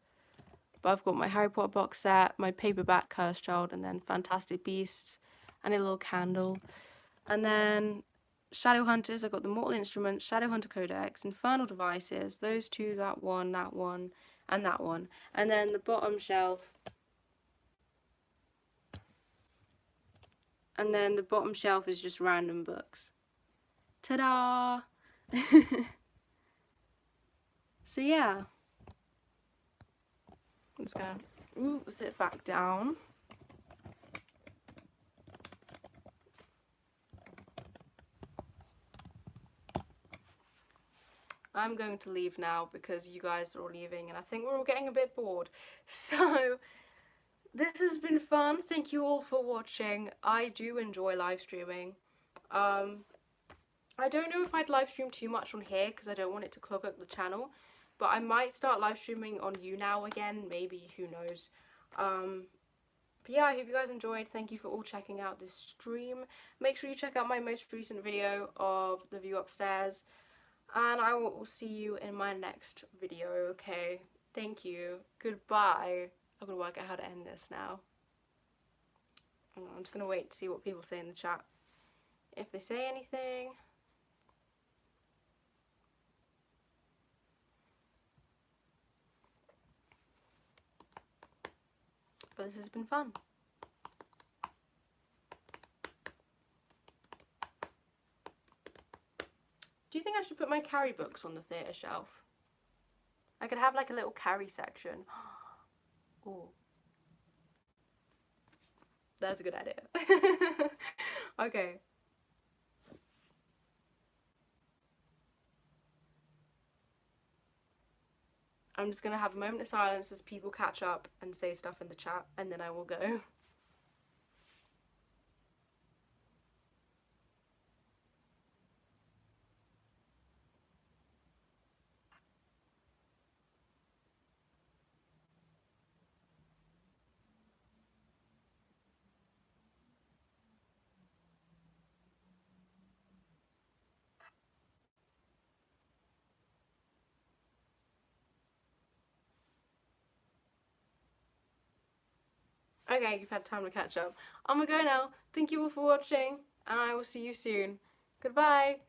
But I've got my Harry Potter box set, my paperback Cursed Child, and then Fantastic Beasts, and a little candle. And then Shadowhunters, I've got the Mortal Instruments, Shadowhunter Codex, Infernal Devices, those two, that one, and that one. And then the bottom shelf. And then the bottom shelf is just random books. Ta-da! So yeah. I'm just gonna sit back down. I'm going to leave now because you guys are all leaving and I think we're all getting a bit bored. So this has been fun. Thank you all for watching. I do enjoy live streaming. I don't know if I'd live stream too much on here because I don't want it to clog up the channel. But I might start live streaming on YouNow again, maybe, who knows. But yeah, I hope you guys enjoyed. Thank you for all checking out this stream. Make sure you check out my most recent video of the view upstairs. And I will see you in my next video, okay? Thank you. Goodbye. I'm going to work out how to end this now. I'm just going to wait to see what people say in the chat. If they say anything... But this has been fun. Do you think I should put my Carrie books on the theatre shelf? I could have like a little Carrie section. Oh, that's a good idea. Okay. I'm just gonna have a moment of silence as people catch up and say stuff in the chat, and then I will go. Okay, you've had time to catch up. I'm gonna go now. Thank you all for watching, and I will see you soon. Goodbye!